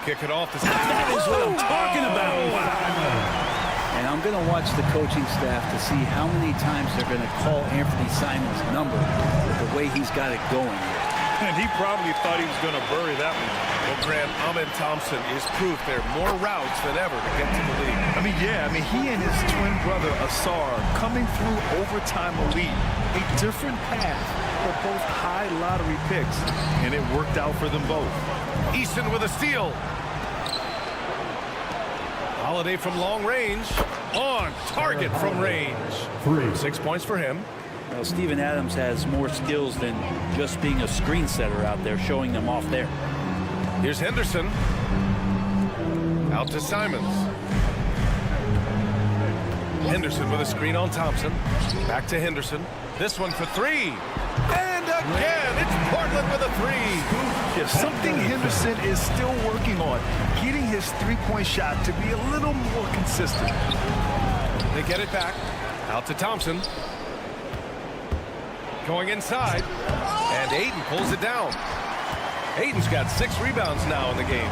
Kick it off. That is what I'm talking about. And I'm going to watch the coaching staff to see how many times they're going to call Anthony Simons' number with the way he's got it going here. And he probably thought he was going to bury that one. Well, Grant, Ahmed Thompson is proof there are more routes than ever to get to the league. He and his twin brother, Asar, coming through overtime elite. A different path, but both high lottery picks, and it worked out for them both. Easton with a steal. Holiday from long range. On target from range. 6 points for him. Well, Steven Adams has more skills than just being a screen setter out there, showing them off there. Here's Henderson. Out to Simons. Henderson with a screen on Thompson. Back to Henderson. This one for three. And again, it's Portland with a three. If something Henderson is still working on, getting his three-point shot to be a little more consistent. They get it back. Out to Thompson. Going inside, and Ayton pulls it down. Ayton's got 6 rebounds now in the game.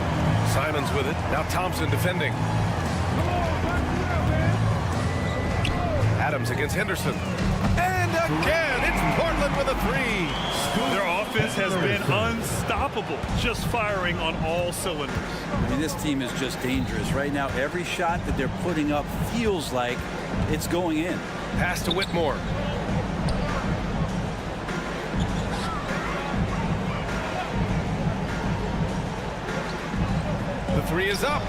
Simons with it. Now Thompson defending. Adams against Henderson. And again, it's Portland with a three. Their offense has been unstoppable, just firing on all cylinders. This team is just dangerous. Right now, every shot that they're putting up feels like it's going in. Pass to Whitmore. The three is up.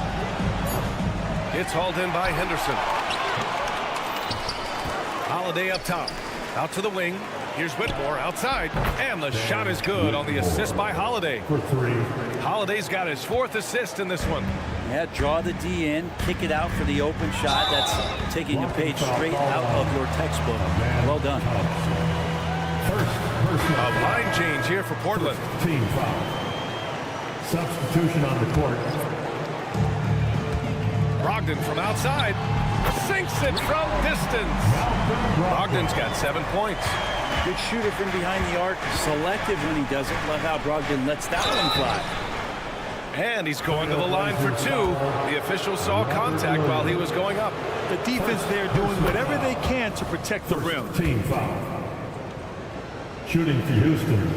It's hauled in by Henderson. Holiday up top. Out to the wing. Here's Whitmore outside. And the shot is good on the assist by Holiday. For three. Holiday's got his 4th assist in this one. Yeah, draw the D in, kick it out for the open shot. That's taking a page straight out of your textbook. Well done. A line change here for Portland. Team foul. Substitution on the court. Brogdon from outside. Sinks it from distance. Brogdon's got 7 points. Good shooter from behind the arc. Selective when he does it. Love how Brogdon lets that one fly. And he's going to the line for two. The official saw contact while he was going up. The defense there doing whatever they can to protect the rim. Team foul. Shooting for Houston.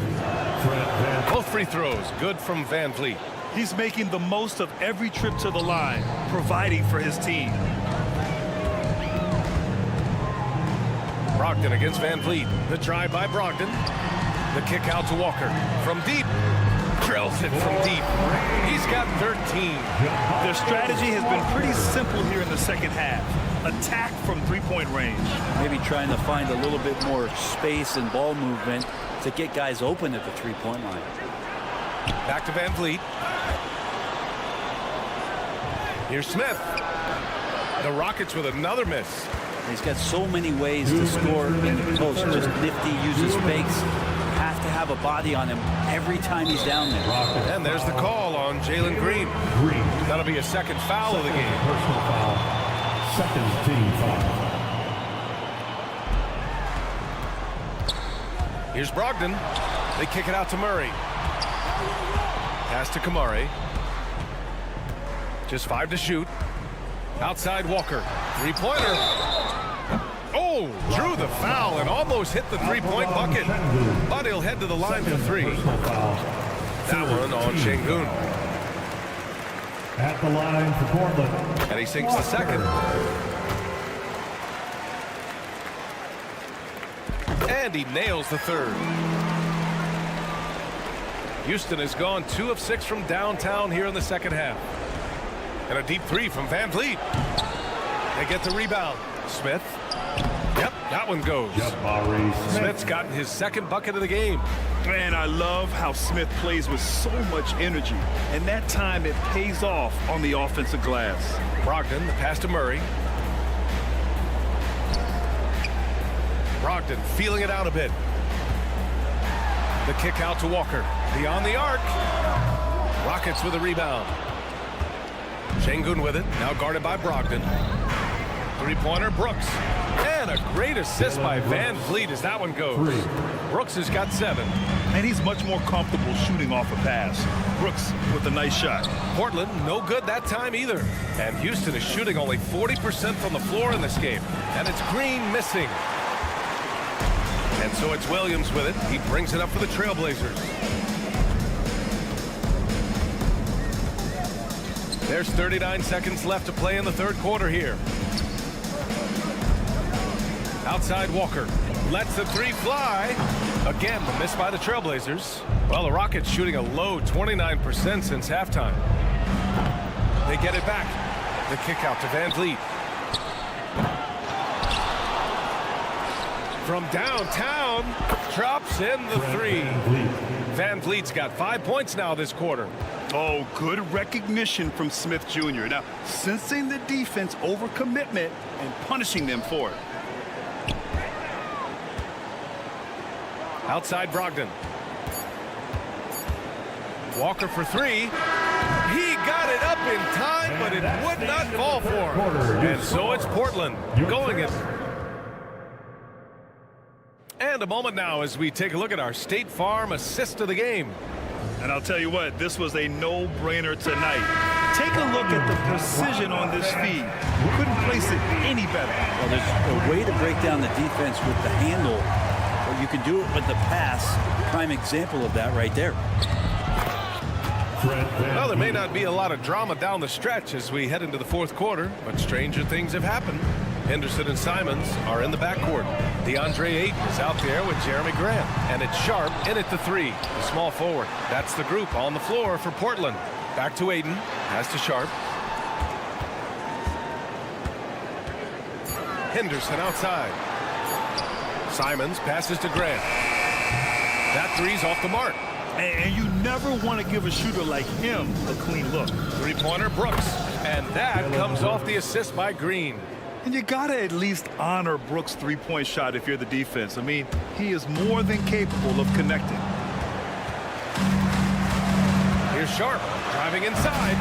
Both free throws good from Van Vliet. He's making the most of every trip to the line, providing for his team. Brogdon against Van Vliet. The drive by Brogdon. The kick out to Walker. From deep. Drills it from deep. He's got 13. Their strategy has been pretty simple here in the second half. Attack from three-point range. Maybe trying to find a little bit more space and ball movement to get guys open at the three-point line. Back to Van Vliet. Here's Smith. The Rockets with another miss. He's got so many ways to score in the post. Just nifty, uses fakes. Have to have a body on him every time he's down there. And there's the call on Jalen Green. That'll be a second foul of the game. Personal foul. Second team foul. Here's Brogdon. They kick it out to Murray. Pass to Kamari. Just 5 to shoot. Outside Walker. Three-pointer. Oh, drew the foul and almost hit the three-point bucket. But he'll head to the line for three. That one on Şengün. At the line for Portland. And he sinks the second. And he nails the third. Houston has gone 2 of 6 from downtown here in the second half. And a deep three from Van Vliet. They get the rebound. Smith. Yep, that one goes. Smith's gotten his second bucket of the game. Man, I love how Smith plays with so much energy. And that time it pays off on the offensive glass. Brogdon, the pass to Murray. Brogdon feeling it out a bit. The kick out to Walker. Beyond the arc. Rockets with a rebound. Şengün with it. Now guarded by Brogdon. Three-pointer, Brooks. And a great assist by Van Vliet as that one goes. Brooks has got 7. And he's much more comfortable shooting off a pass. Brooks with a nice shot. Portland, no good that time either. And Houston is shooting only 40% from the floor in this game. And it's Green missing. And so it's Williams with it. He brings it up for the Trailblazers. There's 39 seconds left to play in the third quarter here. Outside Walker. Lets the three fly. Again, the miss by the Trailblazers. Well, the Rockets shooting a low 29% since halftime. They get it back. The kick out to Van Vliet. From downtown, drops in the three. Van Vliet's got 5 points now this quarter. Oh, good recognition from Smith Jr. Now, sensing the defense overcommitment and punishing them for it. Outside Brogdon. Walker for three. He got it up in time, but it would not fall for him. And so it's Portland going it. And a moment now as we take a look at our State Farm assist of the game. And I'll tell you what, this was a no-brainer tonight. Take a look at the precision on this feed. Couldn't place it any better. Well, there's a way to break down the defense with the handle, or you can do it with the pass. Prime example of that right there. Well, there may not be a lot of drama down the stretch as we head into the fourth quarter, but stranger things have happened. Henderson and Simons are in the backcourt. DeAndre Ayton is out there with Jeremy Grant. And it's Sharp in at the three, the small forward. That's the group on the floor for Portland. Back to Ayton, pass to Sharp. Henderson outside. Simons passes to Grant. That three's off the mark. And you never want to give a shooter like him a clean look. Three-pointer Brooks. And that comes off the assist by Green. And you got to at least honor Brooks' three-point shot if you're the defense. I mean, he is more than capable of connecting. Here's Sharp driving inside.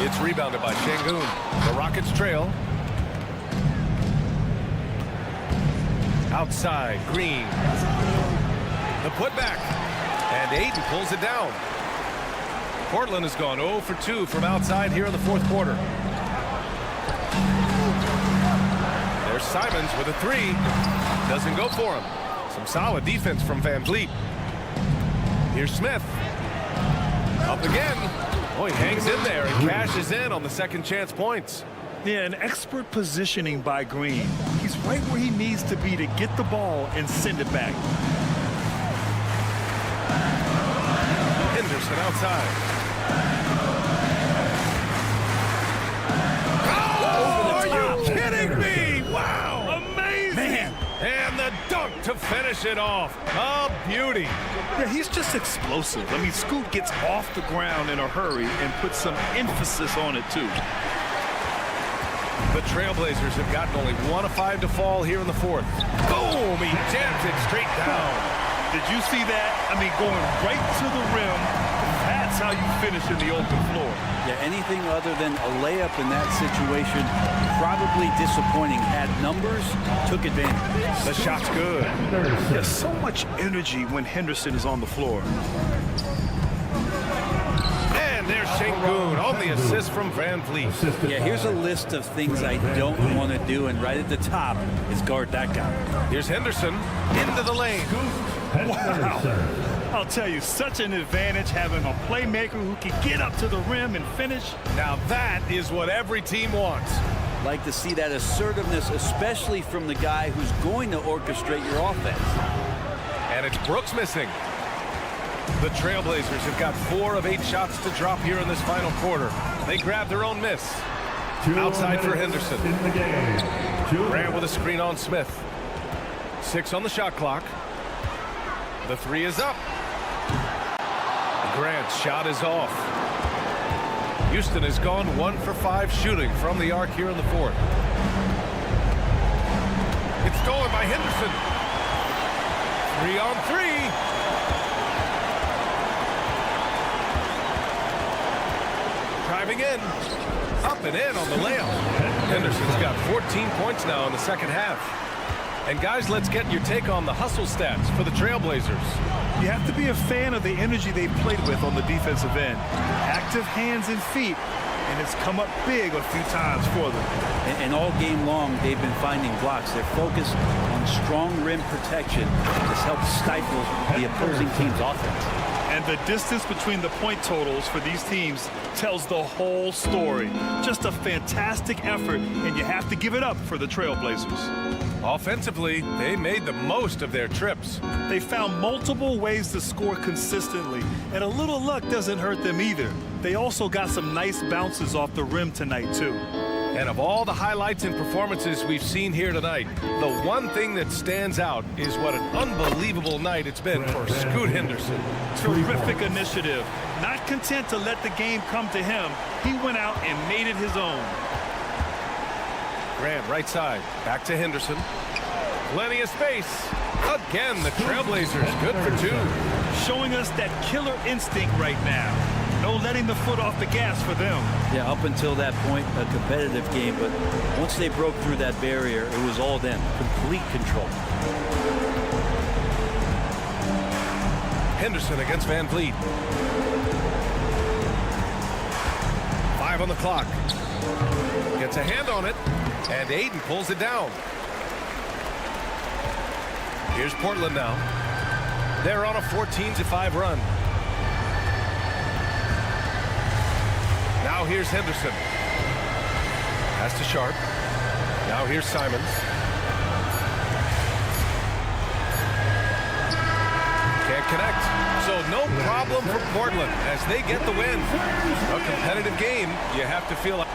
It's rebounded by Şengün. The Rockets trail. Outside, Green. The putback. And Ayton pulls it down. Portland has gone 0 for 2 from outside here in the fourth quarter. There's Simons with a 3. Doesn't go for him. Some solid defense from Van Vliet. Here's Smith. Up again. Oh, he hangs in there and cashes in on the second chance points. Yeah, an expert positioning by Green. He's right where he needs to be to get the ball and send it back. Henderson outside. Oh, are you kidding me? Wow, amazing. Man. And the dunk to finish it off. A beauty. Yeah, he's just explosive. I mean, Scoot gets off the ground in a hurry and puts some emphasis on it, too. The Trailblazers have gotten only 1 of 5 to fall here in the fourth. Boom! He jams it straight down. Did you see that? I mean, going right to the rim. That's how you finish in the open floor. Yeah, anything other than a layup in that situation, probably disappointing. Had numbers, took advantage. The shot's good. There's so much energy when Henderson is on the floor. And there's Şengün on the assist from Van Vliet. Yeah, here's a list of things I don't want to do, and right at the top is guard that guy. Here's Henderson into the lane. Wow. I'll tell you, such an advantage having a playmaker who can get up to the rim and finish. Now that is what every team wants. Like to see that assertiveness, especially from the guy who's going to orchestrate your offense. And it's Brooks missing. The Trailblazers have got 4 of 8 shots to drop here in this final quarter. They grab their own miss. Outside for Henderson. Grant with a screen on Smith. 6 on the shot clock. The 3 is up. Grant's shot is off. Houston has gone 1 for 5 shooting from the arc here in the fourth. It's stolen by Henderson. 3 on 3. Driving in. Up and in on the layup. Henderson's got 14 points now in the second half. And guys, let's get your take on the hustle stats for the Trailblazers. You have to be a fan of the energy they've played with on the defensive end. Active hands and feet, and it's come up big a few times for them. And all game long, they've been finding blocks. They're focused on strong rim protection. This helps stifle the opposing team's offense. And the distance between the point totals for these teams tells the whole story. Just a fantastic effort, and you have to give it up for the Trailblazers. Offensively, they made the most of their trips. They found multiple ways to score consistently, and a little luck doesn't hurt them either. They also got some nice bounces off the rim tonight, too. And of all the highlights and performances we've seen here tonight, the one thing that stands out is what an unbelievable night it's been for Scoot Henderson. Terrific initiative. Not content to let the game come to him, he went out and made it his own. Grant right side, back to Henderson. Plenty of space. Again, the Trailblazers good for 2. Showing us that killer instinct right now. No letting the foot off the gas for them. Yeah, up until that point, a competitive game, but once they broke through that barrier, it was all them. Complete control. Henderson against Van Vliet. 5 on the clock. Gets a hand on it, and Aiden pulls it down. Here's Portland now. They're on a 14-5 run. Now here's Henderson. Pass to Sharp. Now here's Simons. Can't connect. So no problem for Portland as they get the win. A competitive game, you have to feel like.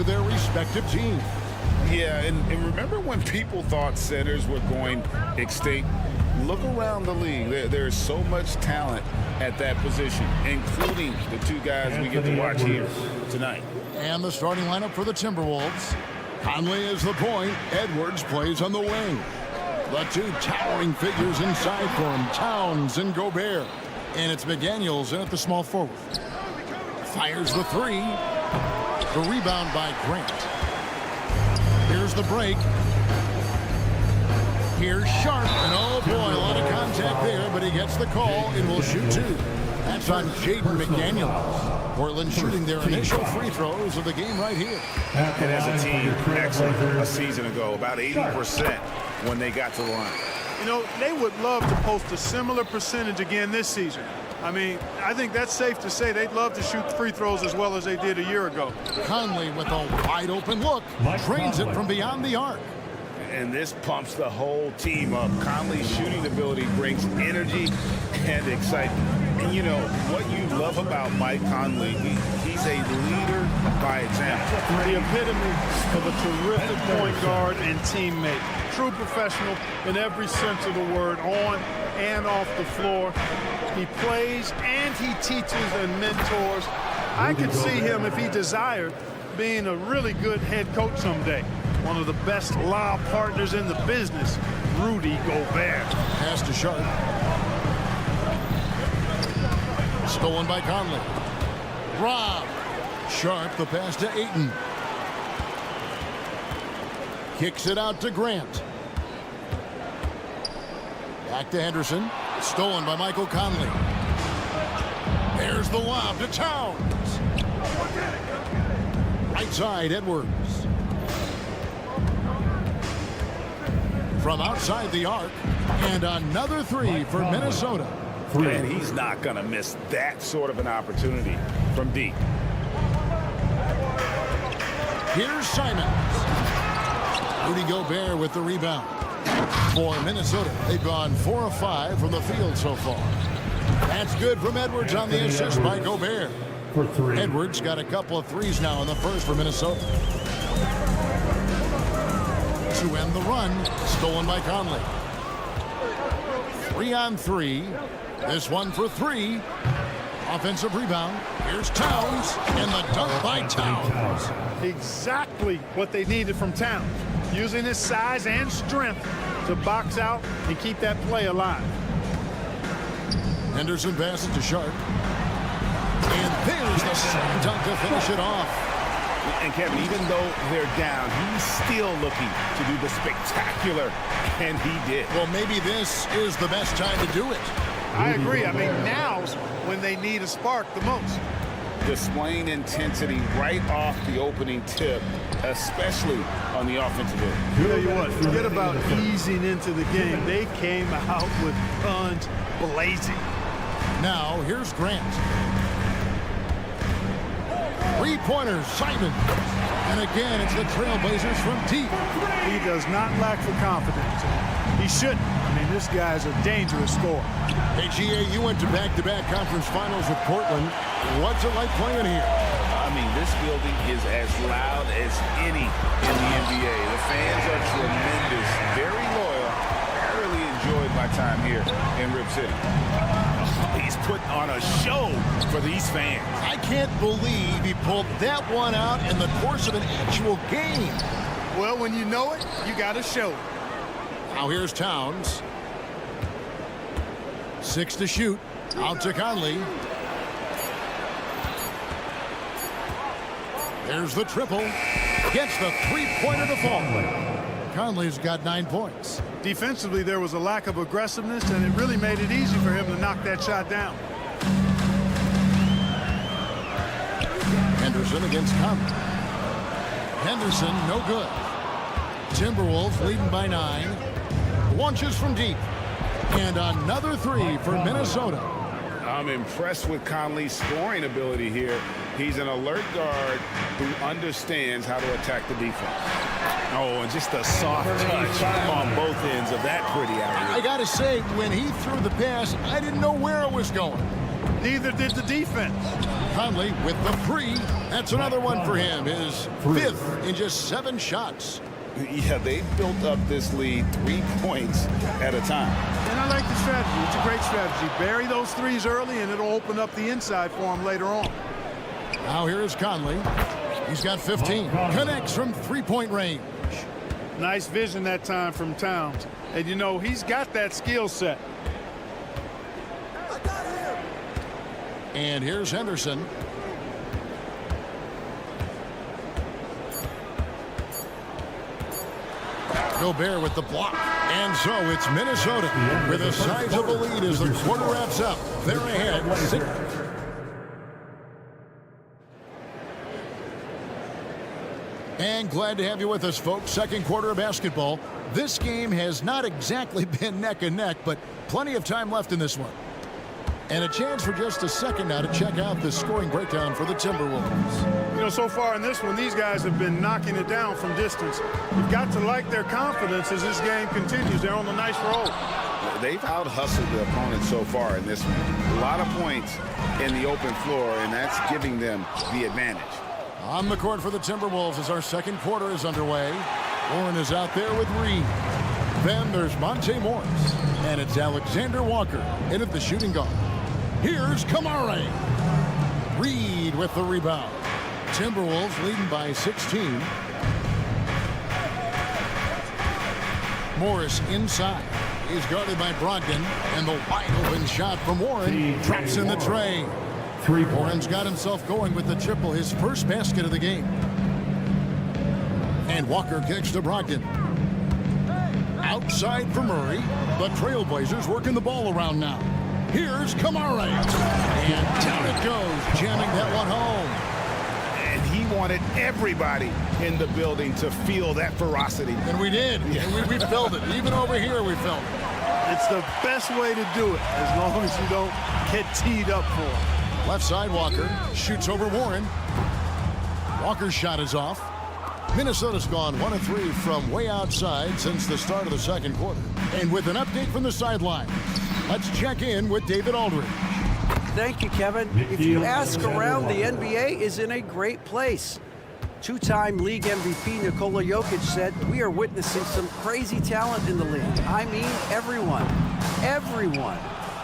to their respective teams. Yeah, and remember when people thought centers were going extinct? Look around the league. There's so much talent at that position, including the two guys we get to watch here tonight. And the starting lineup for the Timberwolves. Conley is the point. Edwards plays on the wing. The two towering figures inside for him, Towns and Gobert. And it's McDaniels in at the small forward. Fires the three. The rebound by Grant. Here's the break. Here's Sharp. And oh boy, a lot of contact there, but he gets the call and will shoot two. That's on Jaden McDaniels. Portland shooting their initial free throws of the game right here. And as a team, excellent a season ago, about 80% when they got to the line. You know, they would love to post a similar percentage again this season. I mean, I think that's safe to say they'd love to shoot free throws as well as they did a year ago. Conley with a wide open look, drains it from beyond the arc. And this pumps the whole team up. Conley's shooting ability brings energy and excitement. And you know, what you love about Mike Conley, he's a leader by example. The epitome of a terrific point guard and teammate. True professional in every sense of the word, on and off the floor. He plays and he teaches and mentors. I could see him, if he desired, being a really good head coach someday. One of the best lob partners in the business, Rudy Gobert. Pass to Sharp. Stolen by Conley. Rob. Sharp, the pass to Ayton. Kicks it out to Grant. Back to Henderson. Stolen by Michael Conley. There's the lob to Towns. Right side, Edwards. From outside the arc. And another three for Minnesota. And he's not going to miss that sort of an opportunity from deep. Here's Simons. Rudy Gobert with the rebound. For Minnesota, they've gone 4 of 5 from the field so far. That's good from Edwards on the assist by Gobert. Edwards got a couple of threes now in the first for Minnesota. To end the run, stolen by Conley. 3 on 3. This one for 3. Offensive rebound. Here's Towns, and the dunk by Towns. Exactly what they needed from Towns. Using his size and strength to box out and keep that play alive. Henderson passes to Sharp. And there's the slam dunk to finish it off. And Kevin, even though they're down, he's still looking to do the spectacular, and he did. Well, maybe this is the best time to do it. I agree. I mean, now's when they need a spark the most. Displaying intensity right off the opening tip, especially on the offensive end. Tell you what, forget about easing into the game. They came out with guns blazing. Now, here's Grant. Three-pointers, Simon. And again, it's the Trailblazers from deep. He does not lack for confidence. He shouldn't. I mean, this guy's a dangerous scorer. Hey, GA, you went to back-to-back conference finals with Portland. What's it like playing here? I mean, this building is as loud as any in the NBA. The fans are tremendous, very loyal. I really enjoyed my time here in Rip City. He's putting on a show for these fans. I can't believe he pulled that one out in the course of an actual game. Well, when you know it, you got to show it. Now here's Towns. 6 to shoot. Out to Conley. There's the triple. Gets the three-pointer to fall. Conley's got 9 points. Defensively, there was a lack of aggressiveness, and it really made it easy for him to knock that shot down. Henderson against Conley. Henderson, no good. Timberwolves leading by 9. Launches from deep. And another three for Minnesota. I'm impressed with Conley's scoring ability here. He's an alert guard who understands how to attack the defense. Oh, and just a soft touch on both ends of that pretty alley. I got to say, when he threw the pass, I didn't know where it was going. Neither did the defense. Conley with the three. That's another one for him. His fifth in just 7 shots. Yeah, they built up this lead 3 points at a time. And I like the strategy. It's a great strategy. Bury those threes early, and it'll open up the inside for him later on. Now here is Conley. He's got 15. Connects from 3-point range. Nice vision that time from Towns. And, you know, he's got that skill set. And here's Henderson. Gobert with the block. And so it's Minnesota with a sizable lead as the quarter wraps up. They're ahead 6. And glad to have you with us, folks. Second quarter of basketball. This game has not exactly been neck and neck, but plenty of time left in this one. And a chance for just a second now to check out the scoring breakdown for the Timberwolves. You know, so far in this one, these guys have been knocking it down from distance. You've got to like their confidence as this game continues. They're on a nice roll. They've out-hustled the opponent so far in this one. A lot of points in the open floor, and that's giving them the advantage. On the court for the Timberwolves as our second quarter is underway. Warren is out there with Reed. Then there's Monte Morris. And it's Alexander Walker in at the shooting guard. Here's Kamara. Reed with the rebound. Timberwolves leading by 16. Morris inside. He's guarded by Brogdon. And the wide open shot from Warren drops in the tray. Warren's got himself going with the triple, his first basket of the game. And Walker kicks to Brogdon. Outside for Murray. The Trailblazers working the ball around now. Here's Kamara. And down it goes, jamming that one home. And he wanted everybody in the building to feel that ferocity. And we did. Yeah. And we felt it. Even over here, we felt it. It's the best way to do it, as long as you don't get teed up for it. Left side, Walker shoots over Warren. Walker's shot is off. Minnesota's gone 1 of 3 from way outside since the start of the second quarter. And with an update from the sideline, let's check in with David Aldridge. Thank you, Kevin. If you ask around, the NBA is in a great place. Two-time league MVP Nikola Jokic said, "We are witnessing some crazy talent in the league." I mean, everyone. Everyone.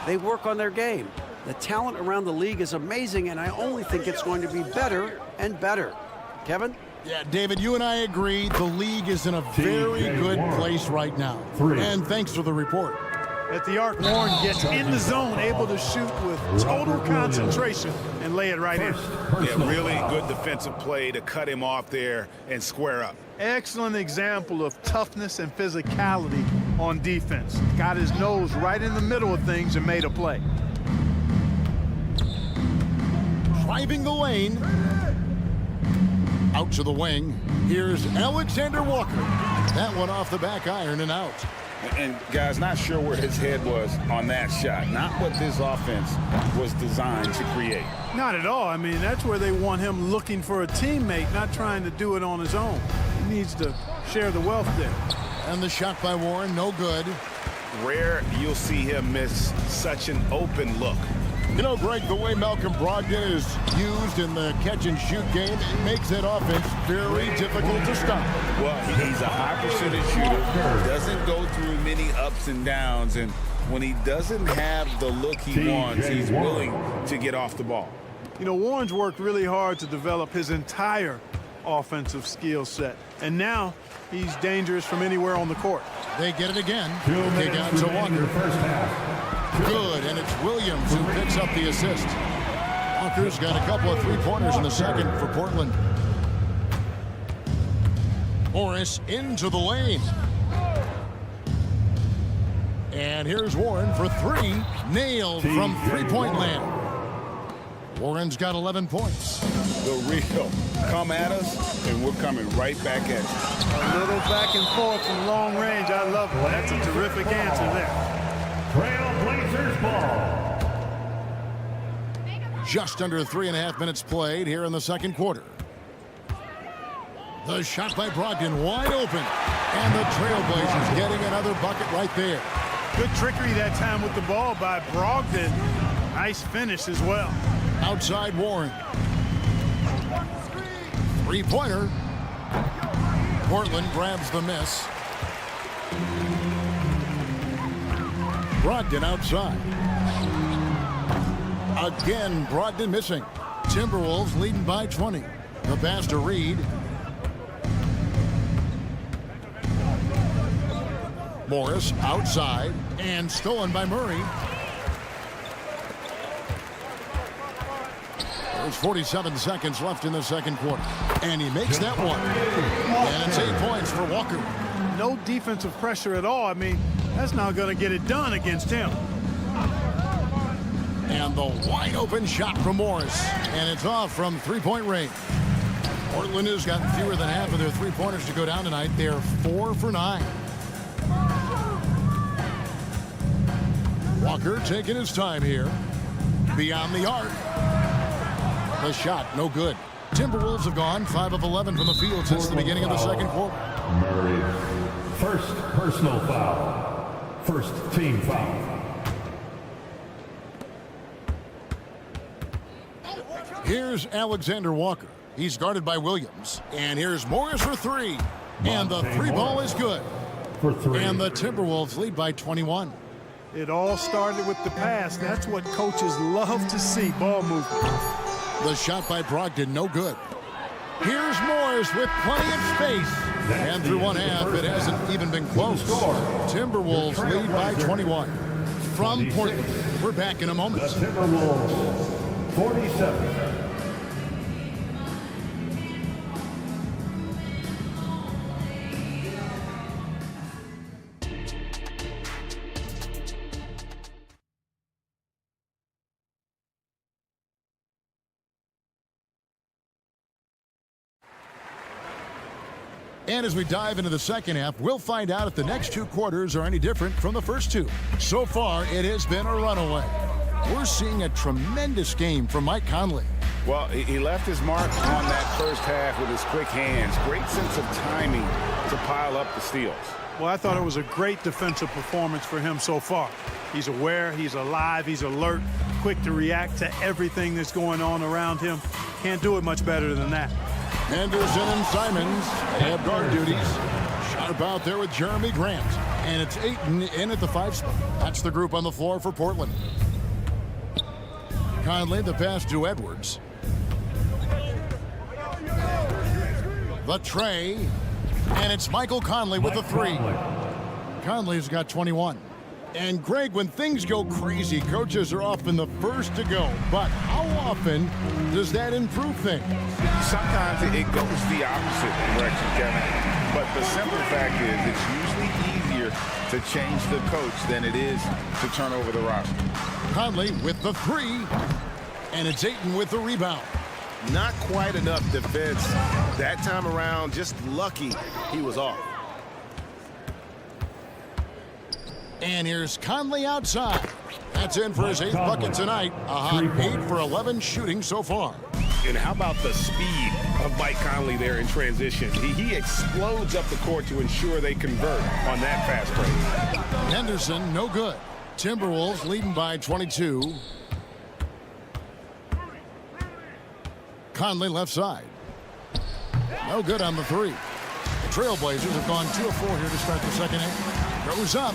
They work on their game. The talent around the league is amazing, and I only think it's going to be better and better. Kevin? Yeah, David, you and I agree the league is in a very good place right now. And thanks for the report. At the arc, Warren gets in the zone, able to shoot with total concentration and lay it right in. Yeah, really good defensive play to cut him off there and square up. Excellent example of toughness and physicality on defense. Got his nose right in the middle of things and made a play. Driving the lane. Out to the wing. Here's Alexander Walker. That one off the back iron and out. And guys, not sure where his head was on that shot. Not what this offense was designed to create. Not at all. I mean, that's where they want him looking for a teammate, not trying to do it on his own. He needs to share the wealth there. And the shot by Warren, no good. Rare you'll see him miss such an open look. You know, Greg, the way Malcolm Brogdon is used in the catch-and-shoot game, it makes that offense very difficult to stop. Well, he's a high percentage shooter, doesn't go through many ups and downs, and when he doesn't have the look he wants, he's willing to get off the ball. You know, Warren's worked really hard to develop his entire offensive skill set, and now he's dangerous from anywhere on the court. They get it again. Kick out to Walker. Good, and it's Williams who picks up the assist. Walker's got a couple of three-pointers in the second for Portland. Morris into the lane. And here's Warren for 3. Nailed from three-point land. Warren's got 11 points. The real come at us, and we're coming right back at you. A little back and forth from long range. I love it. That's a terrific answer there. Trailblazers ball. Just under 3.5 minutes played here in the second quarter. The shot by Brogdon wide open. And the Trailblazers getting another bucket right there. Good trickery that time with the ball by Brogdon. Nice finish as well. Outside Warren. Three-pointer. Portland grabs the miss. Brogdon outside. Again, Brogdon missing. Timberwolves leading by 20. The pass to Reed. Morris outside and stolen by Murray. There's 47 seconds left in the second quarter. And he makes that one. And it's 8 points for Walker. No defensive pressure at all. I mean, that's not going to get it done against him. And the wide open shot from Morris. And it's off from three-point range. Portland has gotten fewer than half of their three-pointers to go down tonight. They're 4 for 9. Walker taking his time here. Beyond the arc. The shot, no good. Timberwolves have gone 5 of 11 from the field since the beginning of the second quarter. Murray, first personal foul. First team foul. Here's Alexander Walker. He's guarded by Williams. And here's Morris for three. And the three ball is good. For three. And the Timberwolves lead by 21. It all started with the pass. That's what coaches love to see, ball movement. The shot by Brogdon, no good. Here's Morris with plenty of space. And through one half, it hasn't even been close. Timberwolves lead by 21. From Portland, we're back in a moment. The Timberwolves, 47. And as we dive into the second half, we'll find out if the next two quarters are any different from the first two. So far, it has been a runaway. We're seeing a tremendous game from Mike Conley. Well, he left his mark on that first half with his quick hands. Great sense of timing to pile up the steals. Well, I thought it was a great defensive performance for him so far. He's aware, he's alive, he's alert, quick to react to everything that's going on around him. Can't do it much better than that. Henderson and Simons have guard duties. Sharp out there with Jeremy Grant. And it's Ayton in at the 5 spot. That's the group on the floor for Portland. Conley, the pass to Edwards. The tray. And it's Michael Conley with the 3. Conley's got 21. And Greg, when things go crazy, coaches are often the first to go. But how often does that improve things? Sometimes it goes the opposite direction, Kevin. But the simple fact is it's usually easier to change the coach than it is to turn over the rock. Conley with the 3. And it's Ayton with the rebound. Not quite enough defense that time around. Just lucky he was off. And here's Conley outside. That's in for his 8th bucket tonight. A hot 8 for 11 shooting so far. And how about the speed of Mike Conley there in transition? He explodes up the court to ensure they convert on that fast break. Henderson, no good. Timberwolves leading by 22. Conley left side. No good on the 3. The Trailblazers have gone 2 of 4 here to start the second half. Goes up.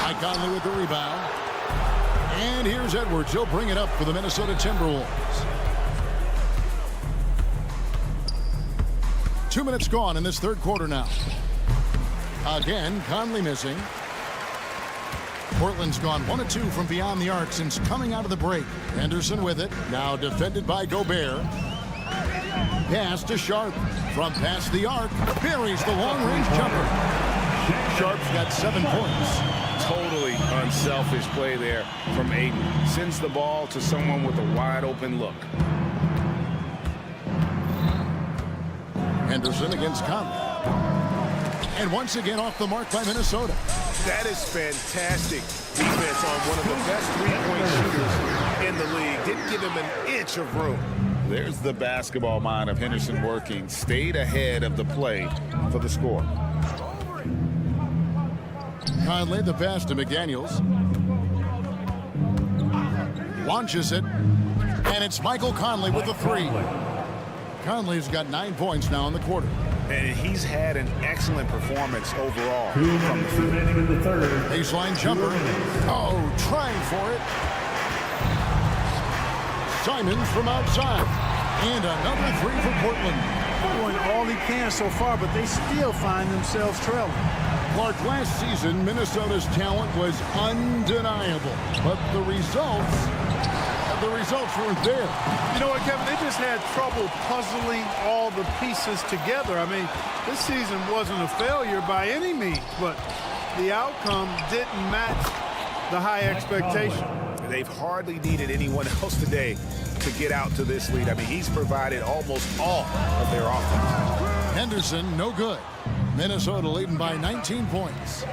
Mike Conley with the rebound. And here's Edwards. He'll bring it up for the Minnesota Timberwolves. 2 minutes gone in this third quarter now. Again, Conley missing. Portland's gone 1 of 2 from beyond the arc since coming out of the break. Henderson with it. Now defended by Gobert. Pass to Sharp. From past the arc. Buries the long-range jumper. Sharp's got 7 points. Totally unselfish play there from Ayton. Sends the ball to someone with a wide open look. Henderson against Conley. And once again off the mark by Minnesota. That is fantastic defense on one of the best three-point shooters in the league. Didn't give him an inch of room. There's the basketball mind of Henderson working. Stayed ahead of the play for the score. Conley, the pass to McDaniels. launches it, and it's Michael Conley with the three. Conley's got 9 points now in the quarter. And he's had an excellent performance overall. 2 minutes remaining in the third. Baseline jumper. Oh, trying for it. Simons from outside. And another three for Portland. Doing all he can so far, but they still find themselves trailing. Clark, last season, Minnesota's talent was undeniable, but the results weren't there. You know what, Kevin? They just had trouble puzzling all the pieces together. I mean, this season wasn't a failure by any means, but the outcome didn't match the high expectation. They've hardly needed anyone else today to get out to this lead. I mean, he's provided almost all of their offense. Henderson, no good. Minnesota leading by 19 points.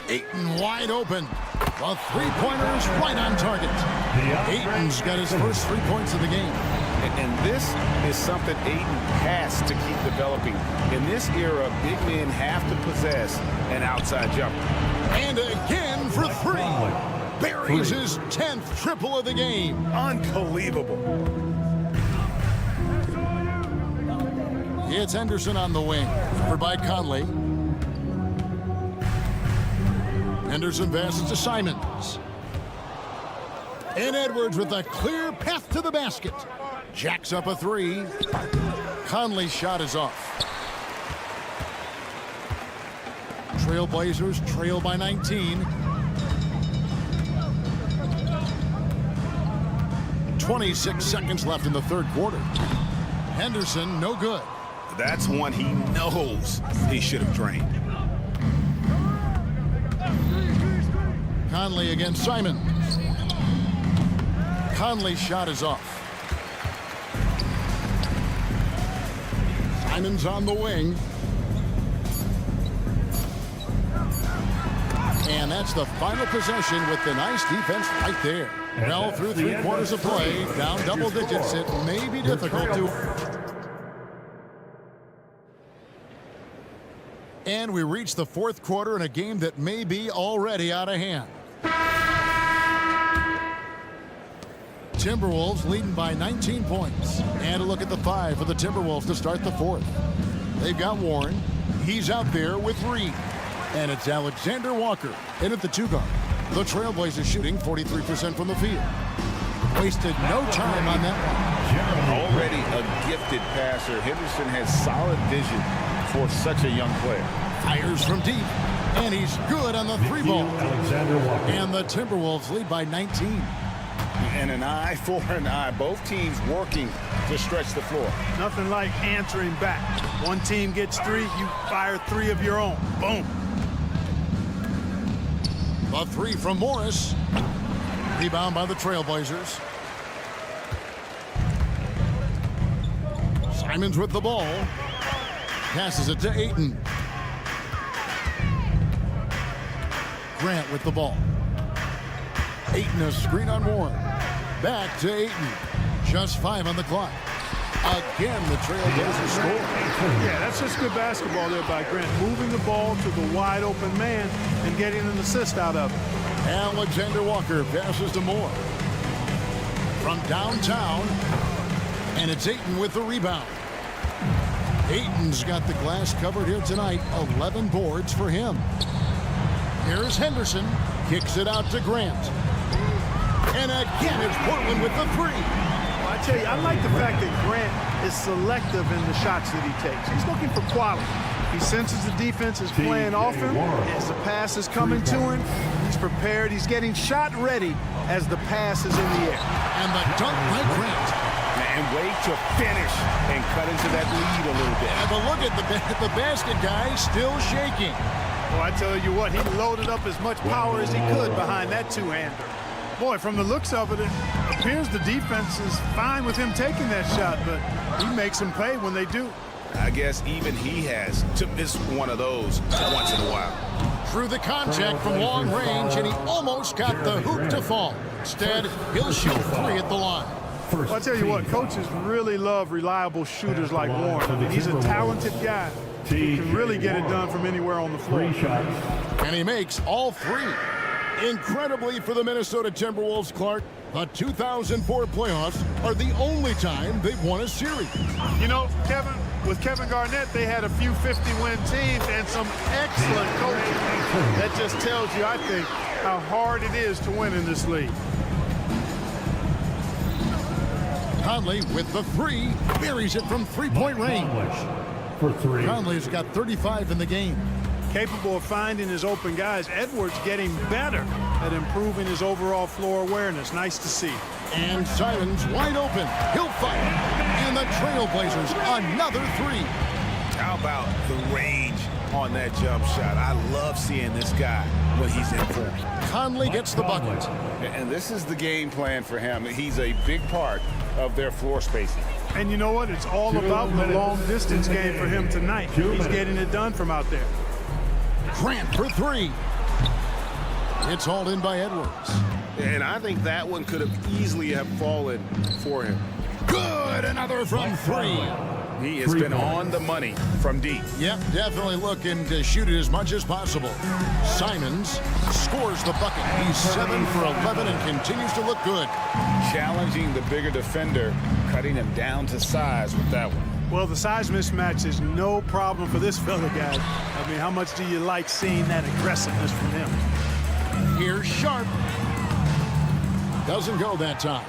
Ayton wide open. The three-pointer is right on target. Ayton's got his first 3 points of the game. And this is something Ayton has to keep developing. In this era, big men have to possess an outside jumper. And again for three. Buries his 10th triple of the game. Unbelievable. It's Henderson on the wing. Covered by Conley. Henderson passes to Simons. And Edwards with a clear path to the basket. Jacks up a three. Conley's shot is off. Trailblazers trail by 19. 26 seconds left in the third quarter. Henderson, no good. That's one he knows he should have drained. Conley against Simons. Conley's shot is off. Simons on the wing. And that's the final possession with the nice defense right there. Well, through 3 quarters of play, down double digits, it may be difficult to... And we reach the fourth quarter in a game that may be already out of hand. Timberwolves leading by 19 points. And a look at the 5 for the Timberwolves to start the fourth. They've got Warren. He's out there with Reed. And it's Alexander Walker in at the 2 guard. The Trailblazers shooting 43% from the field. Wasted no time on that one. Already a gifted passer, Henderson has solid vision for such a young player. Fires from deep. And he's good on the 3 ball. And the Timberwolves lead by 19. And an eye for an eye. Both teams working to stretch the floor. Nothing like answering back. One team gets 3, you fire 3 of your own. Boom. A 3 from Morris. Rebound by the Trailblazers. Simons with the ball. Passes it to Ayton. Grant with the ball. Ayton a screen on Warren. Back to Ayton. Just 5 on the clock. Again, the Trailblazers score. Yeah, that's just good basketball there by Grant. Moving the ball to the wide open man and getting an assist out of it. Alexander Walker passes to Moore. From downtown. And it's Ayton with the rebound. Ayton's got the glass covered here tonight. 11 boards for him. Here's Henderson. Kicks it out to Grant. And again, it's Portland with the 3. I tell you, I like the fact that Grant is selective in the shots that he takes. He's looking for quality. He senses the defense is playing off him. As the pass is coming to him, he's prepared. He's getting shot ready as the pass is in the air. And the dunk by Grant. And wait to finish and cut into that lead a little bit. And look at the basket guy still shaking. Well, I tell you what, he loaded up as much power as he could behind that 2-hander. Boy, from the looks of it, it appears the defense is fine with him taking that shot, but he makes them pay when they do. I guess even he has to miss one of those once in a while. Through the contact from long range, and he almost got the hoop to fall. Instead, he'll shoot 3 at the line. Well, I'll tell you what, coaches really love reliable shooters like Warren. I mean, he's a talented guy. He can really get it done from anywhere on the floor. And he makes all 3. Incredibly for the Minnesota Timberwolves, Clark, the 2004 playoffs are the only time they've won a series. You know, Kevin, with Kevin Garnett, they had a few 50-win teams and some excellent coaching. That just tells you, I think, how hard it is to win in this league. Conley with the three, buries it from three-point range. For three. Conley's got 35 in the game. Capable of finding his open guys. Edwards getting better at improving his overall floor awareness. Nice to see. And Simons wide open. He'll fight. And the Trailblazers another three. How about the range on that jump shot? I love seeing this guy when he's in form. Conley gets the bucket. And this is the game plan for him. He's a big part of their floor spacing. And you know what? It's all about the long-distance game for him tonight. He's getting it done from out there. Grant for three. It's hauled in by Edwards. And I think that one could have easily have fallen for him. Good, another from three. He has been on the money from deep. Yep, definitely looking to shoot it as much as possible. Simons scores the bucket. He's 7 for 11 and continues to look good. Challenging the bigger defender, cutting him down to size with that one. Well, the size mismatch is no problem for this fella, guys. I mean, how much do you like seeing that aggressiveness from him? Here's Sharp. Doesn't go that time.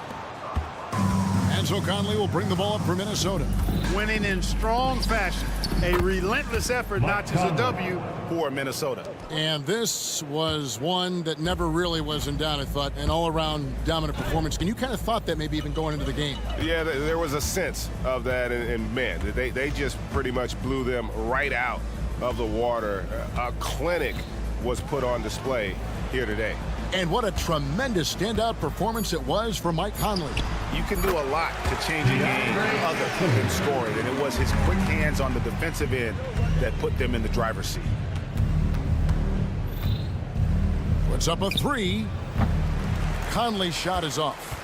And so Conley will bring the ball up for Minnesota. Winning in strong fashion. A relentless effort notches a W for Minnesota. And this was one that never really was in doubt, I thought, an all-around dominant performance. And you kind of thought that maybe even going into the game. Yeah, there was a sense of that, and man, they just pretty much blew them right out of the water. A clinic was put on display here today. And what a tremendous standout performance it was for Mike Conley. You can do a lot to change a game other than scoring, and it was his quick hands on the defensive end that put them in the driver's seat. Puts up a three. Conley's shot is off.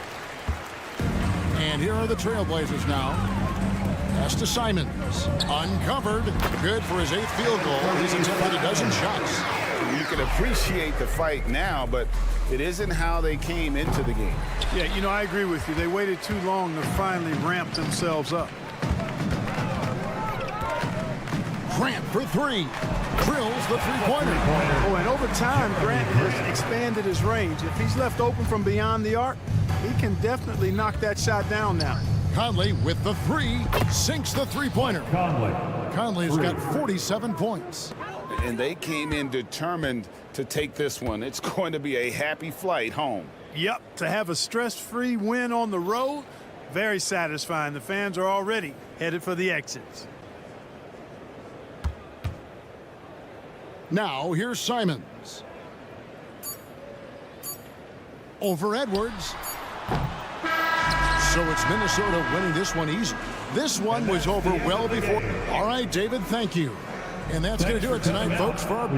And here are the Trailblazers now. Pass to Simons. Uncovered. Good for his 8th field goal. He's attempted a dozen shots. You can appreciate the fight now, but it isn't how they came into the game. Yeah, you know, I agree with you. They waited too long to finally ramp themselves up. Grant for three. Drills the three-pointer. Oh, and over time, Grant has expanded his range. If he's left open from beyond the arc, he can definitely knock that shot down now. Conley with the three. Sinks the three-pointer. Conley's got 47 points. And they came in determined to take this one. It's going to be a happy flight home. Yep, to have a stress-free win on the road, very satisfying. The fans are already headed for the exits. Now, here's Simons. Over Edwards. So it's Minnesota winning this one easy. This one was over well before. All right, David, thank you. And that's going to do it tonight, folks, for our